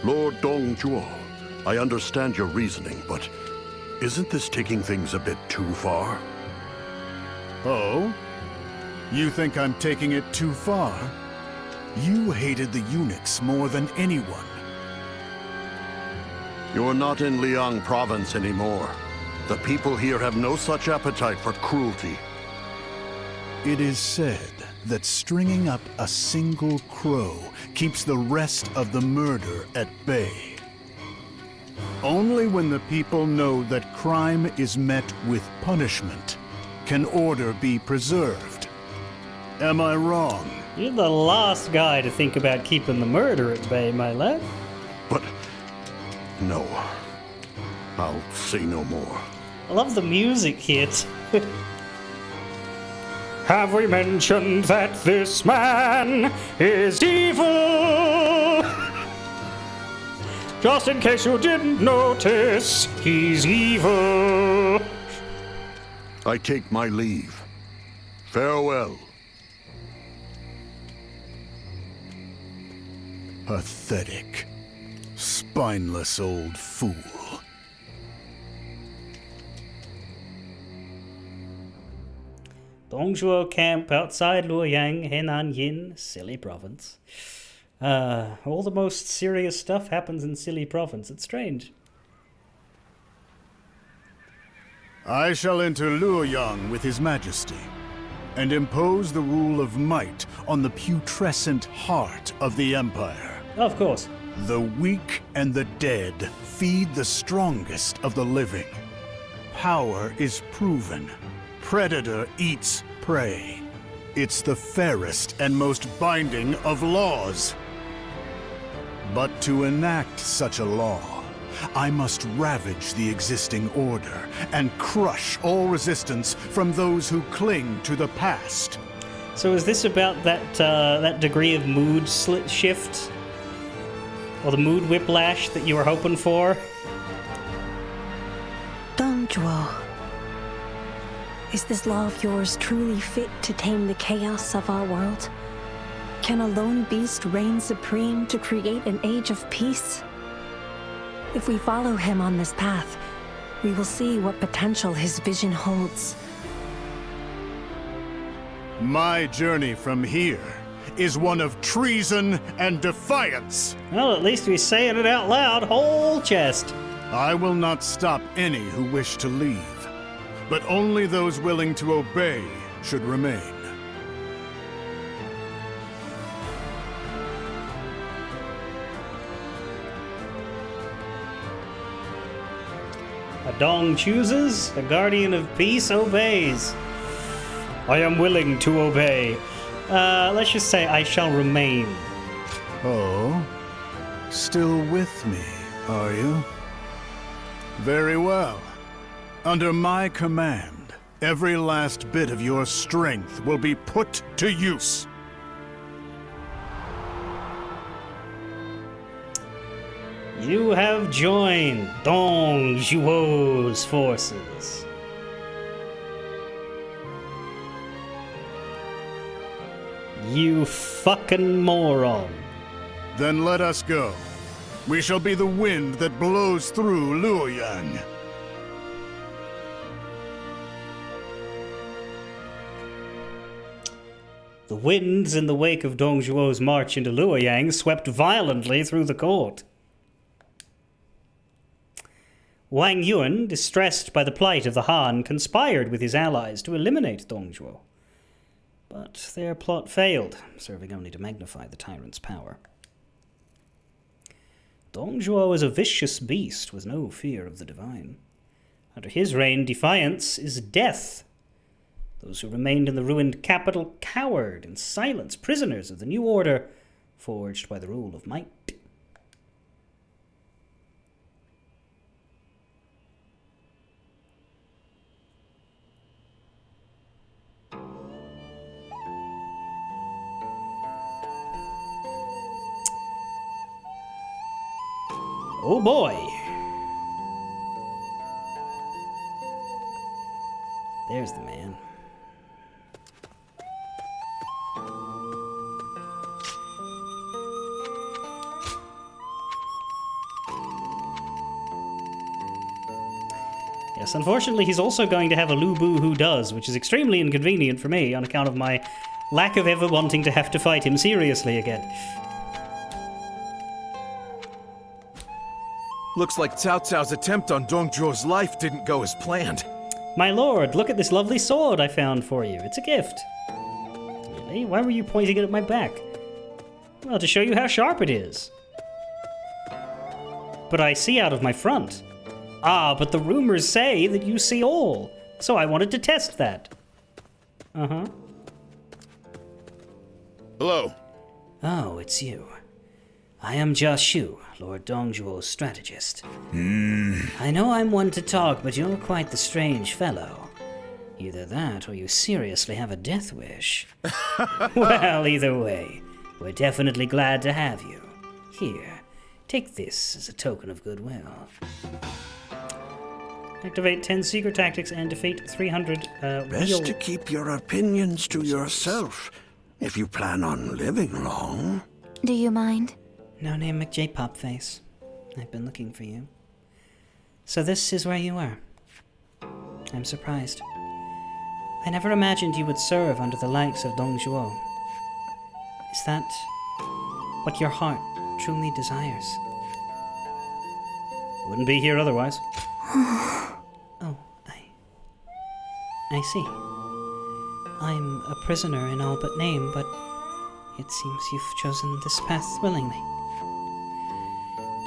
Lord Dongzhuo, I understand your reasoning, but isn't this taking things a bit too far? Oh? You think I'm taking it too far? You hated the eunuchs more than anyone. You're not in Liang province anymore. The people here have no such appetite for cruelty. It is said that stringing up a single crow keeps the rest of the murder at bay. Only when the people know that crime is met with punishment can order be preserved. Am I wrong? You're the last guy to think about keeping the murder at bay, my lad. But no. I'll say no more. I love the music hit. Have we mentioned that this man is evil? Just in case you didn't notice, he's evil. I take my leave. Farewell. Pathetic. Spineless old fool. Dongzhuo camp outside Luoyang, Henan Yin, Silly Province. All the most serious stuff happens in Silly Province. It's strange. I shall enter Luoyang with His Majesty, and impose the rule of might on the putrescent heart of the Empire. Of course. The weak and the dead feed the strongest of the living. Power is proven. Predator eats prey. It's the fairest and most binding of laws. But to enact such a law, I must ravage the existing order and crush all resistance from those who cling to the past. So is this about that degree of mood shift? Or the mood whiplash that you were hoping for? Dongzhuo, is this law of yours truly fit to tame the chaos of our world? Can a lone beast reign supreme to create an age of peace? If we follow him on this path, we will see what potential his vision holds. My journey from here is one of treason and defiance. Well, at least we're saying it out loud, whole chest. I will not stop any who wish to leave, but only those willing to obey should remain. A Dong chooses, a guardian of peace obeys. I am willing to obey. Let's just say I shall remain. Oh? Still with me, are you? Very well. Under my command, every last bit of your strength will be put to use. You have joined Dongzhuo's forces. You fucking moron. Then let us go. We shall be the wind that blows through Luoyang. The winds in the wake of Dongzhuo's march into Luoyang swept violently through the court. Wang Yuan, distressed by the plight of the Han, conspired with his allies to eliminate Dongzhuo. But their plot failed, serving only to magnify the tyrant's power. Dongzhuo is a vicious beast with no fear of the divine. Under his reign, defiance is death. Those who remained in the ruined capital cowered in silence, prisoners of the new order forged by the rule of might. Oh boy! There's the man. Yes, unfortunately he's also going to have a Lu Bu who does, which is extremely inconvenient for me on account of my lack of ever wanting to have to fight him seriously again. Looks like Cao Cao's attempt on Dongzhuo's life didn't go as planned. My lord, look at this lovely sword I found for you. It's a gift. Really? Why were you pointing it at my back? Well, to show you how sharp it is. But I see out of my front. Ah, but the rumors say that you see all. So I wanted to test that. Uh-huh. Hello. Oh, it's you. I am Jashu, Lord Dongjuo's strategist. I know I'm one to talk, but you're quite the strange fellow. Either that, or you seriously have a death wish. Well, either way, we're definitely glad to have you. Here, take this as a token of goodwill. Activate 10 secret tactics and defeat 300 Best to keep your opinions to yourself, if you plan on living long. Do you mind? No name McJ-Popface. I've been looking for you. So this is where you are. I'm surprised. I never imagined you would serve under the likes of Dongjuo. Is that what your heart truly desires? Wouldn't be here otherwise. Oh, I see. I'm a prisoner in all but name, but it seems you've chosen this path willingly.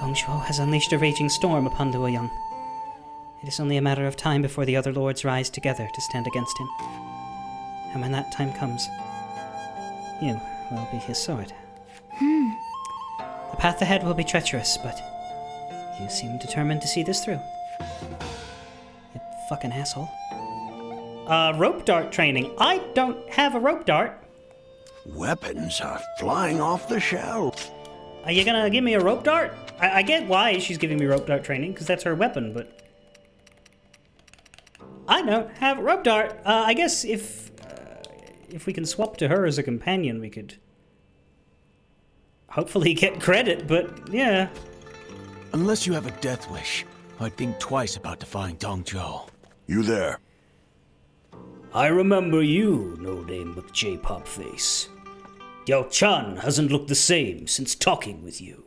Dongjuo has unleashed a raging storm upon Luo Yang. It is only a matter of time before the other lords rise together to stand against him. And when that time comes, you will be his sword. The path ahead will be treacherous, but you seem determined to see this through. You fucking asshole. Rope dart training. I don't have a rope dart. Weapons are flying off the shelf. Are you gonna give me a rope dart? I get why she's giving me rope dart training, because that's her weapon, but I don't have a rope dart. I guess if we can swap to her as a companion, we could hopefully get credit, but yeah. Unless you have a death wish, I'd think twice about defying Dongjuo. You there? I remember you, no name McJ-Popface. Yao Chan hasn't looked the same since talking with you.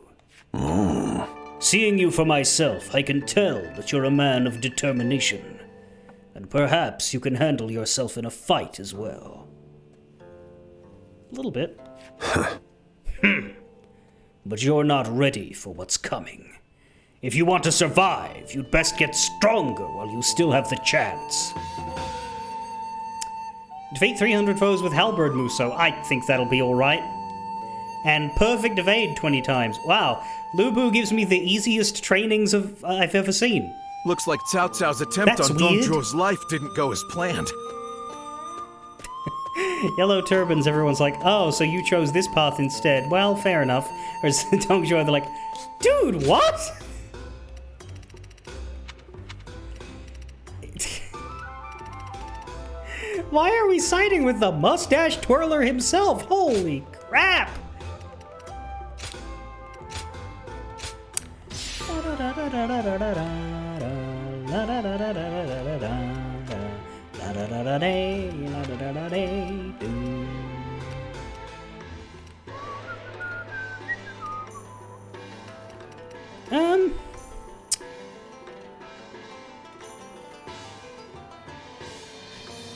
Seeing you for myself, I can tell that you're a man of determination. And perhaps you can handle yourself in a fight as well. A little bit. But you're not ready for what's coming. If you want to survive, you'd best get stronger while you still have the chance. Defeat 300 foes with Halberd Muso. I think that'll be alright. And perfect evade 20 times. Wow, Lu Bu gives me the easiest trainings I've ever seen. Looks like Cao Cao's attempt on Dongjuo's life didn't go as planned. Yellow turbans, everyone's like, oh, so you chose this path instead. Well, fair enough. Whereas Dongjuo, they're like, dude, what? Why are we siding with the mustache twirler himself? Holy crap!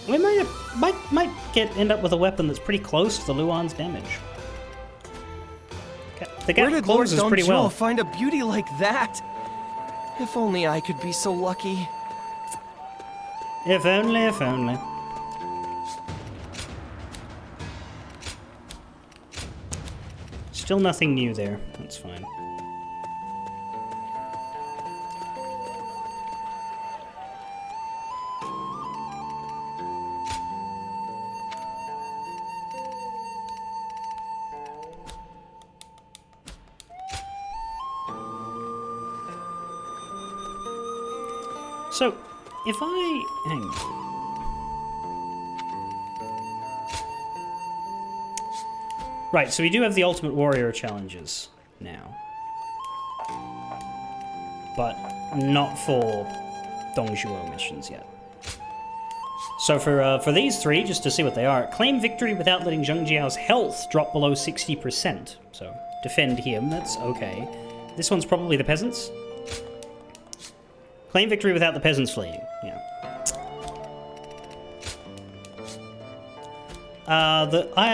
We might end up with a weapon that's pretty close to the Luan's damage. The gap Where did Lord closes pretty well. Dongjuo find a beauty like that? If only I could be so lucky. If only, if only. Still nothing new there. That's fine. So, if I... hang on. Right, so we do have the Ultimate Warrior challenges now. But not for Dongjuo missions yet. So for these three, just to see what they are, claim victory without letting Zheng Jiao's health drop below 60%. So, defend him, that's okay. This one's probably the peasants. Claim victory without the peasants fleeing. Yeah.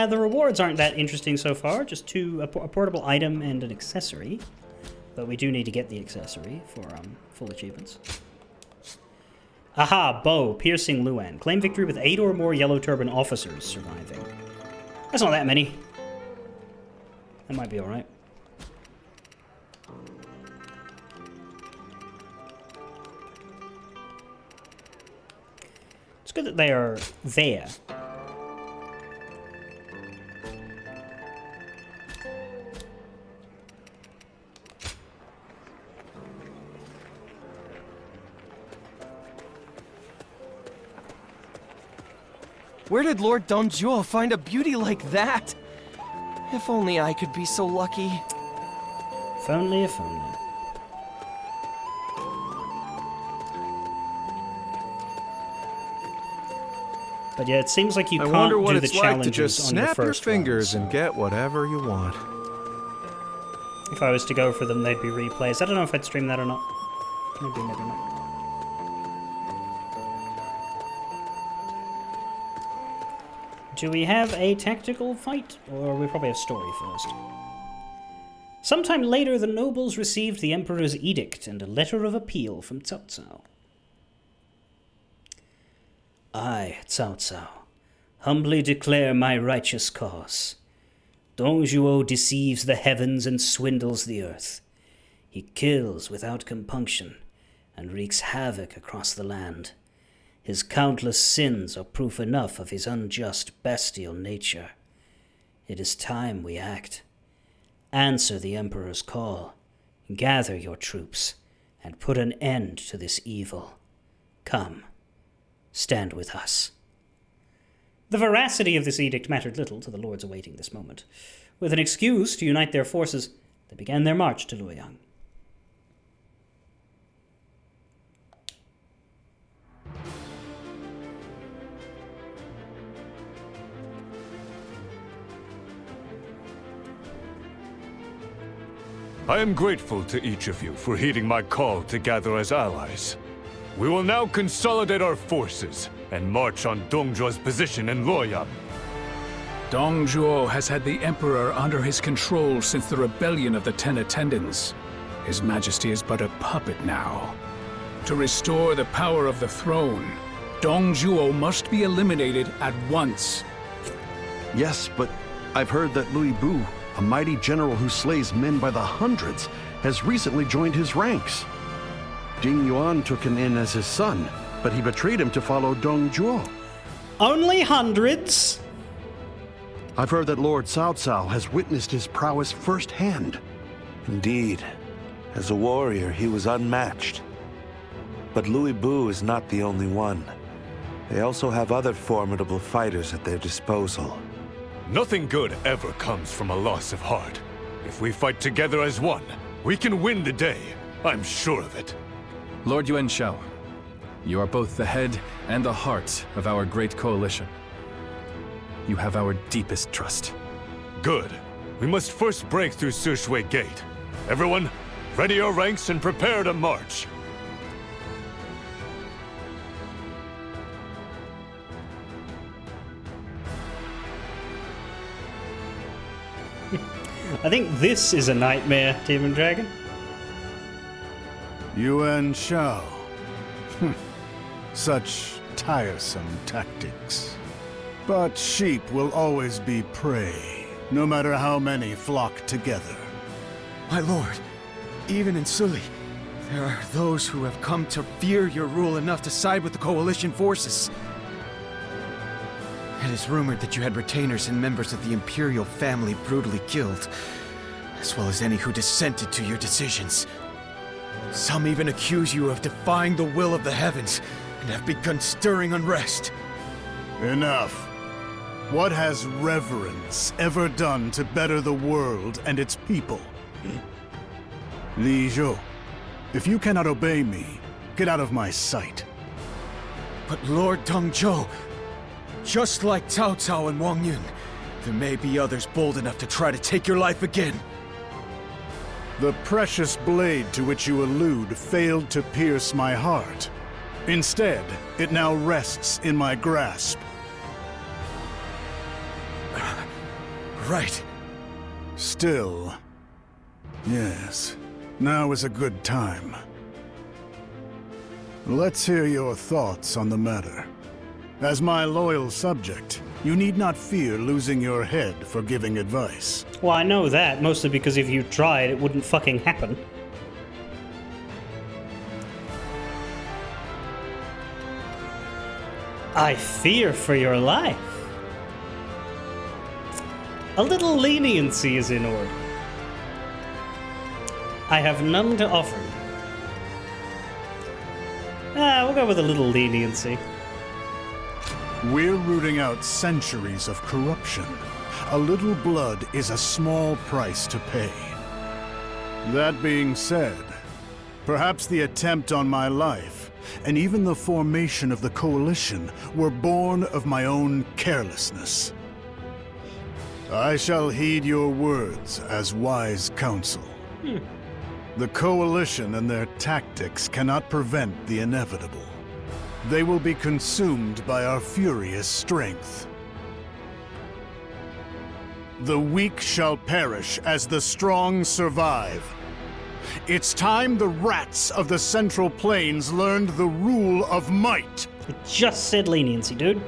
The rewards aren't that interesting so far. Just a portable item and an accessory. But we do need to get the accessory for full achievements. Aha, bow, piercing Luan. Claim victory with 8 or more yellow turban officers surviving. That's not that many. That might be alright. It's good that they are there. Where did Lord Dongjuo find a beauty like that? If only I could be so lucky. If only, if only. But yeah, it seems like you can't wonder what do the it's like challenges to just on your snap your first fingers one, and get whatever you want. If I was to go for them, they'd be replays. I don't know if I'd stream that or not. Maybe, maybe not. Do we have a tactical fight? Or we probably have story first. Sometime later, the nobles received the Emperor's edict and a letter of appeal from Cao Cao. I, Cao Cao, humbly declare my righteous cause. Dongjuo deceives the heavens and swindles the earth. He kills without compunction and wreaks havoc across the land. His countless sins are proof enough of his unjust, bestial nature. It is time we act. Answer the Emperor's call. Gather your troops and put an end to this evil. Come, stand with us. The veracity of this edict mattered little to the lords awaiting this moment. With an excuse to unite their forces, they began their march to Luoyang. I am grateful to each of you for heeding my call to gather as allies. We will now consolidate our forces and march on Dongjuo's position in Luoyang. Dongjuo has had the Emperor under his control since the rebellion of the Ten Attendants. His Majesty is but a puppet now. To restore the power of the throne, Dongjuo must be eliminated at once. Yes, but I've heard that Louis Bu, a mighty general who slays men by the hundreds, has recently joined his ranks. Jing Yuan took him in as his son, but he betrayed him to follow Dongjuo. Only hundreds? I've heard that Lord Cao Cao has witnessed his prowess firsthand. Indeed. As a warrior, he was unmatched. But Louis Bu is not the only one. They also have other formidable fighters at their disposal. Nothing good ever comes from a loss of heart. If we fight together as one, we can win the day. I'm sure of it. Lord Yuan Shao, you are both the head and the heart of our great coalition. You have our deepest trust. Good. We must first break through Sishui Gate. Everyone, ready your ranks and prepare to march. I think this is a nightmare, Demon Dragon. Yuan Shao. Such tiresome tactics. But sheep will always be prey, no matter how many flock together. My lord, even in Suli, there are those who have come to fear your rule enough to side with the coalition forces. It is rumored that you had retainers and members of the Imperial family brutally killed, as well as any who dissented to your decisions. Some even accuse you of defying the will of the heavens and have begun stirring unrest. Enough. What has reverence ever done to better the world and its people? Li Zhou, if you cannot obey me, get out of my sight. But Lord Dongjuo, just like Cao Cao and Wang Yun, there may be others bold enough to try to take your life again. The precious blade to which you allude failed to pierce my heart. Instead, it now rests in my grasp. Right. Still, yes, now is a good time. Let's hear your thoughts on the matter. As my loyal subject, you need not fear losing your head for giving advice. Well, I know that, mostly because if you tried, it wouldn't fucking happen. I fear for your life. A little leniency is in order. I have none to offer you. We'll go with a little leniency. We're rooting out centuries of corruption. A little blood is a small price to pay. That being said, perhaps the attempt on my life, and even the formation of the Coalition, were born of my own carelessness. I shall heed your words as wise counsel. The Coalition and their tactics cannot prevent the inevitable. They will be consumed by our furious strength. The weak shall perish as the strong survive. It's time the rats of the Central Plains learned the rule of might. I just said leniency, dude.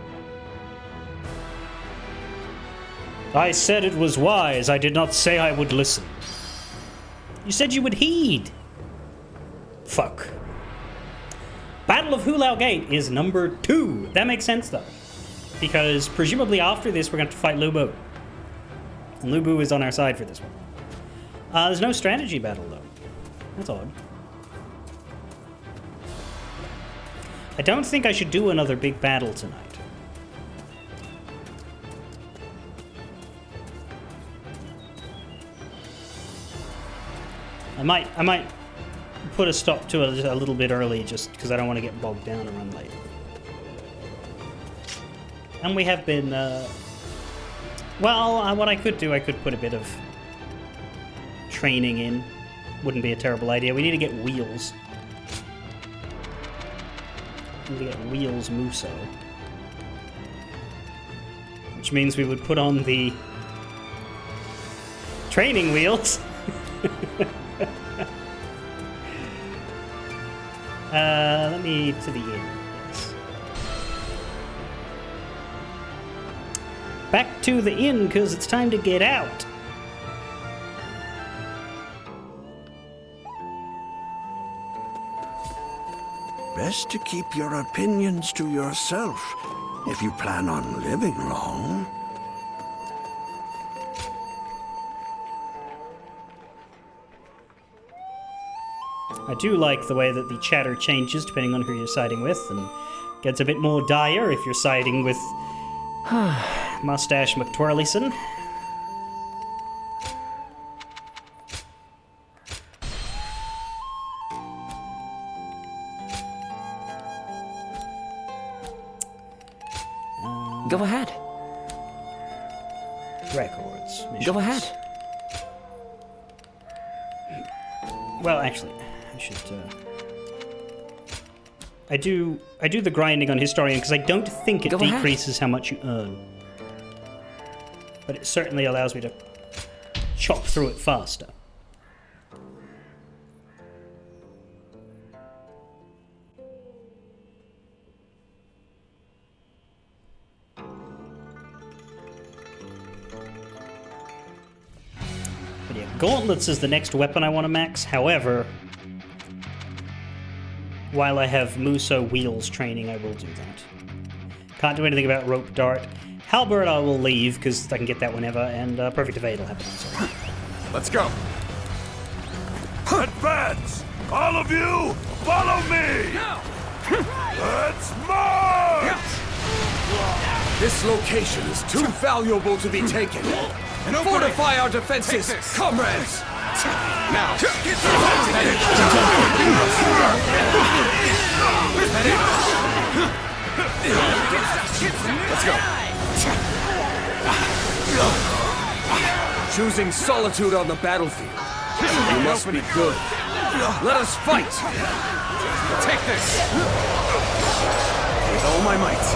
I said it was wise. I did not say I would listen. You said you would heed. Fuck. Battle of Hulao Gate is number 2. That makes sense, though. Because presumably after this, we're going to fight Lu Bu. And Lu Bu is on our side for this one. There's no strategy battle, though. That's odd. I don't think I should do another big battle tonight. I might put a stop to it a little bit early just because I don't want to get bogged down and run late. And we have been, well, what I could do, I could put a bit of training in. Wouldn't be a terrible idea. We need to get wheels. We need to get wheels Muso. Which means we would put on the training wheels. Let me to the inn. Yes. Back to the inn, because it's time to get out. Best to keep your opinions to yourself if you plan on living long. I do like the way that the chatter changes depending on who you're siding with, and gets a bit more dire if you're siding with Mustache McTwirlyson. Go ahead. Records. Missions. Go ahead. Well, actually, I should. I do the grinding on Historian because I don't think it decreases how much you earn, but it certainly allows me to chop through it faster. But yeah, gauntlets is the next weapon I want to max. However, while I have Muso wheels training, I will do that. Can't do anything about rope dart. Halberd I will leave because I can get that whenever, and perfect evade will happen. Sorry. Let's go. Advance! All of you, follow me! Let's march! This location is too valuable to be taken. Fortify our defenses, comrades! Now! Let's go. Choosing solitude on the battlefield. You must be good. Let us fight! Take this! With all my might.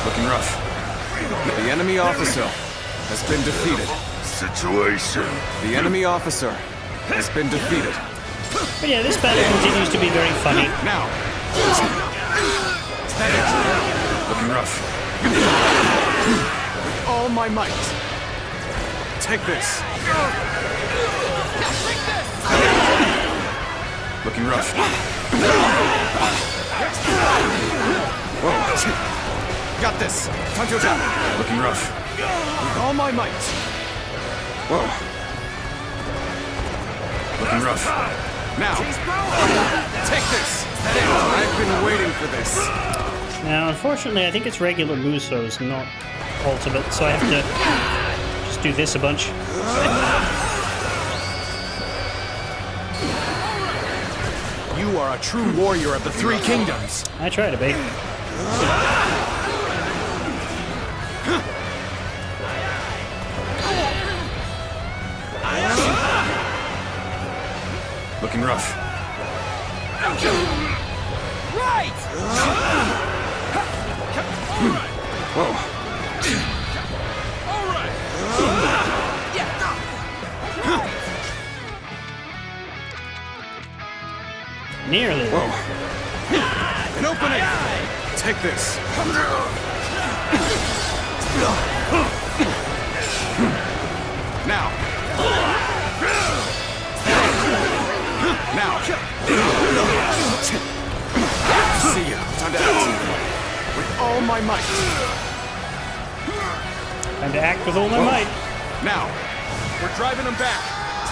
Looking rough. The enemy officer has been defeated. Situation. The enemy officer has been defeated. But yeah, this battle continues to be very funny. Now! Looking rough. With all my might. Take this. Looking rough. Whoa. Got this. Time to attack. Looking rough. With all my might. Whoa. Looking rough. Now. Take this. I've been waiting for this. Now, unfortunately, I think it's regular Musos, not ultimate, so I have to just do this a bunch. You are a true warrior of the Three Kingdoms. I try to be. Looking rough. Right! Whoa. Nearly. Whoa. An opening! Take this. Now. Now. See ya. Time to act. With all my might. Time to act with all my might. Now. We're driving them back.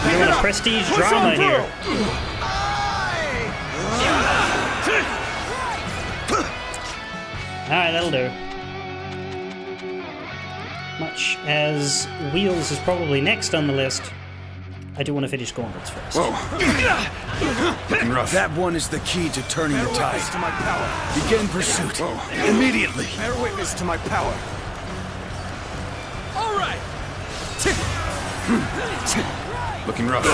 We're doing a prestige drama here. Alright, that'll do. Much as Wheels is probably next on the list, I do want to finish Gauntlets first. Whoa. Looking rough. That one is the key to turning the tide. To my power. Begin pursuit. Whoa. Immediately. Bear witness to my power. All right. Looking rough.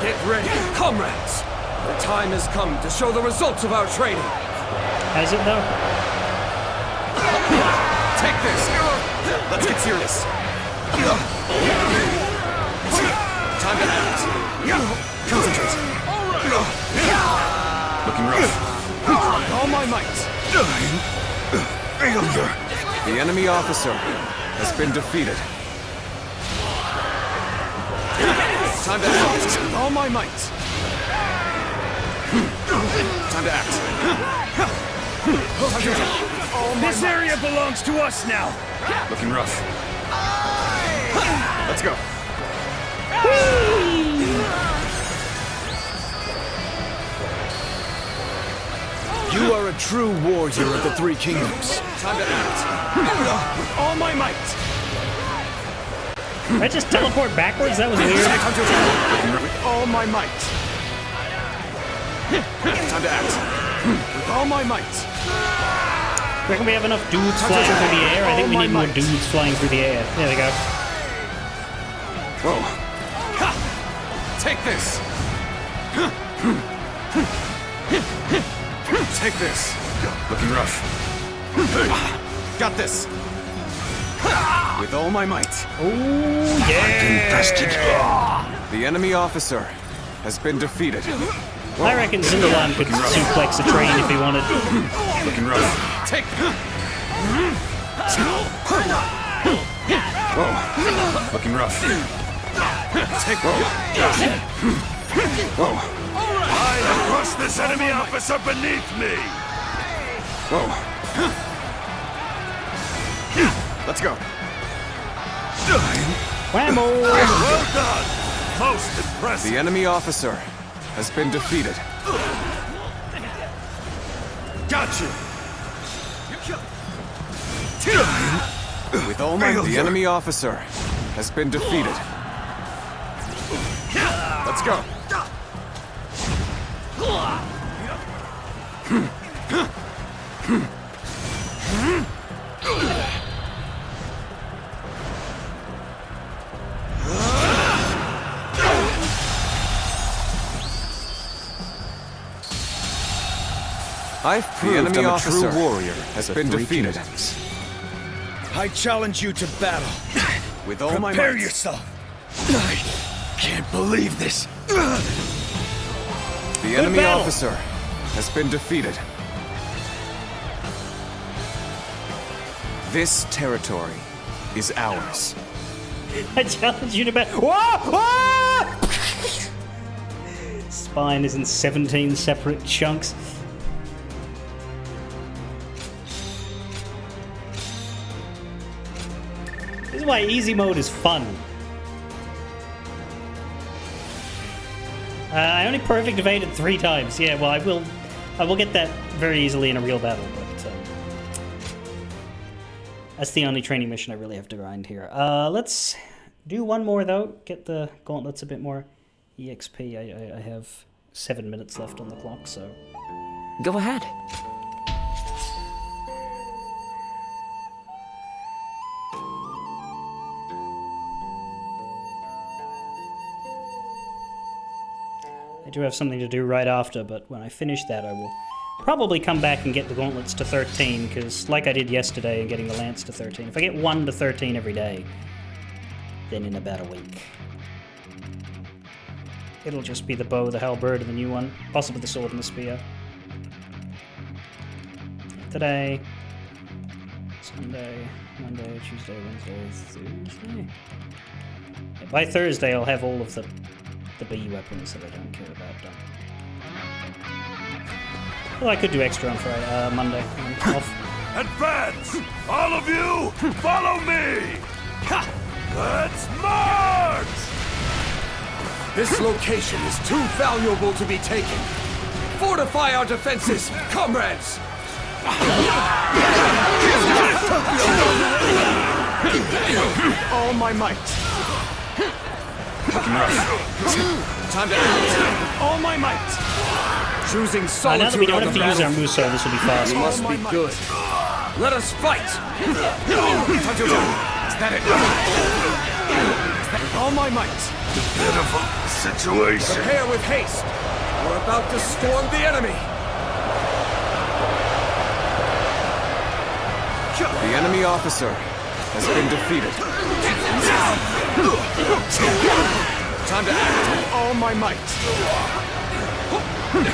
Get ready, comrades. The time has come to show the results of our training. Has it though? Take this. Let's get serious. Time to act. Concentrate. Looking rough. All my might. Failure. The enemy officer has been defeated. Time to act. All my might. Time to act. This area belongs to us now. Looking rough. Let's go. You are a true warrior of the Three Kingdoms. Time to act. With all my might. Did I just teleport backwards? That was weird. With all my might. Time to act. With all my might. Reckon we have enough dudes flying through the air? I think we need more dudes flying through the air. There we go. Whoa. Take this. Take this. Looking rough. Got this. With all my might. Oh, yeah. The enemy officer has been defeated. I reckon Zindalan could suplex a train if he wanted. Looking rough. Take. Whoa. Looking rough. Take. Whoa. I have crushed this enemy officer beneath me! Whoa. Let's go. Whammo! Well done! Most impressive! The enemy officer has been defeated. Got you! With all my... The enemy officer has been defeated. Let's go. I've proved I'm a true warrior has been defeated. I challenge you to battle. With all my might. Prepare yourself. I can't believe this. The enemy officer has been defeated. This territory is ours. I challenge you to battle. Whoa! Whoa! Spine is in 17 separate chunks. This is why easy mode is fun. I only perfect evaded 3 times. Yeah, well, I will get that very easily in a real battle, but that's the only training mission I really have to grind here. Let's do one more though. Get the gauntlets a bit more EXP. I have 7 minutes left on the clock, so go ahead. I do have something to do right after, but when I finish that I will probably come back and get the gauntlets to 13, because like I did yesterday and getting the lance to 13, if I get 1 to 13 every day, then in about a week it'll just be the bow, the halberd, and the new one, possibly the sword and the spear. Today, Sunday, Monday, Tuesday, Wednesday, Thursday. Yeah, by Thursday I'll have all of the B weapons that I don't care about done. Well, I could do extra on Friday, Monday. Off. Advance! All of you, follow me! Let's march! This location is too valuable to be taken. Fortify our defenses, comrades! All my might. Time to act. All my might. Choosing solitude. Now that we don't have to use our Muso, this will be fast. We must be good. Let us fight. Is that it? With all my might. Pitiful situation. Prepare with haste. We're about to storm the enemy. The enemy officer has been defeated. Time to act with all my might.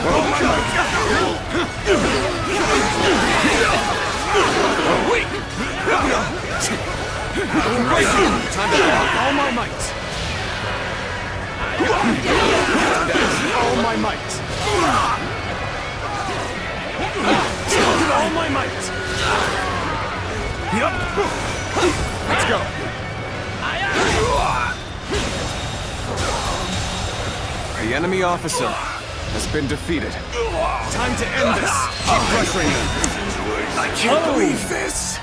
All my might. Weak. Time to act with all my might. Time to act with all my might. With all my might. Yup. Let's go. The enemy officer has been defeated. Time to end this. Keep pressuring them. I can't believe this.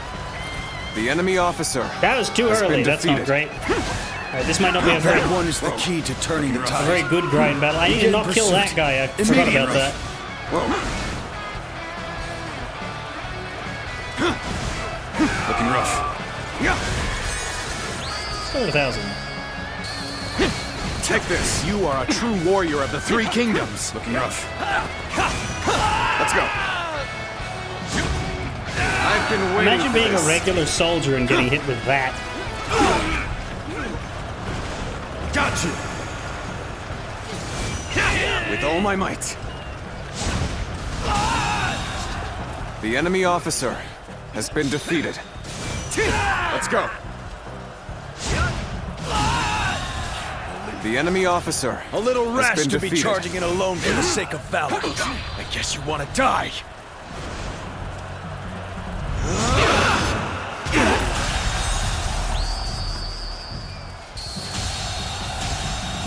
The enemy officer. That was too early. That's not great. Alright, this might not be a very That one is the key to turning the tide. a very good grind battle. I need to not kill that guy. I forgot about that. Looking rough. Still at 1,000. Take this. You are a true warrior of the 3 kingdoms. Looking rough. Let's go. I've been waiting. Imagine being a regular soldier and getting hit with that. Got you. With all my might. The enemy officer has been defeated. Let's go. The enemy officer. A little rash has been to defeated. be charging in alone for the sake of valor. I guess you want to die.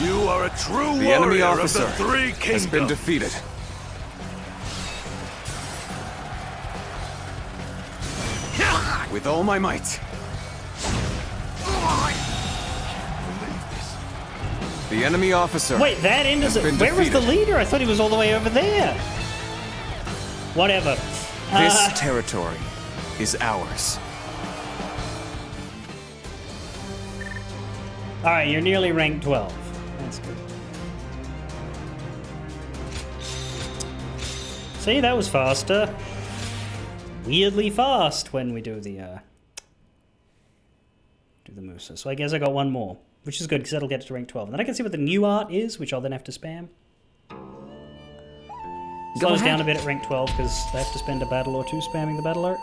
You are a true The enemy warrior officer of the 3 kingdoms. has been defeated. With all my might. The enemy officer. Wait, that end is it. Where was the leader? I thought he was all the way over there. Whatever. This territory is ours. Alright, you're nearly rank 12. That's good. See, that was faster. Weirdly fast when we do the Musa. So I guess I got one more, which is good because that'll get to rank 12. And then I can see what the new art is, which I'll then have to spam. Slows down a bit at rank 12 because they have to spend a battle or two spamming the battle art.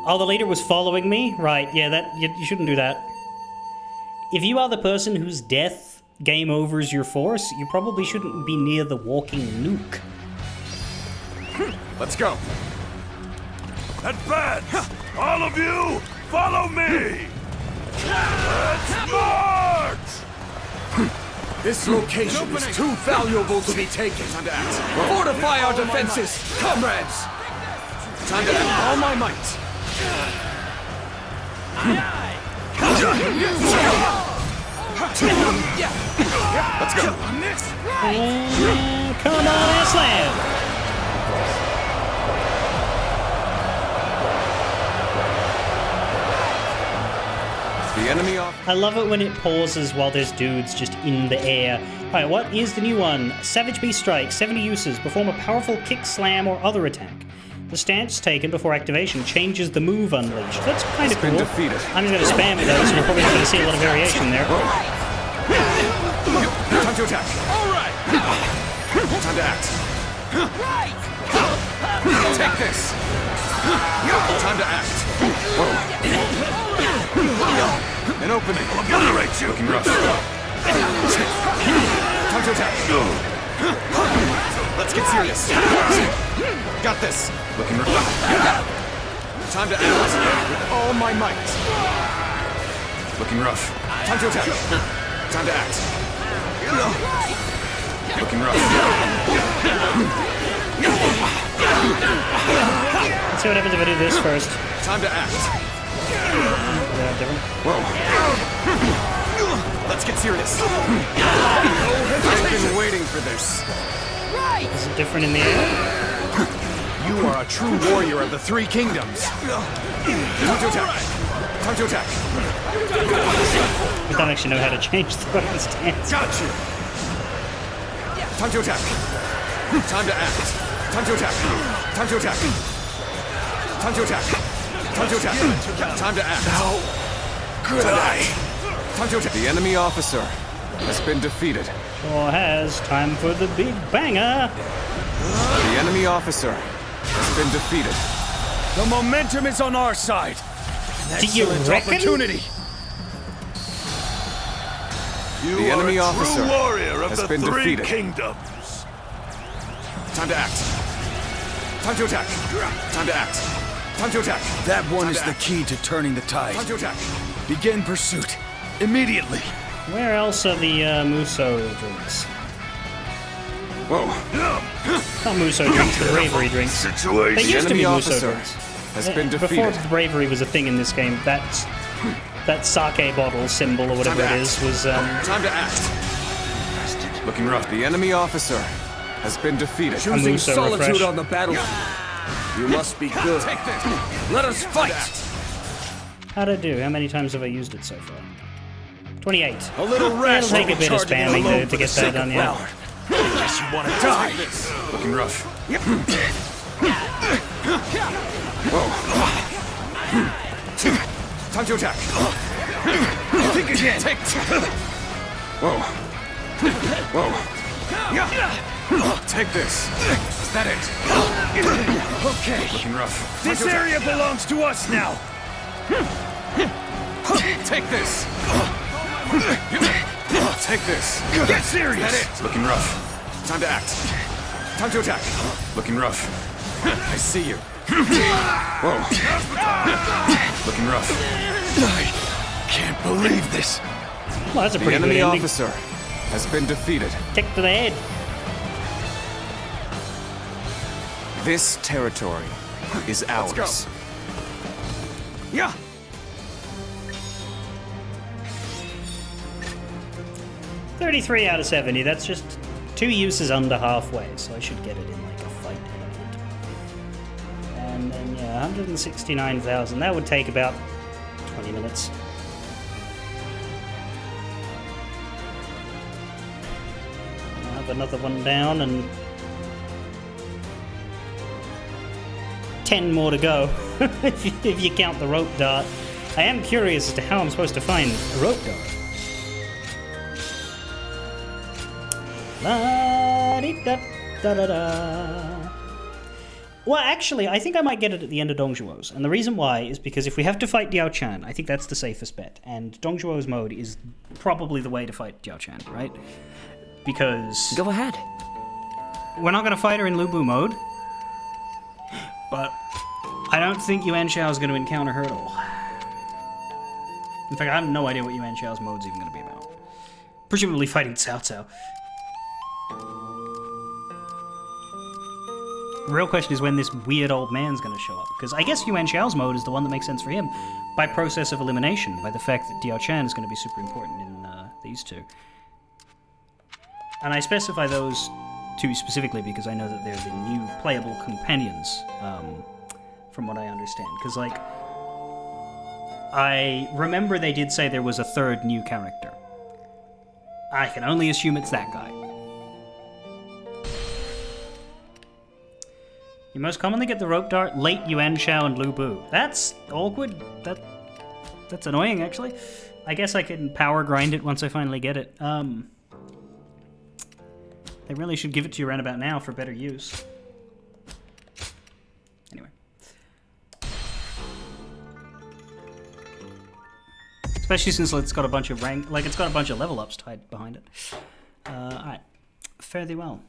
Oh, the leader was following me? Right, yeah, that you shouldn't do that. If you are the person whose death game overs your force, you probably shouldn't be near the walking nuke. Let's go. Advance! All of you, follow me! Let's march! This location is too valuable to be taken. Time to act. Fortify our defenses, comrades! Time to act all my might. Let's go. Come on and slam! The enemy off. I love it when it pauses while there's dudes just in the air. Alright, what is the new one? Savage Beast Strike, 70 uses. Perform a powerful kick, slam, or other attack. The stance taken before activation changes the move unleashed. That's kind of cool. I'm just going to spam it though, so we're probably not going to see a lot of variation there. Time to attack. All right. Time to act. Take this. Time to act. An opening. Obliterate you. Looking rough. Time to attack. Let's get serious. Got this. Looking rough. Time to act with all my might. Looking rough. Time to attack. Time to act. Looking rough. Let's see what happens if I do this first. Time to act. Different. Whoa. Let's get serious. I've been waiting for this. Is it different in the air? You are a true warrior of the Three Kingdoms. Time to attack. Time to attack. I don't actually know how to change the weapon stance. Got you. Time to attack. Time to act. Time to attack. Time to attack. Time to attack. Time to attack. Time to act. How could I? Time to attack. The enemy officer has been defeated. Sure has. Time for the big banger. The enemy officer has been defeated. The momentum is on our side. Do you reckon? Opportunity. The enemy officer true warrior of has the been Three defeated. Kingdoms. Time to act. Time to attack. Time to act. Time to attack. That one is the key to turning the tide. Time to attack. Begin pursuit. Immediately. Where else are the Muso drinks? Whoa. Not Muso drinks, the bravery drinks. They used to be Muso drinks. Has been Before defeated. bravery was a thing in this game, that sake bottle symbol or whatever it is was Time to act. Looking rough. The enemy officer has been defeated. Choosing Muso solitude refresh. on the battlefield. You must be good. Take this. Let us fight. how'd I do? How many times have I used it so far? 28. A little rest. It'll take a bit of spamming to get that done, yeah. Guess you want to die. Looking rough. Whoa. Time to attack. Think again. Take. Whoa. Whoa. Take this. Is that it? Okay. Looking rough. This area belongs to us now. Take this. Take this. Get serious. Is that it? Looking rough. Time to act. Time to attack. Looking rough. I see you. Whoa. Looking rough. I can't believe this. Well, that's a The pretty good enemy ending. officer has been defeated. Kick to the head. This territory is ours. Let's go. Yeah. 33 out of 70. That's just 2 uses under halfway, so I should get it in like a fight element. And then, yeah, 169,000. That would take about 20 minutes. I'll have another one down and 10 more to go, if you count the rope dart. I am curious as to how I'm supposed to find a rope dart. La-di-da-da-da-da. Well, actually, I think I might get it at the end of Dongzhuo's, and the reason why is because if we have to fight Diao Chan, I think that's the safest bet, and Dongzhuo's mode is probably the way to fight Diao Chan, right? Because... Go ahead. We're not going to fight her in Lu Bu mode, but I don't think Yuan Shao is going to encounter her at all. In fact, I have no idea what Yuan Shao's mode's even going to be about. Presumably fighting Cao Cao. The real question is when this weird old man's going to show up. Because I guess Yuan Shao's mode is the one that makes sense for him by process of elimination, by the fact that Diao Chan is going to be super important in these two. And I specify those two specifically because I know that they're the new playable companions, from what I understand. Because, like, I remember they did say there was a third new character. I can only assume it's that guy. You most commonly get the rope dart late Yuan Shao and Lu Bu. That's awkward. That's annoying, actually. I guess I can power grind it once I finally get it. They really should give it to you around about now for better use. Anyway. Especially since it's got a bunch of rank, like it's got a bunch of level ups tied behind it. Alright. Fare thee well.